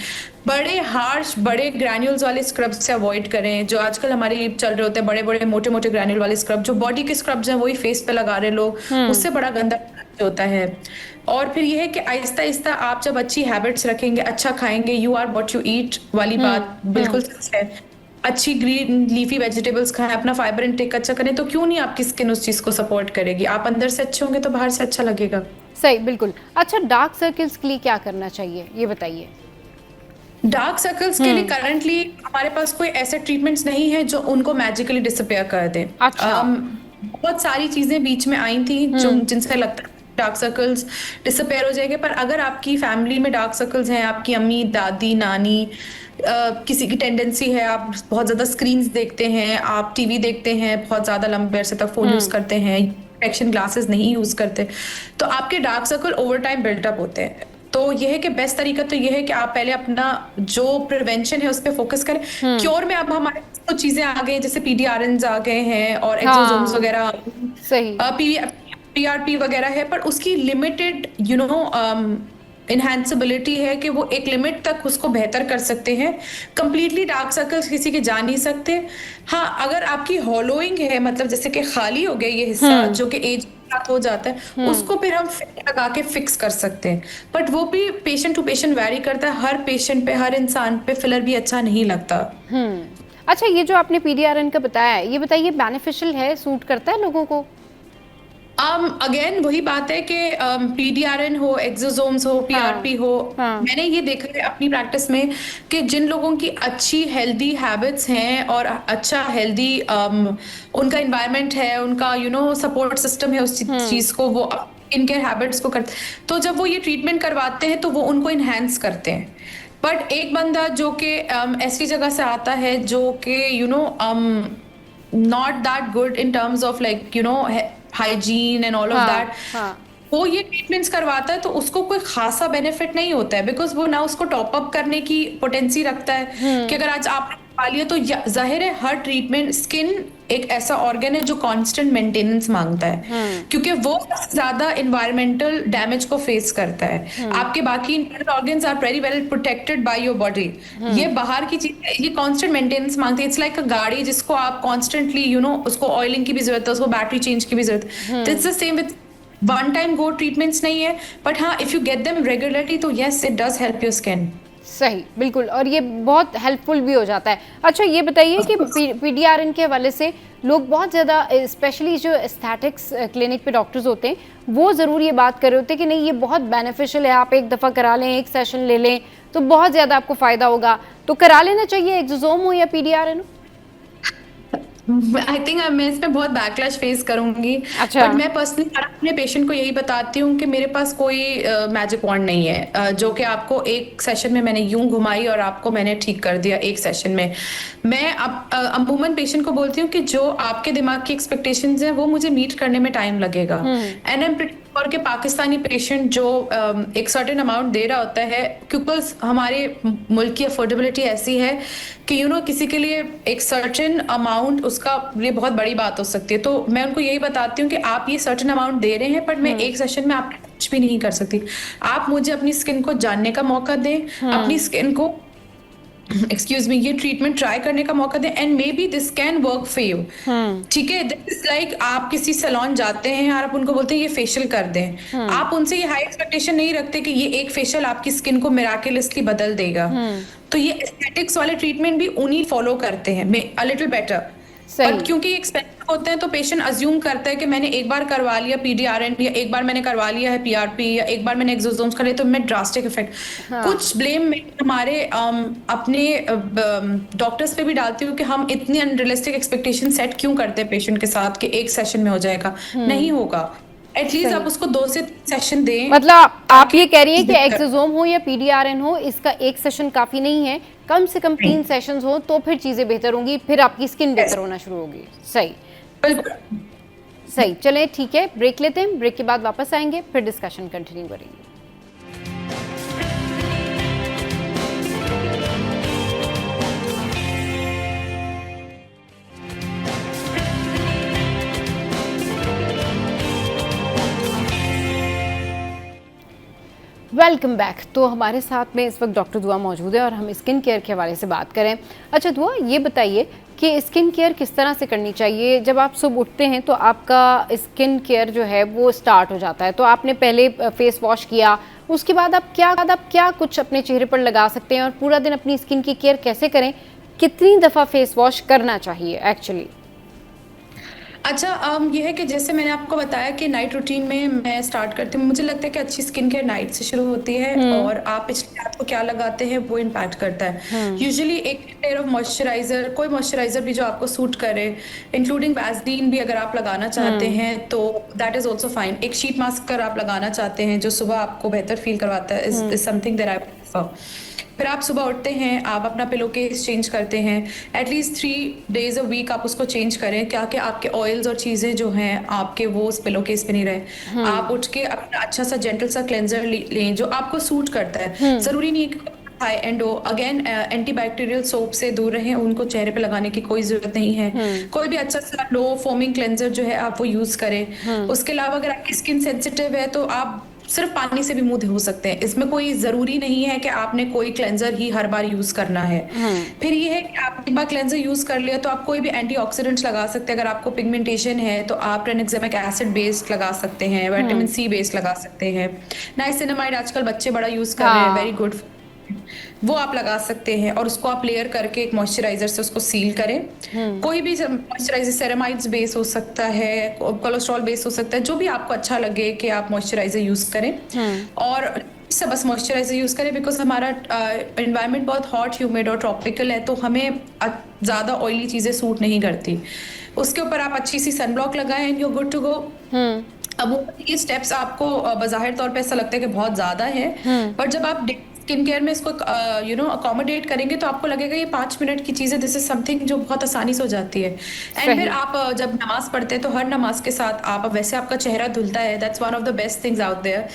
बड़े हार्श, बड़े ग्रैन्यूल्स वाले स्क्रब से अवॉइड करें, जो आजकल हमारे लिए चल रहे होते हैं, बड़े बड़े मोटे मोटे ग्रैन्यूल वाले स्क्रब, जो बॉडी के स्क्रब्स हैं वही फेस पे लगा रहे लोग, उससे बड़ा गंदा होता है। और फिर ये है कि आहिस्ता आहिस्ता आप जब अच्छी हैबिट्स रखेंगे, अच्छा खाएंगे, you are what you eat वाली बात बिल्कुल सच है। अच्छी ग्रीन लीफी वेजिटेबल्स खाएं, अपना फाइबर इनटेक अच्छा करें, तो क्यों नहीं आपकी स्किन उस चीज को सपोर्ट करेगी। आप अंदर से अच्छे होंगे तो बाहर से अच्छा लगेगा। सही, बिल्कुल। अच्छा, डार्क सर्कल्स के लिए क्या करना चाहिए, ये बताइए। डार्क सर्कल्स के लिए करंटली हमारे पास कोई ऐसे ट्रीटमेंट्स नहीं है जो उनको मैजिकली डिसअपियर कर दें। अच्छा। बहुत सारी चीजें बीच में आई थी जो जिनसे लगता है डार्क सर्कल्स डिसअपियर हो जाएंगे, पर अगर आपकी फैमिली में डार्क सर्कल्स हैं, आपकी अम्मी, दादी, नानी, किसी की टेंडेंसी है, आप बहुत ज्यादा स्क्रीन्स देखते हैं, आप टीवी देखते हैं, बहुत ज्यादा लंबे अरसे तक फोन यूज करते हैं, प्रोटेक्शन ग्लासेस नहीं यूज करते, तो आपके dark circle over time built up होते हैं। तो यह है कि बेस्ट तरीका तो यह है कि आप पहले अपना जो प्रिवेंशन है उस पर फोकस करें। क्योर में अब हमारे कुछ चीजें आ गई, जैसे पीडीआरएन्स आ गए हैं और एक्सोसोम्स वगैरह, सही, पीआरपी वगैरह है, पर उसकी लिमिटेड इनहैंसेबिलिटी है कि वो एक लिमिट तक उसको बेहतर कर सकते हैं। कंप्लीटली डार्क सर्कल्स किसी के जा नहीं सकते। हाँ, अगर आपकी हॉलोइंग है, मतलब जैसे कि खाली हो गया ये हिस्सा जो कि एज हो जाता है, उसको फिर हम लगा के फिक्स कर सकते हैं, बट वो भी पेशेंट टू पेशेंट वैरी करता है। हर पेशेंट पे, हर इंसान पे फिलर भी अच्छा नहीं लगता। अच्छा, ये जो आपने पीडीआरएन का बताया, ये बताइए बेनिफिशियल है, सूट करता है लोगों को? अगेन वही बात है कि पीडीआरएन हो, एक्सोसोम्स हो, पीआरपी हो, मैंने ये देखा है अपनी प्रैक्टिस में कि जिन लोगों की अच्छी हेल्दी हैबिट्स हैं और अच्छा हेल्दी उनका एनवायरनमेंट है, उनका सपोर्ट सिस्टम है उस चीज को, वो स्किन केयर हैबिट्स को करते, तो जब वो ये ट्रीटमेंट करवाते हैं तो वो उनको इनहेंस करते हैं। बट एक बंदा जो कि ऐसी जगह से आता है जो कि not that good in terms of hygiene and all of that, वो ये ट्रीटमेंट्स करवाता है तो उसको कोई खासा बेनिफिट नहीं होता है, बिकॉज वो ना उसको टॉप अप करने की पोटेंसी रखता है कि अगर आज आपने पा लिया तो जाहिर है हर ट्रीटमेंट, स्किन एक ऐसा ऑर्गन है जो कांस्टेंट मेंटेनेंस मांगता है, क्योंकि वो सबसे ज्यादा एनवायरमेंटल डैमेज को फेस करता है। आपके बाकी internal organs are very well protected by your body. ये बाहर की चीज, ये कांस्टेंट मेंटेनेंस मांगती है। इट्स लाइक अ गाड़ी जिसको आप कॉन्स्टेंटली उसको ऑयलिंग की भी जरूरत है, उसको बैटरी चेंज की भी जरूरत है। It's the same with one time go treatments नहीं है, बट हाँ, if you get them regularly तो yes, it does help your skin. सही, बिल्कुल, और ये बहुत हेल्पफुल भी हो जाता है। अच्छा, ये बताइए कि पीडीआरएन के हवाले से लोग बहुत ज़्यादा, स्पेशली जो एस्थेटिक्स क्लिनिक पे डॉक्टर्स होते हैं, वो ज़रूर ये बात कर रहे होते हैं कि नहीं, ये बहुत बेनिफिशियल है, आप एक दफ़ा करा लें, एक सेशन ले लें तो बहुत ज़्यादा आपको फ़ायदा होगा। तो करा लेना चाहिए, एक्सोसोम हो या पीडीआरएन हो? आई थिंक मैं इसमें बहुत बैकलैश फेस करूंगी। अच्छा। बट मैं पर्सनली अपने पेशेंट को यही बताती हूँ कि मेरे पास कोई मैजिक वॉन्ड नहीं है जो कि आपको एक सेशन में मैंने यूं घुमाई और आपको मैंने ठीक कर दिया एक सेशन में। मैं अमूमन पेशेंट को बोलती हूँ कि जो आपके दिमाग की एक्सपेक्टेशंस हैं वो मुझे मीट करने में टाइम लगेगा। And I am pretty sure कि पाकिस्तानी पेशेंट जो एक सर्टेन अमाउंट दे रहा होता है, क्योंकि हमारे मुल्क की अफोर्डेबिलिटी ऐसी है कि किसी के लिए एक सर्टेन अमाउंट उसका ये बहुत बड़ी बात हो सकती है। तो मैं उनको यही बताती हूँ कि आप ये सर्टेन अमाउंट दे रहे हैं, बट मैं एक सेशन में आपके कुछ भी नहीं कर सकती। आप मुझे अपनी स्किन को जानने का मौका दें, अपनी स्किन को ये ट्रीटमेंट ट्राई करने का मौका दें, and may be this can work for you. ठीक है, दिस इज लाइक आप किसी सैलून जाते हैं और आप उनको बोलते हैं ये फेशियल कर दें। आप उनसे ये हाई एक्सपेक्टेशन नहीं रखते कि ये एक फेशियल आपकी स्किन को मिराकुलसली बदल देगा। तो ये एस्थेटिक्स वाले ट्रीटमेंट भी उन्हीं फॉलो करते हैं अ लिटिल बेटर। बट क्योंकि एक्सपेंसिव होते हैं तो पेशेंट अज्यूम करता है कि मैंने एक बार करवा लिया पीडीआरएन, या एक बार मैंने करवा लिया है पीआरपी, या एक बार मैंने एक्सोसोम्स कर लिया तो मैं ड्रास्टिक इफेक्ट। कुछ ब्लेम में हमारे अपने डॉक्टर्स पे भी डालती हूँ कि हम इतनी अनरियलिस्टिक एक्सपेक्टेशन सेट क्यों करते हैं पेशेंट के साथ कि एक सेशन में हो जाएगा। नहीं होगा, एटलीस्ट आप उसको 2 से 3 सेशन दें। मतलब आप ये कह रही हैं कि एक्सोसोम हो या पीडीआरएन हो, इसका एक सेशन काफी नहीं है, कम से कम 3 सेशंस हो तो फिर चीजें बेहतर होंगी, फिर आपकी स्किन बेहतर होना शुरू होगी। सही, सही। चलें, ठीक है, ब्रेक लेते हैं, ब्रेक के बाद वापस आएंगे, फिर डिस्कशन कंटिन्यू करेंगे। Welcome back. तो हमारे साथ में इस वक्त डॉक्टर दुआ मौजूद है और हम स्किन केयर के हवाले से बात करें। अच्छा दुआ, ये बताइए कि स्किन केयर किस तरह से करनी चाहिए? जब आप सुबह उठते हैं तो आपका स्किन केयर जो है वो स्टार्ट हो जाता है, तो आपने पहले फेस वॉश किया, उसके बाद आप क्या कुछ अपने चेहरे पर लगा सकते हैं और पूरा दिन अपनी स्किन की केयर कैसे करें? कितनी दफ़ा फेस वॉश करना चाहिए एक्चुअली? अच्छा, ये है कि जैसे मैंने आपको बताया कि नाइट रूटीन में मैं स्टार्ट करती हूँ। मुझे लगता है कि अच्छी स्किन केयर नाइट से शुरू होती है और आप पिछली रात को क्या लगाते हैं वो इम्पैक्ट करता है। यूजुअली एक लेयर ऑफ मॉइस्चराइजर, कोई मॉइस्चराइजर भी जो आपको सूट करे, इंक्लूडिंग वैसलीन भी अगर आप लगाना चाहते हैं तो दैट इज ऑल्सो फाइन। एक शीट मास्क अगर आप लगाना चाहते हैं जो सुबह आपको बेहतर फील करवाता है, is something that I prefer. फिर आप सुबह उठते हैं, आप अपना पिलो केस चेंज करते हैं, एटलीस्ट 3 डेज अ वीक आप उसको चेंज करें, क्या कि आपके ऑयल्स और चीज़ें जो हैं आपके वो उस पिलो केस पे नहीं रहे। आप उठ के अपना अच्छा सा जेंटल सा क्लेंजर लें जो आपको सूट करता है। ज़रूरी नहीं है कि हाई एंड हो। अगेन एंटीबैक्टीरियल सोप से दूर रहें, उनको चेहरे पे लगाने की कोई ज़रूरत नहीं है। कोई भी अच्छा सा लो फोमिंग क्लेंजर जो है आप वो यूज़ करें। उसके अलावा अगर आपकी स्किन सेंसिटिव है तो आप सिर्फ पानी से भी मुंह धो सकते हैं। इसमें कोई जरूरी नहीं है कि आपने कोई क्लेंजर ही हर बार यूज करना है। फिर ये है कि आप एक बार क्लेंजर यूज कर लिया तो आप कोई भी एंटीऑक्सीडेंट्स लगा सकते हैं। अगर आपको पिगमेंटेशन है तो आप ट्रांएक्सामिक एसिड बेस्ड लगा सकते हैं, विटामिन सी बेस्ड लगा सकते हैं। नाइसिनामाइड आजकल बच्चे बड़ा यूज कर रहे हैं, वेरी गुड, वो आप लगा सकते हैं और उसको आप लेयर करके एक मॉइस्चराइजर से उसको सील करें। कोई भी मॉइस्चराइजर सेरेमाइड्स बेस हो सकता है, कोलेस्ट्रॉल बेस हो सकता है, जो भी आपको अच्छा लगे कि आप मॉइस्चराइजर यूज करें और से बस मॉइस्चराइजर यूज करें। बिकॉज हमारा एनवायरनमेंट बहुत हॉट, ह्यूमिड और ट्रॉपिकल है तो हमें ज्यादा ऑयली चीजें सूट नहीं करती। उसके ऊपर आप अच्छी सी सनब्लॉक लगाएं and you are good to go. अब वो ये स्टेप्स आपको बाज़ाहिर तौर पे ऐसा लगता है कि बहुत ज्यादा है, पर जब आप स्किन केयर में इसको अकोमोडेट करेंगे तो आपको लगेगा ये 5 मिनट की चीज़ है, दिस इज समथिंग जो बहुत आसानी से हो जाती है। एंड फिर आप जब नमाज पढ़ते हैं तो हर नमाज के साथ आप वैसे आपका चेहरा धुलता है, that's one of the best things out there.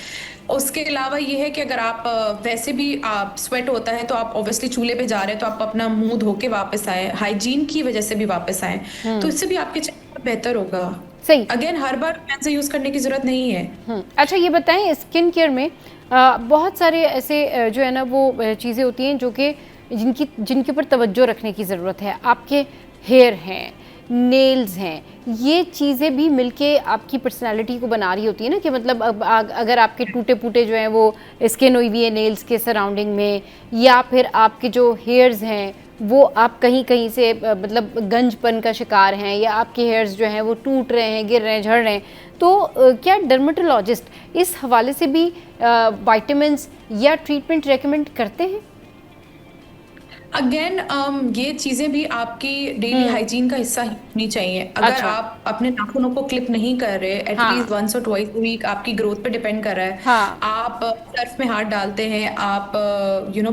उसके अलावा ये है कि अगर आप वैसे भी आप स्वेट होता है तो आप ऑब्वियसली चूल्हे पे जा रहे हैं तो आप अपना मुंह धो के वापस आए, हाइजीन की वजह से भी वापस आए, तो इससे भी आपके चेहरा बेहतर होगा। सही। अगेन हर बार क्लेंजर यूज करने की जरूरत नहीं है। अच्छा ये बताएं, स्किन केयर में बहुत सारे ऐसे जो है ना वो चीज़ें होती हैं जो कि जिनके ऊपर तवज्जो रखने की ज़रूरत है। आपके हेयर हैं, नेल्स हैं, ये चीज़ें भी मिलके आपकी पर्सनालिटी को बना रही होती है ना, कि मतलब अगर आपके टूटे फूटे जो हैं वो स्किन हुई हुई है नेल्स के सराउंडिंग में, या फिर आपके जो हेयर्स हैं वो आप कहीं कहीं से मतलब गंजपन का शिकार हैं, या आपके हेयर्स जो हैं वो टूट रहे हैं, गिर रहे हैं, झड़ रहे हैं, तो क्या डर्मेटोलॉजिस्ट इस हवाले से भी विटामिन्स या ट्रीटमेंट रेकमेंड करते हैं? अगेन ये चीजें भी आपकी डेली हाइजीन का हिस्सा होनी चाहिए। अगर अच्छा। आप अपने नाखूनों को क्लिप नहीं कर रहे, एटलीस्ट वंस और ट्वाइस वीक, आपकी ग्रोथ पे डिपेंड कर रहा है। हाँ। आप सर्फ में हाथ डालते हैं, आप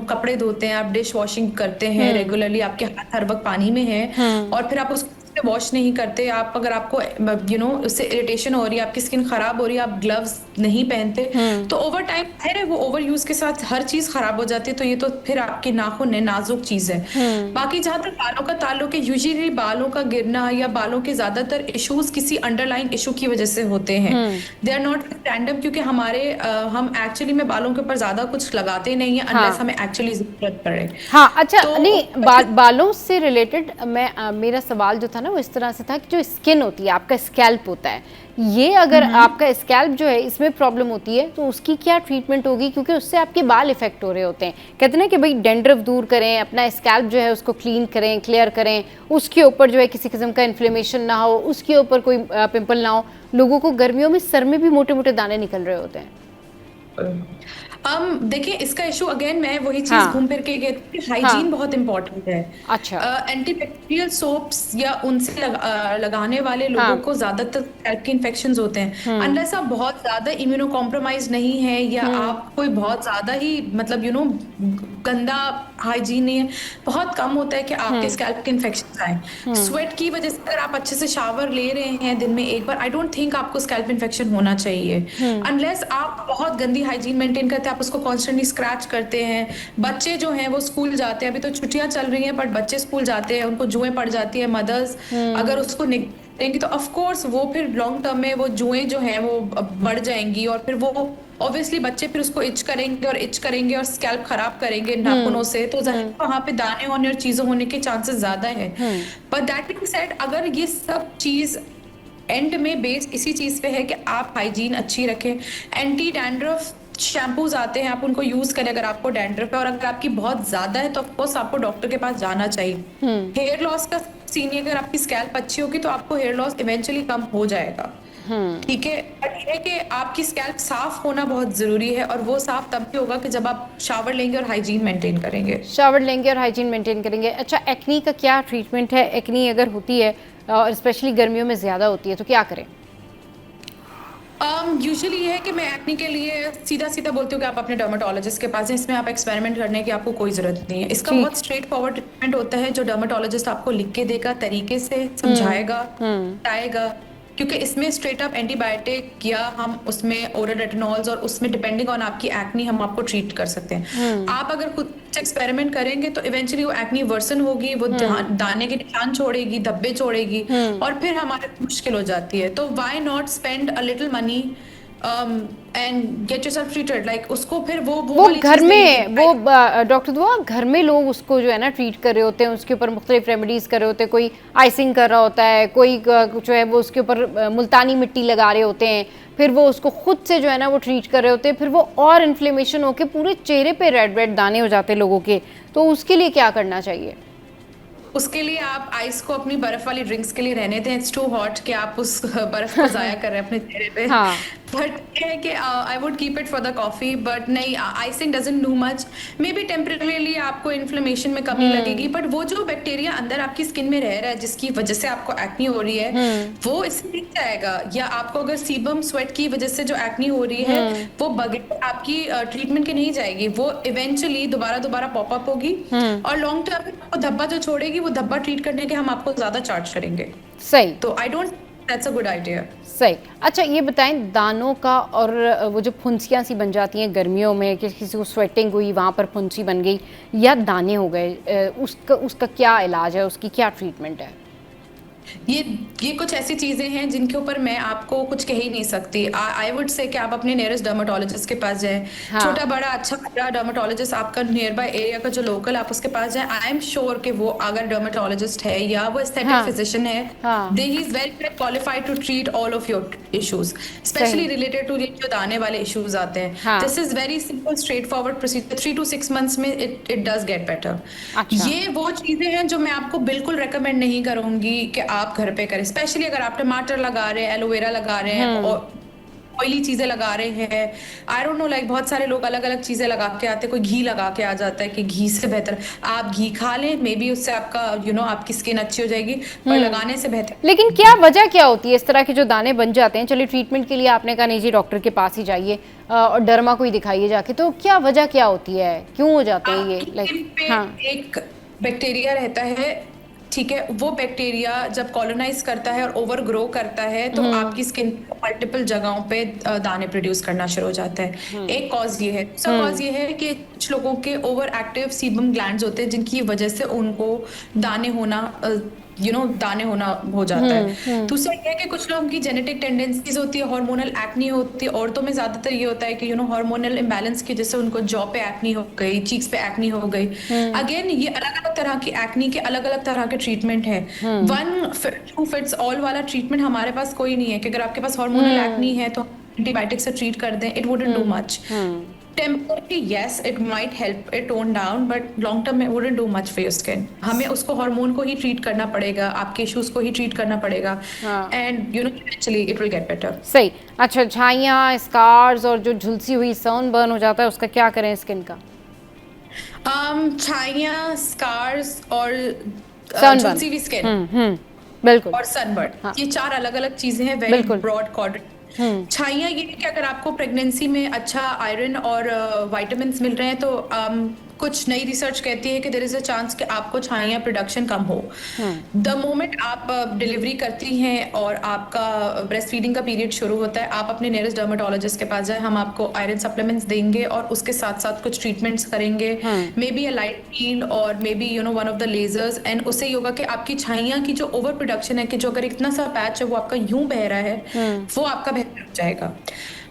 कपड़े धोते हैं, आप डिश वॉशिंग करते हैं रेगुलरली, आपके हाथ हर वक्त पानी में है और फिर आप उसको वॉश नहीं करते, आप अगर आपको उससे इरिटेशन हो रही है, आपकी स्किन खराब हो रही है, आप ग्लव्स नहीं पहनते, तो ओवर टाइम है वो ओवर यूज के साथ हर चीज खराब हो जाती है। तो ये तो फिर आपके नाखून है, नाजुक चीज है। बाकी जहां तक बालों का ताल्लुक है, यूजुअली बालों का गिरना या बालों के ज्यादातर इश्यूज किसी अंडरलाइन इशू की वजह से होते हैं, दे आर नॉट रैंडम, क्योंकि हम एक्चुअली में बालों के ऊपर ज्यादा कुछ लगाते नहीं है अनलेस हमें एक्चुअली जरूरत पड़े। हाँ अच्छा, तो नहीं बालों से रिलेटेड मेरा सवाल जो था ना वो इस तरह से था कि जो स्किन होती है, आपका स्कैल्प होता है, ये अगर आपका स्कैल्प जो है इसमें प्रॉब्लम होती है तो उसकी क्या ट्रीटमेंट होगी? क्योंकि उससे आपके बाल इफेक्ट हो रहे होते हैं। कहते हैं ना कि भाई डैंड्रफ दूर करें, अपना स्कैल्प जो है उसको क्लीन करें, क्लियर करें, उसके ऊपर जो है किसी किस्म का इन्फ्लेमेशन ना हो, उसके ऊपर कोई पिंपल ना हो। लोगों को गर्मियों में सर में भी मोटे मोटे दाने निकल रहे होते हैं। देखिए इसका इशू अगेन मैं वही चीज घूम फिर के कहती हूँ, हाइजीन बहुत इंपॉर्टेंट है। अच्छा। एंटीबैक्टीरियल सोप्स या उनसे लगाने वाले लोगों को ज्यादातर स्कैल्प के इन्फेक्शंस होते हैं, अनलेस आप बहुत ज्यादा इम्यूनो कॉम्प्रोमाइज नहीं है या आप कोई बहुत ज्यादा ही मतलब गंदा हाइजीन नहीं है, बहुत कम होता है कि आपके स्कैल्प के इन्फेक्शन आए। स्वेट की वजह से अगर आप अच्छे से शावर ले रहे हैं दिन में एक बार, आई डोंट थिंक आपको स्कैल्प इन्फेक्शन होना चाहिए, अनलेस आप बहुत गंदी हाइजीन मेंटेन करते हैं, आप उसको कॉन्स्टेंटली स्क्रैच करते हैं। बच्चे जो हैं वो स्कूल जाते हैं, अभी तो छुट्टियां चल रही हैं बट बच्चे स्कूल जाते हैं, उनको जुएं पड़ जाती है, मदर्स अगर उसको करेंगी तो ऑफ कोर्स वो फिर लॉन्ग टर्म में वो जुएं जो हैं वो बढ़ जाएंगी, और फिर वो ऑब्वियसली बच्चे फिर उसको इच करेंगे और स्कैल्प खराब करेंगे नाखूनों से, तो वहां पे दाने होने और चीजें होने के चांसेस ज्यादा है। बट दैट बीइंग सेड, अगर ये सब चीज एंड में बेस इसी चीज पे है कि आप हाइजीन अच्छी रखें, एंटी डैंड्रफ शैम्पूज आते हैं, आप उनको यूज करें अगर आपको डैंड्रफ है, और अगर आपकी बहुत ज्यादा है तो ऑफकोर्स आपको डॉक्टर के पास जाना चाहिए। हेयर लॉस का सीन है, अगर आपकी स्कैल्प अच्छी होगी तो आपको हेयर लॉस इवेंचुअली कम हो जाएगा, ठीक है। बट ये है कि आपकी स्कैल्प साफ होना बहुत जरूरी है, और वो साफ तब भी होगा कि जब आप शावर लेंगे और हाइजीन मेंटेन करेंगे। शावर लेंगे और हाइजीन मेंटेन करेंगे। अच्छा, एक्नी का क्या ट्रीटमेंट है? एक्नी अगर होती है और स्पेशली गर्मियों में ज़्यादा होती है तो क्या करें? यूजुअली ये है कि मैं एक्नी के लिए सीधा बोलती हूँ कि आप अपने डर्मेटोलॉजिस्ट के पास हैं, इसमें आप एक्सपेरिमेंट करने की आपको कोई जरूरत नहीं है। इसका बहुत स्ट्रेट फॉरवर्ड ट्रीटमेंट होता है जो डर्मेटोलॉजिस्ट आपको लिख के देगा, तरीके से समझाएगा, बताएगा, क्योंकि इसमें स्ट्रेट अप एंटीबायोटिक या हम उसमें ओरल रेटिनॉल्स और उसमें डिपेंडिंग ऑन आपकी एक्नी हम आपको ट्रीट कर सकते हैं। आप अगर खुद एक्सपेरिमेंट करेंगे तो इवेंचुअली वो एक्नी वर्सन होगी, वो दाने के निशान छोड़ेगी, धब्बे छोड़ेगी, और फिर हमारे मुश्किल हो जाती है। तो why not spend a little money and get yourself treated, like उसको फिर वो घर में वो डॉक्टर दुआ घर में लोग उसको जो है ना ट्रीट कर रहे होते हैं, उसके ऊपर मुख्तलिफ रेमेडीज कर रहे होते हैं, कोई आइसिंग कर रहा होता है, कोई जो है वो उसके ऊपर मुल्तानी मिट्टी लगा रहे होते हैं, फिर वो उसको खुद से जो है ना वो ट्रीट कर रहे होते हैं, फिर वो और इन्फ्लेमेशन होके पूरे चेहरे पे रेड दाने हो जाते हैं लोगों के। तो उसके लिए क्या करना चाहिए? उसके लिए आप आइस को अपनी बर्फ वाली ड्रिंक्स के लिए रहने दें, इट्स टू हॉट कि आप उस बर्फ को जाया कर रहे हैं अपने चेहरे पे। हाँ। बट ये है कि I would keep it for the coffee, but नहीं, icing doesn't do much. Maybe temporarily आपको इन्फ्लेमेशन में कमी लगेगी, बट वो जो बैक्टीरिया अंदर आपकी स्किन में रह रहा है जिसकी वजह से आपको एक्नी हो रही है वो इससे ठीक जाएगा। या आपको अगर सीबम स्वेट की वजह से जो एक्नी हो रही है वो बगैर आपकी ट्रीटमेंट के नहीं जाएगी, वो इवेंचुअली दोबारा पॉपअप होगी, और लॉन्ग टर्म में धब्बा जो छोड़ेगी वो धब्बा ट्रीट करने के हम आपको ज्यादा चार्ज करेंगे। सही। तो I don't, that's a good idea. सही। अच्छा, ये बताएं, दानों का और वो जो फुंसियाँ सी बन जाती हैं गर्मियों में, कि किसी को स्वेटिंग हुई वहाँ पर फुंसी बन गई या दाने हो गए, उसका क्या इलाज है, उसकी क्या ट्रीटमेंट है? ये कुछ ऐसी चीजें हैं जिनके ऊपर मैं आपको कुछ कह ही नहीं सकती। आई वुड से कि आप अपने नियरेस्ट डर्मेटोलॉजिस्ट के पास जाएं। हाँ। छोटा बड़ा अच्छा बड़ा डर्मेटोलॉजिस्ट आपका नियर बाय एरिया का जो लोकल, आप उसके पास जाएं। आई एम श्योर कि वो अगर डर्मेटोलॉजिस्ट है या वो एस्थेटिक फिजिशियन है, they he is very qualified to treat all of your issues, specially related to जो दाने वाले इश्यूज आते हैं। This is very simple straight forward procedure, 3 to 6 months में इट डज गेट बेटर। ये वो चीजें हैं जो मैं आपको बिल्कुल रेकमेंड नहीं करूंगी कि आप घर पे करें, स्पेशली अगर आप टमाटर लगा रहे हैं, एलोवेरा लगा रहे हैं, और ऑयली चीजें लगा रहे हैं। आई डोंट नो, लाइक बहुत सारे लोग अलग अलग चीजें लगा के आते हैं, कोई घी लगा के आ जाता है कि घी से बेहतर आप घी खा लें, मे बी उससे आपका आपकी स्किन अच्छी हो जाएगी, पर लगाने से बेहतर। लेकिन क्या वजह क्या होती है इस तरह के जो दाने बन जाते हैं? चलिए, ट्रीटमेंट के लिए आपने कहा नहीं जी डॉक्टर के पास ही जाइए और डर्मा को ही दिखाइए जाके, तो क्या वजह क्या होती है, क्यों हो जाते हैं ये? लाइक हाँ, एक बैक्टीरिया रहता है, ठीक है, वो बैक्टीरिया जब कॉलोनाइज करता है और ओवर ग्रो करता है तो आपकी स्किन मल्टीपल जगहों पे दाने प्रोड्यूस करना शुरू हो जाता है। एक कॉज ये है। दूसरा कॉज ये है कि कुछ लोगों के ओवर एक्टिव सीबम ग्लैंड्स होते हैं जिनकी वजह से उनको दाने होना दाने होना हो जाता है। दूसरा ये है कि कुछ लोगों की जेनेटिक टेंडेंसीज होती है, हार्मोनल एक्नी होती है। औरतों में ज्यादातर ये होता है कि हार्मोनल इम्बैलेंस की वजह से उनको जॉ पे एक्नी हो गई, चीक्स पे एक्नी हो गई। अगेन ये अलग अलग तरह की एक्नी के अलग अलग तरह के ट्रीटमेंट है। वन फिट्स ऑल वाला ट्रीटमेंट हमारे पास कोई नहीं है कि अगर आपके पास हार्मोनल एक्नी है तो एंटीबायोटिक से ट्रीट कर दें, it wouldn't do much. Temporarily, yes, it might help it tone down, but long term it wouldn't do much for your skin. हमें उसको हार्मोन को ही ट्रीट करना पड़ेगा, आपके इश्यूज को ही ट्रीट करना पड़ेगा, and eventually it will get better. सही। अच्छा, झाइयाँ, स्कार्स और जो झुलसी हुई सनबर्न हो जाता है, उसका क्या करें स्किन का? झाइयाँ, स्कार्स और झुलसी हुई स्किन, बिल्कुल, और सनबर्न, ये 4 अलग अलग चीजें हैं, वेरी ब्रॉड क्वाड्रेंट। छाइयाँ ये कि अगर आपको प्रेगनेंसी में अच्छा आयरन और विटामिन्स मिल रहे हैं तो कुछ नई रिसर्च कहती है कि देयर इज अ चांस कि आपको छाइयाँ प्रोडक्शन कम हो। द मोमेंट आप डिलीवरी करती हैं और आपका ब्रेस्ट फीडिंग का पीरियड शुरू होता है, आप अपने नियरेस्ट डर्मेटोलॉजिस्ट के पास जाए, हम आपको आयरन सप्लीमेंट्स देंगे और उसके साथ साथ कुछ ट्रीटमेंट्स करेंगे, maybe a light heal और maybe one of the lasers, and उससे ये होगा कि आपकी छाइयाँ की जो ओवर प्रोडक्शन है, कि जो अगर इतना सा पैच है वो आपका यूं बह रहा है, वो आपका बेहतर हो जाएगा।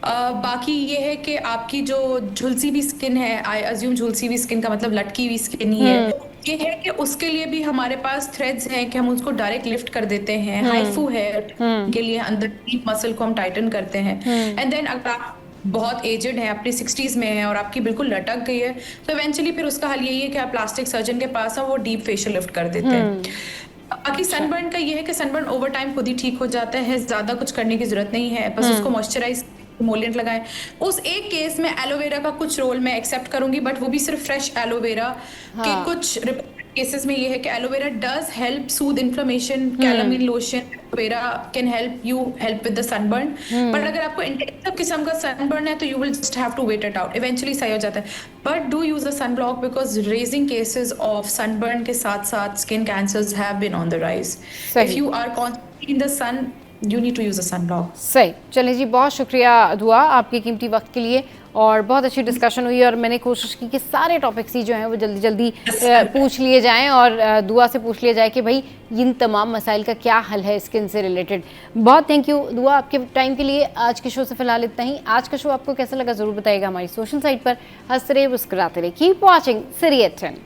बाकी ये है कि आपकी जो झुलसी हुई स्किन है, आई अज्यूम झुलसी हुई स्किन का मतलब लटकी हुई स्किन ही है, ये है कि उसके लिए भी हमारे पास थ्रेड्स हैं कि हम उसको डायरेक्ट लिफ्ट कर देते हैं। हाइफू है के लिए अंदर डीप मसल को हम टाइटन करते हैं। एंड देन अगर आप बहुत एजेड है, अपने 60s में है और आपकी बिल्कुल लटक गई है, तो इवेंचुअली फिर उसका हल यही है कि आप प्लास्टिक सर्जन के पास वो डीप फेशियल लिफ्ट कर देते हैं। बाकी सनबर्न का ये है कि सनबर्न ओवर टाइम खुद ही ठीक हो जाता है, ज्यादा कुछ करने की जरूरत नहीं है, बस उसको मॉइस्चराइज इमोलिएंट लगाएं। उस एक केस में एलोवेरा का कुछ रोल मैं एक्सेप्ट करूंगी, बट वो भी सिर्फ फ्रेश एलोवेरा के कुछ केसेस में ये है कि aloe vera does help soothe inflammation, calamine lotion, aloe vera can help with the sunburn, but अगर आपको इंटेंसिव किस्म का सनबर्न है तो you will just have to wait it out, eventually सही हो जाता है। But do use a sunblock because raising cases of sunburn के साथ साथ skin cancers have been on the rise. If you are constantly in the sun, you need to use a sunblock। सही। चलिए जी, बहुत शुक्रिया दुआ आपके कीमती वक्त के लिए, और बहुत अच्छी डिस्कशन हुई और मैंने कोशिश की कि सारे टॉपिक्स ही जो हैं वो जल्दी जल्दी पूछ लिए जाएं और दुआ से पूछ लिया जाए कि भाई इन तमाम मसाइल का क्या हल है स्किन से रिलेटेड। बहुत थैंक यू दुआ आपके टाइम के लिए। आज के शो से फिलहाल इतना ही। आज का शो आपको कैसा लगा ज़रूर बताइएगा हमारी सोशल साइट पर। हंसते रहिए, मुस्कुराते रहिए। Keep watching serious 10।